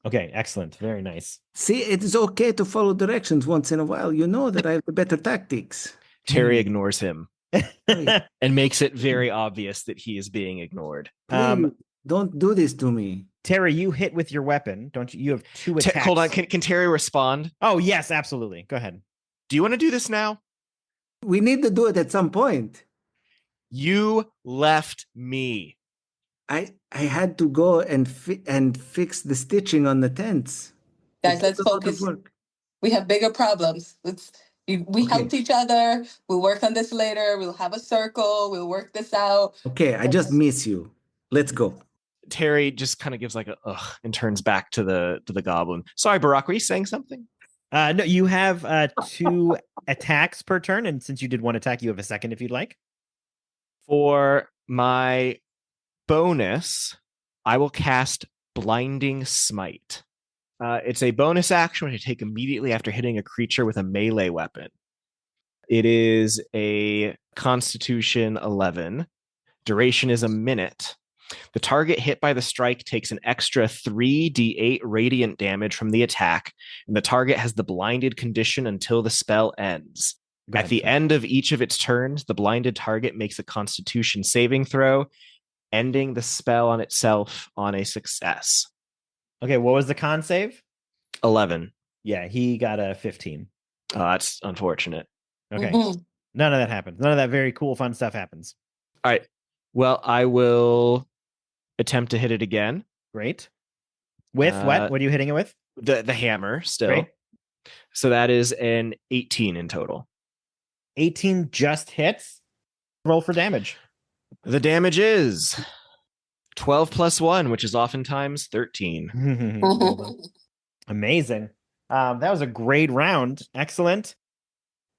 Okay, excellent. Very nice. See, it is okay to follow directions once in a while. You know that I have the better tactics. Terry ignores him and makes it very obvious that he is being ignored. Please, don't do this to me. Terry, you hit with your weapon, don't you? You have 2 attacks. Hold on, can Terry respond? Oh, yes, absolutely. Go ahead. Do you want to do this now? We need to do it at some point. You left me. I had to go and fix the stitching on the tents. Guys, It let's took a lot of focus. work. We have bigger problems. We helped each other. We'll work on this later. We'll have a circle. We'll work this out. Okay, I just miss you. Let's go. Terry just kind of gives like a ugh and turns back to the goblin. Sorry, Barack, were you saying something? No, you have 2 attacks per turn, and since you did 1 attack, you have a second if you'd like. For my bonus, I will cast Blinding Smite. It's a bonus action which I take immediately after hitting a creature with a melee weapon. It is a Constitution 11. Duration is a minute. The target hit by the strike takes an extra 3d8 radiant damage from the attack, and the target has the blinded condition until the spell ends. At the end of each of its turns, the blinded target makes a Constitution saving throw, ending the spell on itself on a success. Okay, what was the con save? 11. Yeah, he got a 15. That's unfortunate. Okay. Mhm. None of that happens. None of that very cool, fun stuff happens. All right. Well, I will attempt to hit it again. Great. With what? What are you hitting it with? The hammer still. Great. So that is an 18 in total. 18 just hits. Roll for damage. The damage is 12 plus 1, which is oftentimes 13. Amazing. That was a great round. Excellent.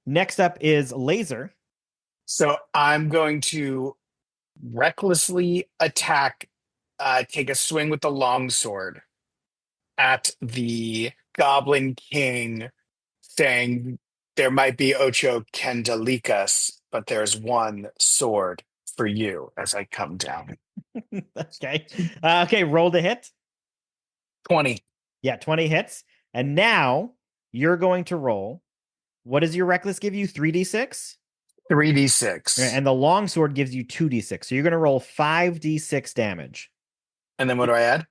Next up is Laser. So I'm going to recklessly attack, take a swing with the longsword at the Goblin King, saying there might be ocho Candelikas, but there's one sword for you as I come down. Okay. Okay, roll to hit. 20. Yeah, 20 hits. And now you're going to roll. What does your reckless give you? 3d6? 3d6. And the longsword gives you 2d6. So you're going to roll 5d6 damage. And then what do I add?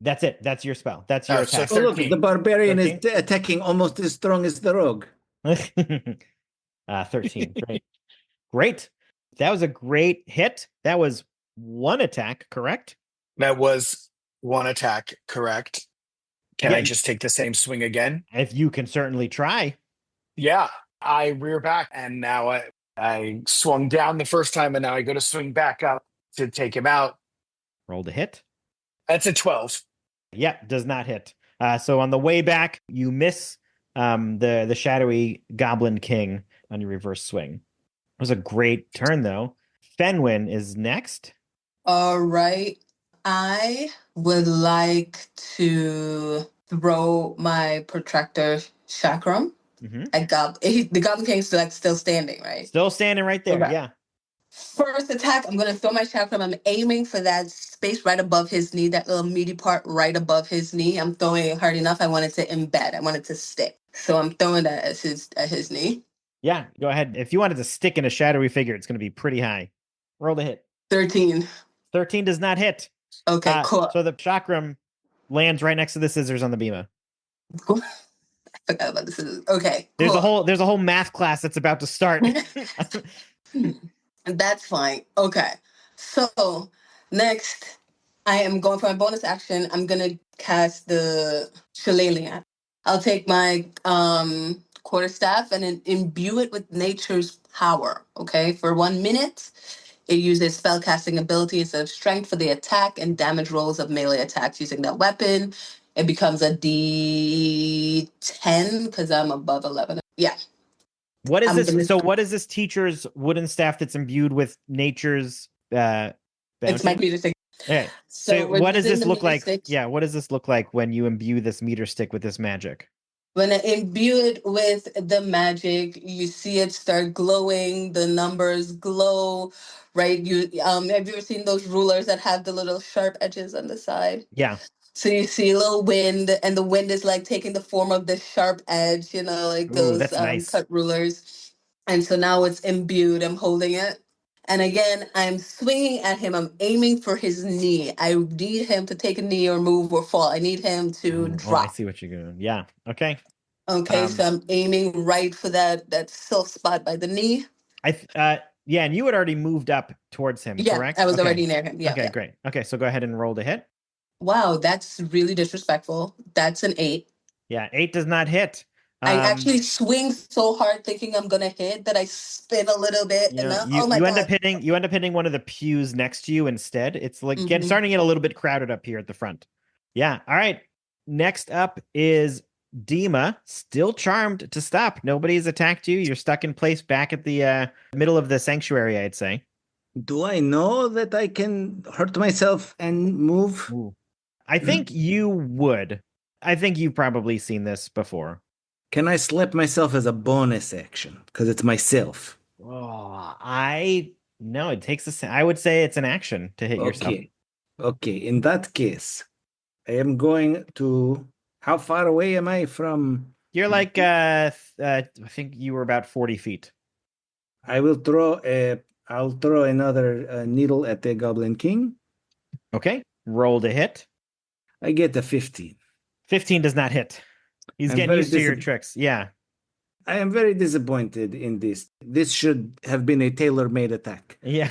That's it. That's your spell. That's your So attack. Oh, look, 13. the barbarian is 13? attacking almost as strong as the rogue. 13. Great. Great. That was a great hit. That was 1 attack, correct? That was 1 attack, correct? Can Yeah. I just take the same swing again? If you can certainly try. Yeah. I rear back, and now I swung down the first time, and now I go to swing back up to take him out. Roll to hit. That's a 12. Yep, does not hit. So on the way back, you miss the shadowy Goblin King on your reverse swing. It was a great turn, though. Fenwin is next. All right. I would like to throw my protractor chakram at the Goblin King's still standing, right? Still standing right there. Okay. Yeah. First attack, I'm going to throw my chakram. I'm aiming for that space right above his knee, that little meaty part right above his knee. I'm throwing it hard enough. I want it to embed. I want it to stick. So I'm throwing that at his knee. Yeah, go ahead. If you wanted to stick in a shadowy figure, it's going to be pretty high. Roll to hit. 13. 13 does not hit. Okay, cool. So the chakram lands right next to the scissors on the bima. Cool. I forgot about the scissors. Okay, cool. There's a whole math class that's about to start. That's fine. Okay. So next, I am going for my bonus action. I'm gonna cast the Shillelagh. I'll take my quarterstaff and then imbue it with nature's power. Okay, for 1 minute. It uses spellcasting ability instead of strength for the attack and damage rolls of melee attacks using that weapon. It becomes a D10 because I'm above 11. Yeah. What is I'm this? gonna- So what is this teacher's wooden staff that's imbued with nature's It's my bounty? meter stick. Okay. So So we're what does using this the look meter like? stick. Yeah, what does this look like when you imbue this meter stick with this magic? When I imbue it with the magic, you see it start glowing. The numbers glow, right? Have you ever seen those rulers that have the little sharp edges on the side? Yeah. So you see a little wind, and the wind is like taking the form of the sharp edge, like Ooh, those that's nice. cut rulers. And so now it's imbued. I'm holding it. And again, I'm swinging at him. I'm aiming for his knee. I need him to take a knee or move or fall. I need him to Oh, I drop. see what you're doing. Yeah. Okay. Okay, so I'm aiming right for that soft spot by the knee. Yeah, and you had already moved up towards him, Yeah, correct? I was Okay. already near him. Yeah. Okay, Yeah. great. Okay, so go ahead and roll to hit. Wow, that's really disrespectful. That's an 8. Yeah, 8 does not hit. I actually swing so hard thinking I'm gonna hit that I spin a little bit and oh my you God. end up hitting one of the pews next to you instead. It's like Mhm. starting to get a little bit crowded up here at the front. Yeah. All right. Next up is Dima, still charmed to stop. Nobody's attacked you. You're stuck in place back at the middle of the sanctuary, I'd say. Do I know that I can hurt myself and move? Ooh. I think you would. I think you've probably seen this before. Can I slap myself as a bonus action? Because it's myself. Oh, no, it takes I would say it's an action to hit yourself. Okay. In that case, I am going to. How far away am I from? You're like I think you were about 40 feet. I'll throw another needle at the Goblin King. Okay. Roll to hit. I get a 15. 15 does not hit. He's I'm getting very used to your tricks. Yeah. I am very disappointed in this. This should have been a tailor-made attack. Yeah.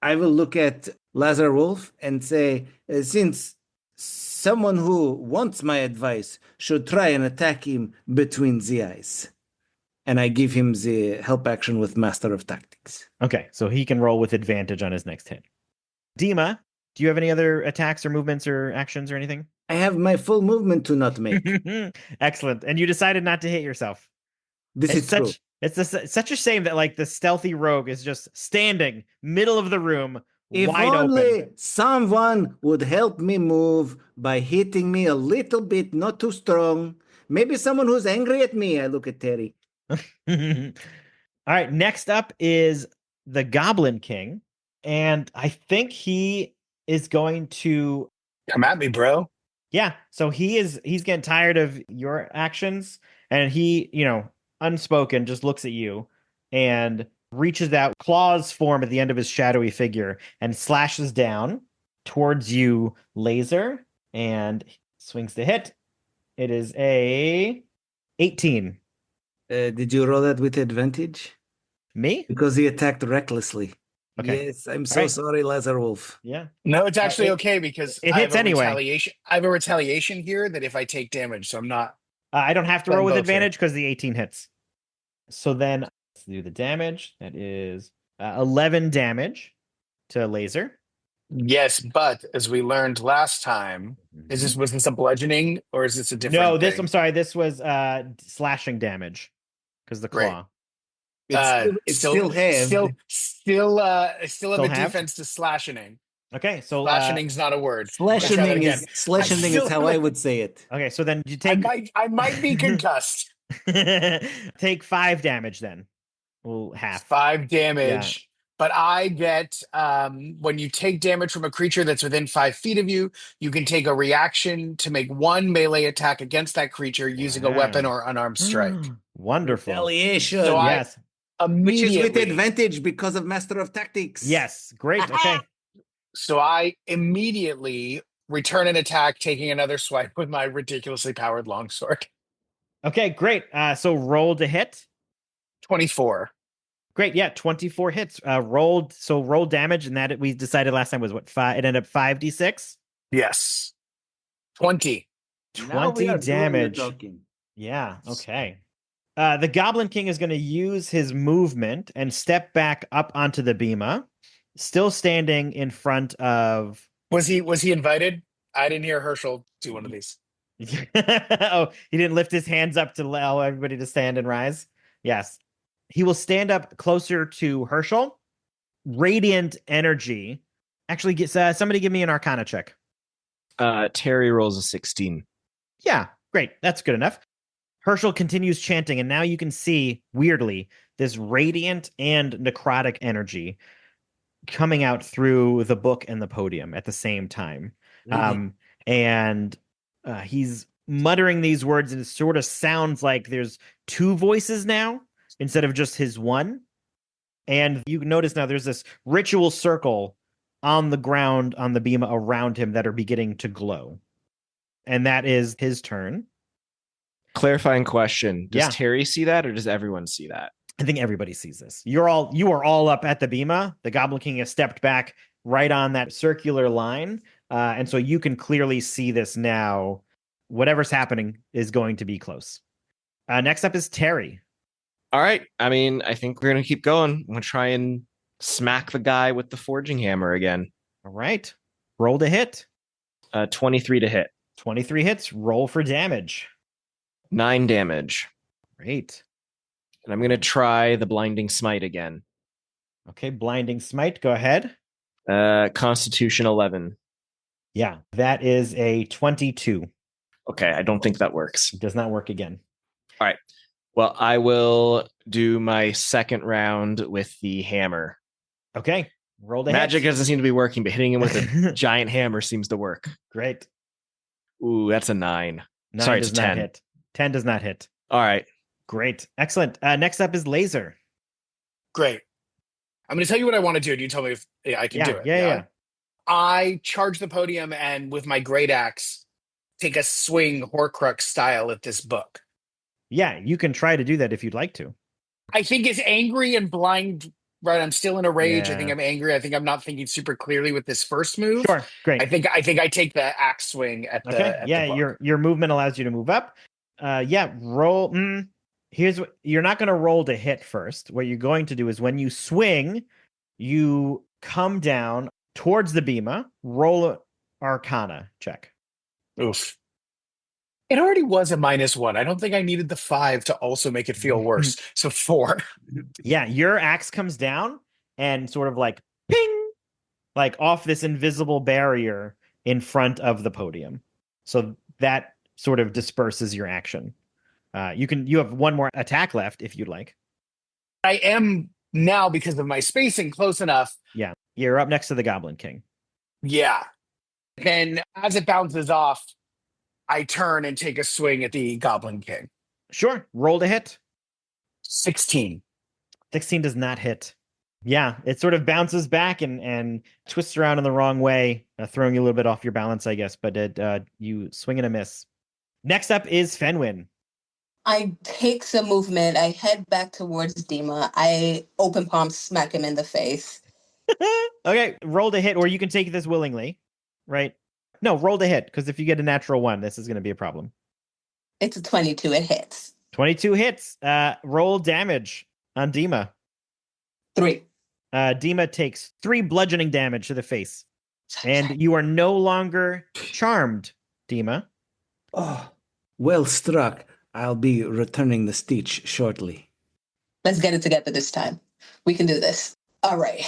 I will look at Lazar Wolf and say, since someone who wants my advice should try and attack him between the eyes. And I give him the help action with Master of Tactics. Okay, so he can roll with advantage on his next hit. Dima, do you have any other attacks or movements or actions or anything? I have my full movement to not make. Excellent. And you decided not to hit yourself. This is true. It's such a shame that like the stealthy rogue is just standing middle of the room, If wide only open. someone would help me move by hitting me a little bit, not too strong. Maybe someone who's angry at me. I look at Terry. All right, next up is the Goblin King, and I think he is going to Come at me, bro. Yeah, so he's getting tired of your actions, and he, unspoken, just looks at you and reaches out, claws form at the end of his shadowy figure, and slashes down towards you, laser, and swings to hit. It is a 18. Did you roll that with advantage? Me? Because he attacked recklessly. Okay. Yes, I'm so right. sorry, Lazar Wolf. Yeah. No, it's actually it- okay because it I hits have a anyway. retaliation. I have a retaliation here that if I take damage, so I'm not. I don't have to Playing roll with both here. advantage because the 18 hits. So then let's do the damage. That is 11 damage to laser. Yes, but as we learned last time, was this a bludgeoning or is this a different? No, thing? I'm sorry. This was slashing damage because the Great. claw. It's still halved. Still have Still the halved? defense to slashing. Okay, so Slashing's not a word. Slashing again. is how I would say it. okay, so then you I take might be concussed. take 5 damage then. Well, half. 5 damage. but I get when you take damage from a creature that's within 5 feet of you, you can take a reaction to make one melee attack against that creature using a weapon Wow. or unarmed strike. Wonderful. Retaliation. So I Yes. Which is with immediately, advantage because of Master of Tactics. Yes. Great. Okay. so I immediately return an attack, taking another swipe with my ridiculously powered longsword. Okay, great. So roll to hit. 24. Great. Yeah, 24 hits. Roll damage, and that we decided last time was what, 5? It ended up 5d6. Yes. 20. Now we 20 are doing the damage. talking. Yeah, okay. The Goblin King is going to use his movement and step back up onto the bema, still standing in front of. Was he invited? I didn't hear Hershel do one of these. Oh, he didn't lift his hands up to allow everybody to stand and rise. Yes. He will stand up closer to Hershel. Radiant energy. Actually, somebody give me an Arcana check. Terry rolls a 16. Yeah, great. That's good enough. Hershel continues chanting, and now you can see, weirdly, this radiant and necrotic energy coming out through the book and the podium at the same time. And he's muttering these words, and it sort of sounds like there's two voices now instead of just his one. And you notice now there's this ritual circle on the ground on the bema around him that are beginning to glow. And that is his turn. Clarifying question. Does Yeah. Terry see that or does everyone see that? I think everybody sees this. You are all up at the bema. The Goblin King has stepped back right on that circular line. And so you can clearly see this now. Whatever's happening is going to be close. Next up is Terry. All right. I mean, I think we're going to keep going. I'm going to try and smack the guy with the forging hammer again. All right. Roll to hit. 23 to hit. 23 hits. Roll for damage. 9 damage. Great. And I'm going to try the blinding smite again. Okay, blinding smite. Go ahead. Constitution 11. Yeah, that is a 22. Okay, I don't think that works. It does not work again. All right. Well, I will do my second round with the hammer. Okay, roll to Magic hit. doesn't seem to be working, but hitting him with a giant hammer seems to work. Great. Ooh, that's a 9. 9 Sorry, does it's a not 10. hit. 10 does not hit. All right. Great. Excellent. Next up is Laser. Great. I'm going to tell you what I want to do, and you tell me if I can do it. Yeah. I charge the podium and with my great axe, take a swing Horcrux style at this book. Yeah, you can try to do that if you'd like to. I think it's angry and blind, right? I'm still in a rage. Yeah. I think I'm angry. I think I'm not thinking super clearly with this first move. Sure. Great. I think I take the axe swing at the Okay. at Yeah, the book. your movement allows you to move up. Roll. Here's what you're not going to roll to hit first. What you're going to do is when you swing, you come down towards the bema, roll a Arcana check. Oof. It already was a -1. I don't think I needed the 5 to also make it feel worse. So 4. Yeah, your axe comes down and sort of like ping, like off this invisible barrier in front of the podium. So that sort of disperses your action. You have one more attack left if you'd like. I am now, because of my spacing, close enough. Yeah, you're up next to the Goblin King. Yeah. Then as it bounces off, I turn and take a swing at the Goblin King. Sure, roll to hit. 16. 16 does not hit. Yeah, it sort of bounces back and twists around in the wrong way, throwing you a little bit off your balance, I guess, but you swing and a miss. Next up is Fenwin. I take some movement. I head back towards Dima. I open palm smack him in the face. Okay, roll to hit, or you can take this willingly, right? No, roll to hit, because if you get a natural 1, this is going to be a problem. It's a 22. It hits. 22 hits. Roll damage on Dima. 3. Dima takes 3 bludgeoning damage to the face. And you are no longer charmed, Dima. Oh, well struck. I'll be returning the stitch shortly. Let's get it together this time. We can do this. All right.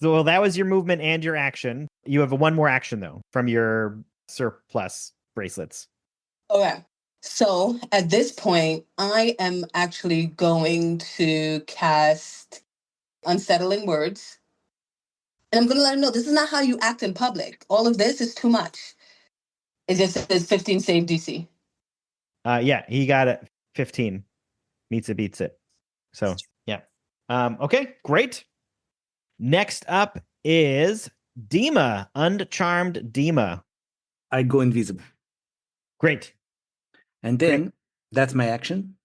So well, that was your movement and your action. You have one more action, though, from your surplus bracelets. Okay. So at this point, I am actually going to cast unsettling words. And I'm going to let him know this is not how you act in public. All of this is too much. It just says 15 save DC. Yeah, he got it. 15. Meets it, beats it. So, yeah. Okay, great. Next up is Dima, Uncharmed Dima. I go invisible. Great. And then that's my action.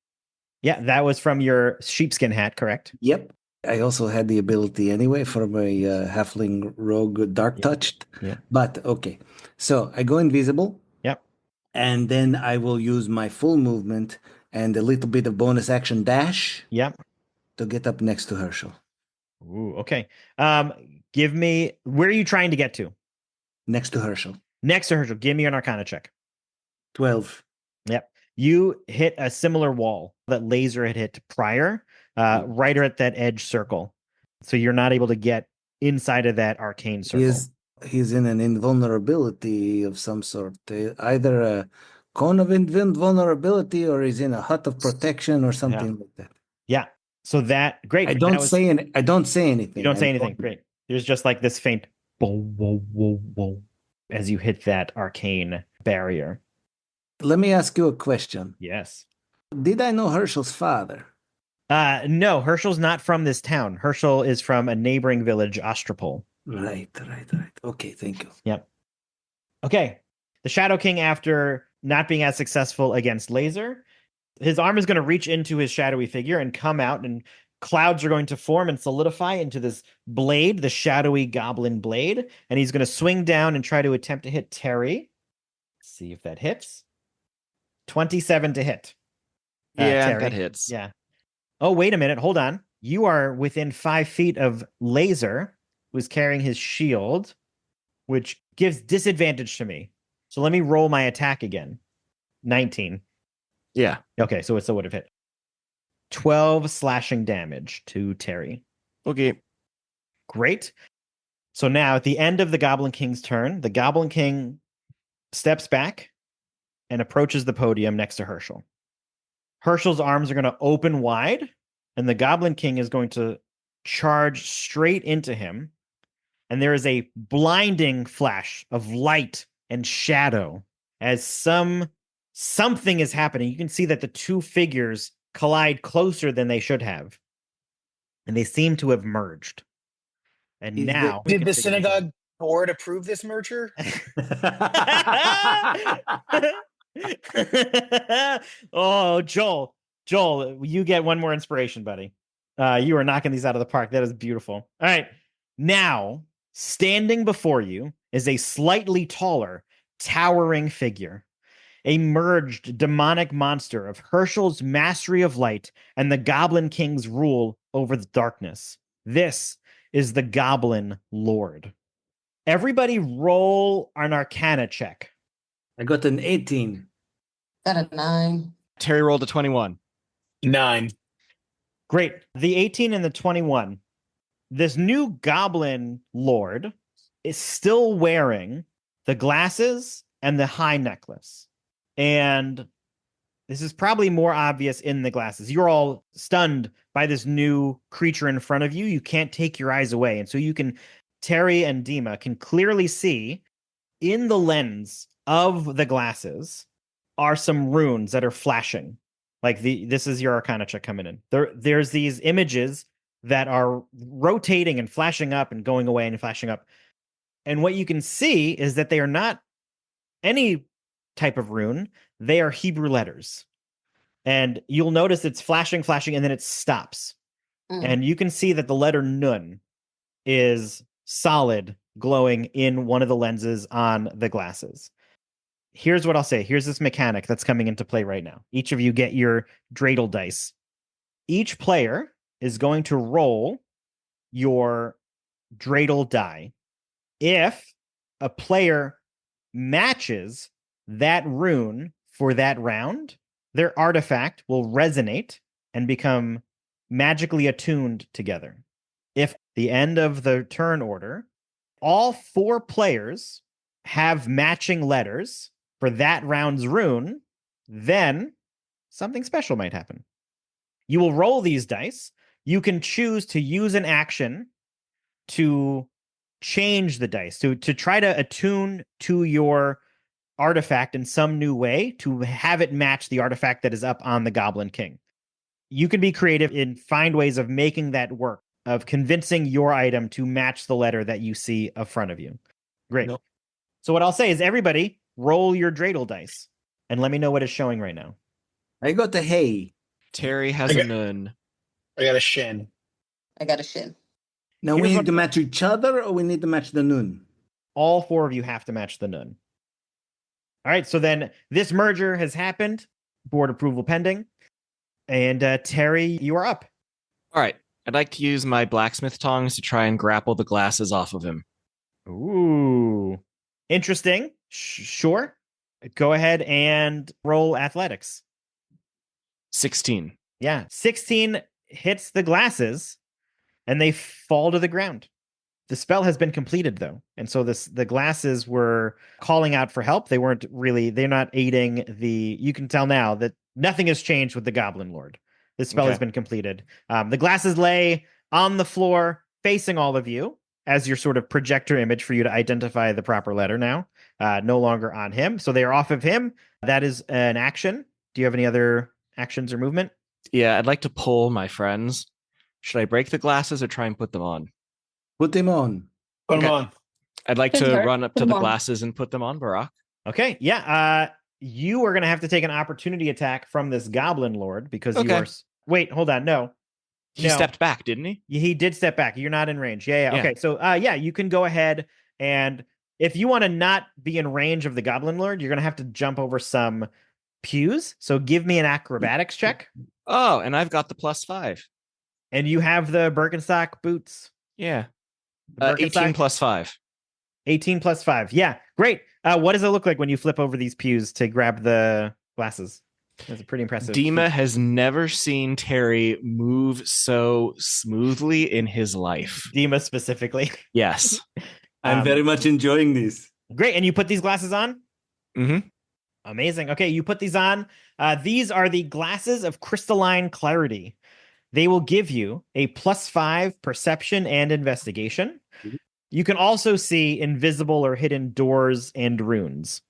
Yeah, that was from your sheepskin hat, correct? Yep. I also had the ability anyway from a halfling rogue dark Yeah. touched. Yeah. But okay. So I go invisible. Yep. And then I will use my full movement and a little bit of bonus action dash Yep. to get up next to Hershel. Ooh, okay. Give me, where are you trying to get to? Next to Hershel. Next to Hershel. Give me an Arcana check. 12. Yep. You hit a similar wall that Laser had hit prior, right at that edge circle. So you're not able to get inside of that arcane circle. He's in an invulnerability of some sort. Either a cone of invulnerability or he's in a hut of protection or something like that. Yeah. So that, great. I don't say anything. You don't say anything. Great. There's just like this faint whoa, whoa, whoa, whoa, as you hit that arcane barrier. Let me ask you a question. Yes. Did I know Hershel's father? No, Hershel's not from this town. Hershel is from a neighboring village, Ostropol. Right. Okay, thank you. Yep. Okay. The Shadow King, after not being as successful against Laser, his arm is going to reach into his shadowy figure and come out, and clouds are going to form and solidify into this blade, the shadowy goblin blade, and he's going to swing down and try to attempt to hit Terry. Let's see if that hits. 27 to hit. Yeah, Terry. that hits. Yeah. Oh, wait a minute. Hold on. You are within 5 feet of Laser, who's carrying his shield, which gives disadvantage to me. So let me roll my attack again. 19. Yeah. Okay, so it still would have hit. 12 slashing damage to Terry. Okay. Great. So now at the end of the Goblin King's turn, the Goblin King steps back and approaches the podium next to Hershel. Hershel's arms are going to open wide, and the Goblin King is going to charge straight into him. And there is a blinding flash of light and shadow as something is happening. You can see that the two figures collide closer than they should have, and they seem to have merged. And now, Did the synagogue board approve this merger? Oh, Joel, you get one more inspiration, buddy. You are knocking these out of the park. That is beautiful. All right, now standing before you is a slightly taller, towering figure, a merged demonic monster of Hershel's mastery of light and the Goblin King's rule over the darkness. This is the Goblin Lord. Everybody roll an Arcana check. I got an 18. Got a 9. Terry rolled a 21. 9. Great. The 18 and the 21. This new Goblin Lord is still wearing the glasses and the high necklace. And this is probably more obvious in the glasses. You're all stunned by this new creature in front of you. You can't take your eyes away. And so Terry and Dima can clearly see in the lens of the glasses are some runes that are flashing. Like this is your Arcana check coming in. There's these images that are rotating and flashing up and going away and flashing up. And what you can see is that they are not any type of rune. They are Hebrew letters. And you'll notice it's flashing, and then it stops. And you can see that the letter Nun is solid, glowing in one of the lenses on the glasses. Here's what I'll say. Here's this mechanic that's coming into play right now. Each of you get your Dreidel dice. Each player is going to roll your Dreidel die. If a player matches that rune for that round, their artifact will resonate and become magically attuned together. If the end of the turn order, all 4 players have matching letters for that round's rune, then something special might happen. You will roll these dice you can choose to use an action to change the dice, to try to attune to your artifact in some new way to have it match the artifact that is up on the Goblin King. You can be creative and find ways of making that work, of convincing your item to match the letter that you see in front of you. Great. Nope. So what I'll say is everybody roll your dreidel dice and let me know what it's showing right now. I got a hay. Terry has Okay. a nun. I got a shin. I got a shin. Now Here's we need what- to match each other, or we need to match the noon. All 4 of you have to match the nun. All right, so then this merger has happened. Board approval pending. And Terry, you are up. All right. I'd like to use my blacksmith tongs to try and grapple the glasses off of him. Ooh. Interesting. Sure. Go ahead and roll athletics. 16. Yeah. 16 hits the glasses and they fall to the ground. The spell has been completed though. And so the glasses were calling out for help. They're not aiding you can tell now that nothing has changed with the Goblin Lord. This spell has been completed. The glasses lay on the floor facing all of you as your sort of projector image for you to identify the proper letter now. No longer on him. So they are off of him. That is an action. Do you have any other actions or movement? Yeah, I'd like to pull my friends. Should I break the glasses or try and put them on? Put him on. Put Okay. them on. I'd like Doesn't to hurt. run up Put to 'em the on. glasses and put them on, Barack. Okay. Yeah. You are going to have to take an opportunity attack from this Goblin Lord because you Okay. are. Wait, hold on. No. He No. stepped back, didn't he? He did step back. You're not in range. Yeah. Yeah. Okay. So, yeah, you can go ahead and if you want to not be in range of the Goblin Lord, you're going to have to jump over some pews. So give me an acrobatics check. Oh, and I've got the +5. And you have the Birkenstock boots. Yeah. The 18 Birkenstock? +5. 18 plus 5. Yeah. Great. What does it look like when you flip over these pews to grab the glasses? That's a pretty impressive. Dima has never seen Terry move so smoothly in his life. Dima specifically. Yes. I'm very much enjoying this. Great. And you put these glasses on? Mm-hmm. Amazing. Okay, you put these on. These are the glasses of crystalline clarity. They will give you a +5 perception and investigation. Mhm. You can also see invisible or hidden doors and runes,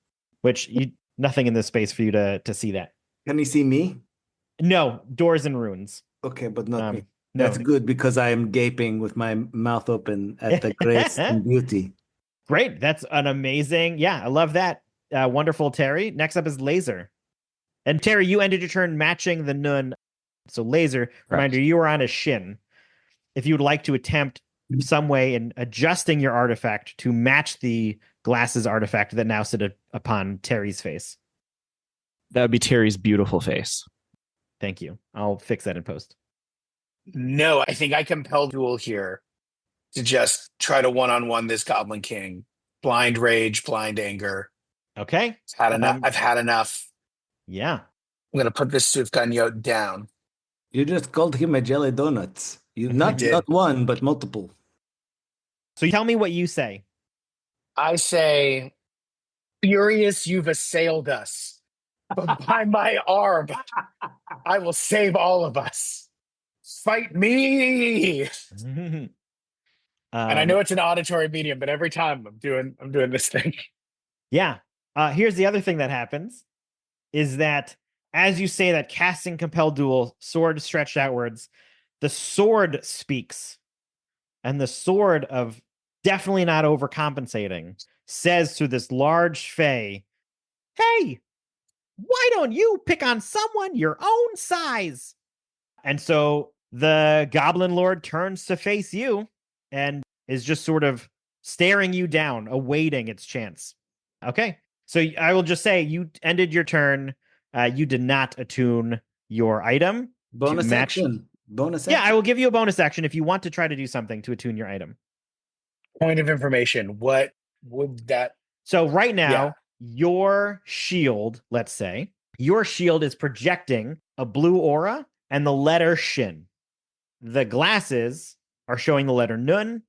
which nothing in this space for you to see that. Can you see me? No, doors and runes. Okay, but not me. No. That's good because I am gaping with my mouth open at the grace and beauty. Great. That's an amazing. Yeah, I love that. Wonderful, Terry. Next up is Laser. And Terry, you ended your turn matching the nun. So Laser, reminder, you are on a shin. If you would like to attempt some way in adjusting your artifact to match the glasses artifact that now sit upon Terry's face. That would be Terry's beautiful face. Thank you. I'll fix that in post. No, I think I compel Duel here to just try to one-on-one this Goblin King. Blind rage, blind anger. Okay. I've had enough. Yeah. I'm going to put this Sufganyo down. You just called him a jelly donuts. You I not did. one, but multiple. So tell me what you say. I say, furious, you've assailed us. But by my arm, I will save all of us. Fight me. And I know it's an auditory medium, but every time I'm doing this thing. Yeah. Here's the other thing that happens is that as you say that, casting compel duel, sword stretched outwards, the sword speaks. And the sword of definitely not overcompensating says to this large fae, hey, why don't you pick on someone your own size? And so the Goblin Lord turns to face you and is just sort of staring you down, awaiting its chance. Okay. So I will just say you ended your turn. You did not attune your item. Bonus match- action. Bonus Yeah, I action. will give you a bonus action if you want to try to do something to attune your item. Point of information. What would that... So right now, Yeah. your shield, let's say, your shield is projecting a blue aura and the letter Shin. The glasses are showing the letter Nun.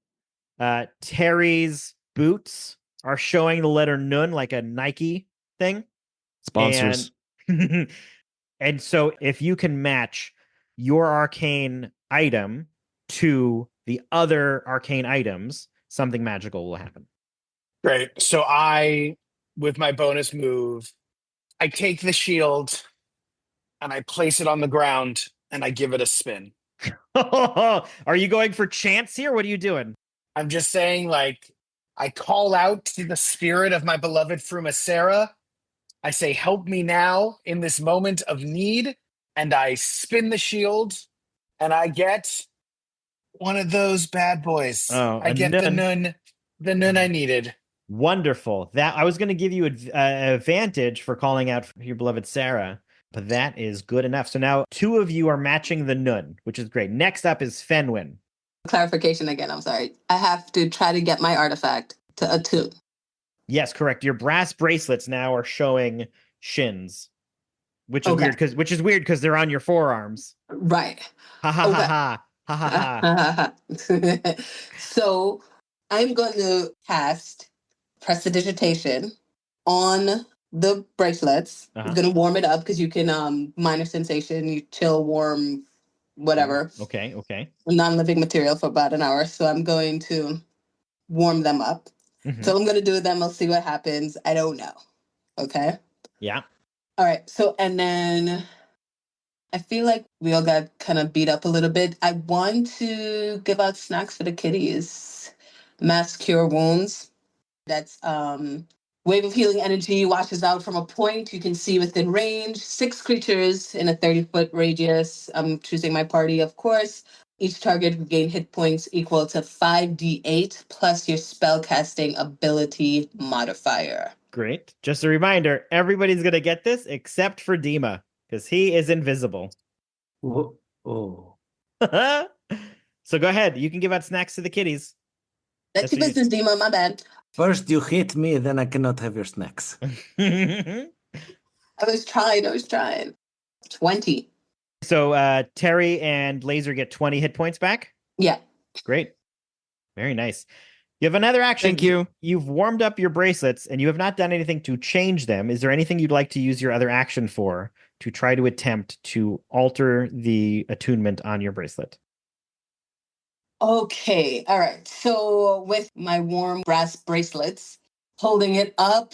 Terry's boots are showing the letter Nun like a Nike thing. Sponsors. And, and so if you can match your arcane item to the other arcane items, something magical will happen. Great. So with my bonus move, I take the shield and I place it on the ground and I give it a spin. Are you going for chance here? What are you doing? I'm just saying, like, I call out to the spirit of my beloved Frumacera. I say, help me now in this moment of need. And I spin the shield and I get one of those bad boys. Oh, I a get nun. the nun I needed. Wonderful. That I was going to give you an advantage for calling out your beloved Sarah, but that is good enough. So now 2 of you are matching the nun, which is great. Next up is Fenwin. Clarification again, I'm sorry. I have to try to get my artifact to attune. Yes, correct. Your brass bracelets now are showing shins, which is Okay. weird because they're on your forearms. Right. Ha ha Okay. ha ha ha ha. So I'm going to cast Prestidigitation on the bracelets. I'm going to warm it up because you can minor sensation, you chill, warm, whatever. Okay. Non-living material for about an hour. So I'm going to warm them up. Mhm. So I'm going to do them. I'll see what happens. I don't know. Okay. Yeah. All right. So, and then I feel like we all got kind of beat up a little bit. I want to give out snacks for the kitties. Mass cure wounds. That's wave of healing energy washes out from a point you can see within range. 6 creatures in a 30-foot radius. I'm choosing my party, of course. Each target will gain hit points equal to 5d8 plus your spellcasting ability modifier. Great. Just a reminder, everybody's going to get this except for Dima because he is invisible. Whoa. Oh. So go ahead. You can give out snacks to the kitties. That's your business, Dima. My bad. First you hit me, then I cannot have your snacks. I was trying. 20. So Terry and Laser get 20 hit points back. Yeah. Great. Very nice. You have another action. Thank you. You've warmed up your bracelets and you have not done anything to change them. Is there anything you'd like to use your other action for to try to attempt to alter the attunement on your bracelet? Okay. All right. So with my warm brass bracelets, holding it up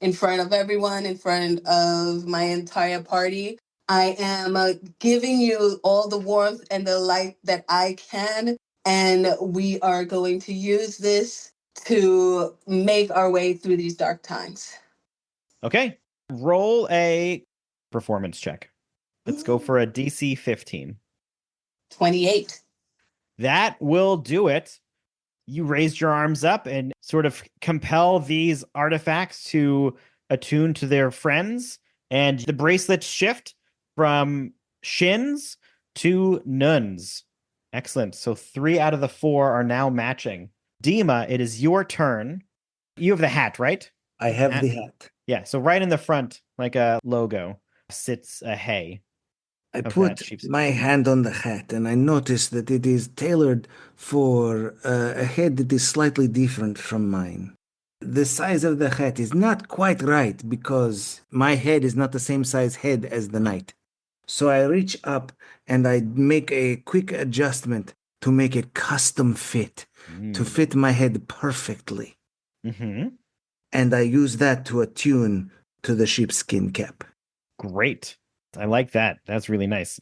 in front of everyone, in front of my entire party, I am giving you all the warmth and the light that I can. And we are going to use this to make our way through these dark times. Okay. Roll a performance check. Let's go for a DC 15. 28. That will do it. You raised your arms up and sort of compel these artifacts to attune to their friends, and the bracelets shift from shins to nuns. Excellent. So 3 out of the 4 are now matching. Dima, it is your turn. You have the hat, right? I have the hat. Yeah. So right in the front, like a logo, sits a hay. I of put that sheepskin. my hand on the hat and I notice that it is tailored for a head that is slightly different from mine. The size of the hat is not quite right because my head is not the same size head as the knight. So I reach up and I make a quick adjustment to make it custom fit, to fit my head perfectly. Mm-hmm. And I use that to attune to the sheepskin cap. Great. I like that. That's really nice.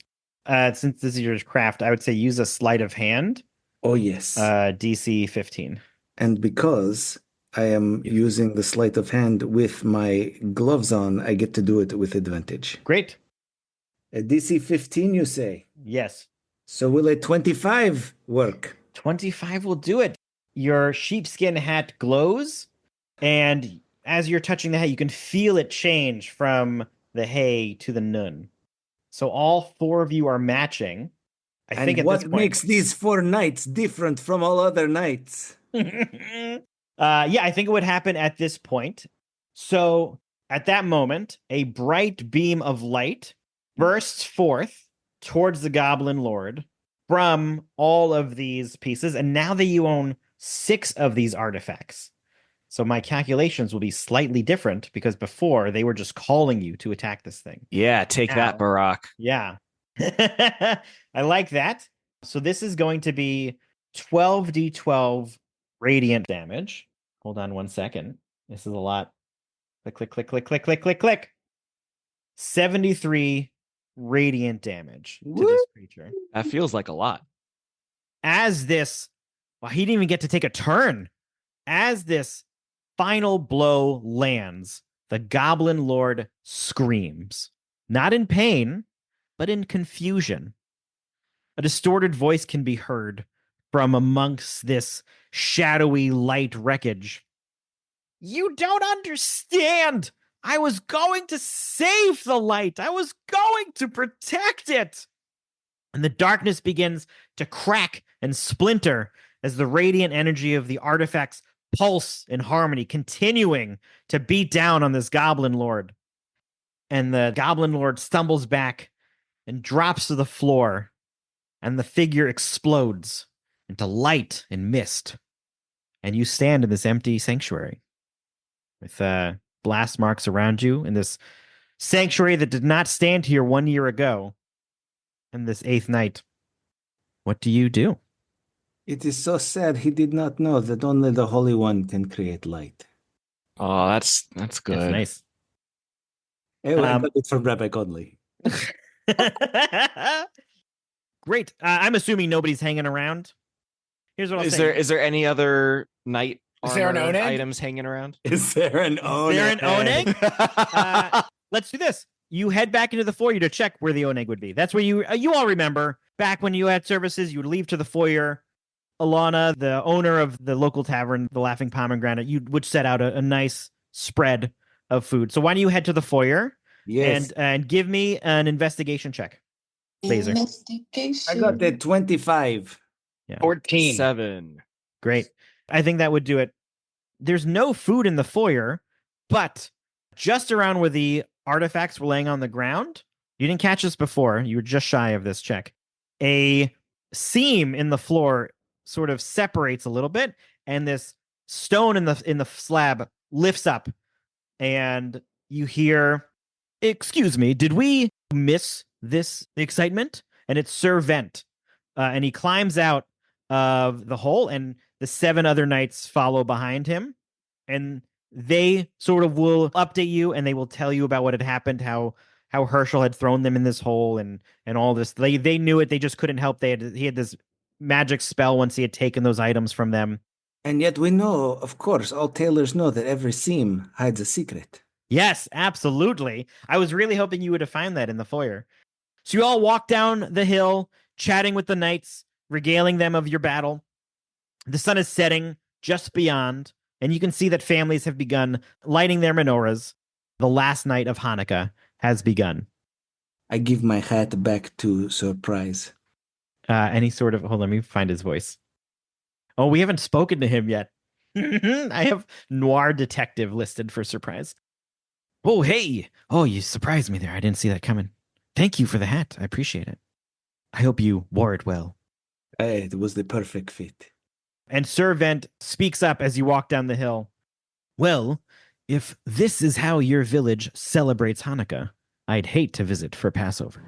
Since this is your craft, I would say use a sleight of hand. Oh, yes. DC 15. And because I am using the sleight of hand with my gloves on, I get to do it with advantage. Great. A DC 15, you say? Yes. So will a 25 work? 25 will do it. Your sheepskin hat glows, and as you're touching the hat, you can feel it change from the hay to the nun. So all 4 of you are matching. I think at what this point, makes these 4 knights different from all other knights? yeah, I think it would happen at this point. So at that moment, a bright beam of light bursts forth towards the Goblin Lord from all of these pieces, and now that you own 6 of these artifacts. So my calculations will be slightly different because before they were just calling you to attack this thing. Yeah, take that, Barack. Yeah. I like that. So this is going to be 12d12 radiant damage. Hold on 1 second. This is a lot. Click, click, click, click, click, click, click, click. 73 radiant damage to this creature. That feels like a lot. As this, well, he didn't even get to take a turn. As this final blow lands, the Goblin Lord screams, not in pain, but in confusion. A distorted voice can be heard from amongst this shadowy light wreckage. You don't understand! I was going to save the light! I was going to protect it! And the darkness begins to crack and splinter as the radiant energy of the artifacts pulse in harmony, continuing to beat down on this Goblin Lord. And the Goblin Lord stumbles back and drops to the floor, and the figure explodes into light and mist. And you stand in this empty sanctuary with blast marks around you in this sanctuary that did not stand here 1 year ago. And this 8th night, what do you do? It is so sad he did not know that only the Holy One can create light. Oh, that's good. That's nice. Hey, I got it from Rabbi Godley. Great. I'm assuming nobody's hanging around. Here's what I'll Is say. there any other knight Is there an armor Oneg? items hanging around? Is there an Oneg? there an Oneg? Let's do this. You head back into the foyer to check where the Oneg would be. That's where you all remember back when you had services, you would leave to the foyer. Alana, the owner of the local tavern, the Laughing Pomegranate, you would set out a nice spread of food. So why don't you head to the foyer Yes. and give me an investigation check. Laser. Investigation. I got that 25. Yeah. 14. 7. Great. I think that would do it. There's no food in the foyer, but just around where the artifacts were laying on the ground, you didn't catch this before. You were just shy of this check. A seam in the floor sort of separates a little bit, and this stone in the slab lifts up, and you hear, "Excuse me, did we miss this excitement?" And it's Sir Vent, and he climbs out of the hole, and the 7 other knights follow behind him, and they sort of will update you, and they will tell you about what had happened, how Hershel had thrown them in this hole, and all this. They knew it. They just couldn't help. He had this magic spell once he had taken those items from them. And yet we know, of course, all tailors know that every seam hides a secret. Yes, absolutely. I was really hoping you would have found that in the foyer. So you all walk down the hill, chatting with the knights, regaling them of your battle. The sun is setting just beyond, and you can see that families have begun lighting their menorahs. The last night of Hanukkah has begun. I give my hat back to Surprise. And he sort of, hold on, let me find his voice. Oh, we haven't spoken to him yet. I have Noir Detective listed for Surprise. Oh, hey. Oh, you surprised me there. I didn't see that coming. Thank you for the hat. I appreciate it. I hope you wore it well. It was the perfect fit. And Sir Vent speaks up as you walk down the hill. Well, if this is how your village celebrates Hanukkah, I'd hate to visit for Passover.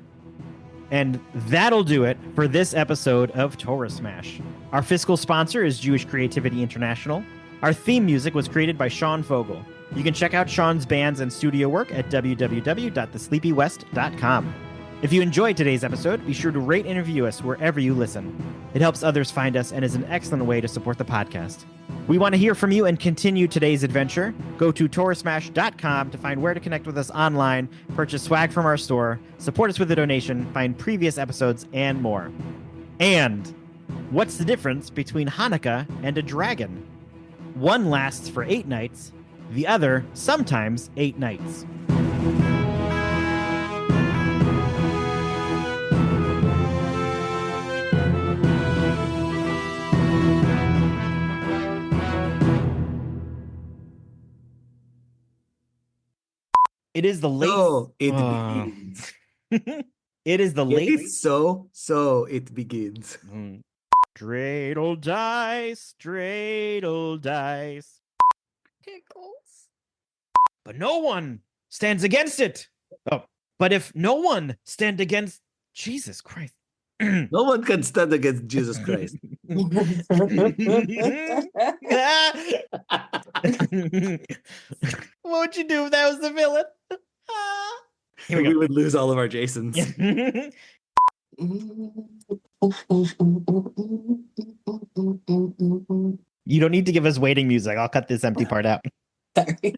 And that'll do it for this episode of Torah Smash. Our fiscal sponsor is Jewish Creativity International. Our theme music was created by Sean Vogel. You can check out Sean's bands and studio work at www.thesleepywest.com. If you enjoyed today's episode, be sure to rate and review us wherever you listen. It helps others find us and is an excellent way to support the podcast. We want to hear from you and continue today's adventure. Go to torahsmash.com to find where to connect with us online, purchase swag from our store, support us with a donation, find previous episodes, and more. And what's the difference between Hanukkah and a dragon? One lasts for 8 nights, the other sometimes 8 nights. It is the late. So it begins. It is the late. It is so it begins. Dreidel dice, dreidel dice. Pickles. But no one stands against it. Oh, but if no one stand against Jesus Christ, No one can stand against Jesus Christ. What would you do if that was the villain? Here we We go. would lose all of our Jasons. You don't need to give us waiting music. I'll cut this empty part out. Sorry.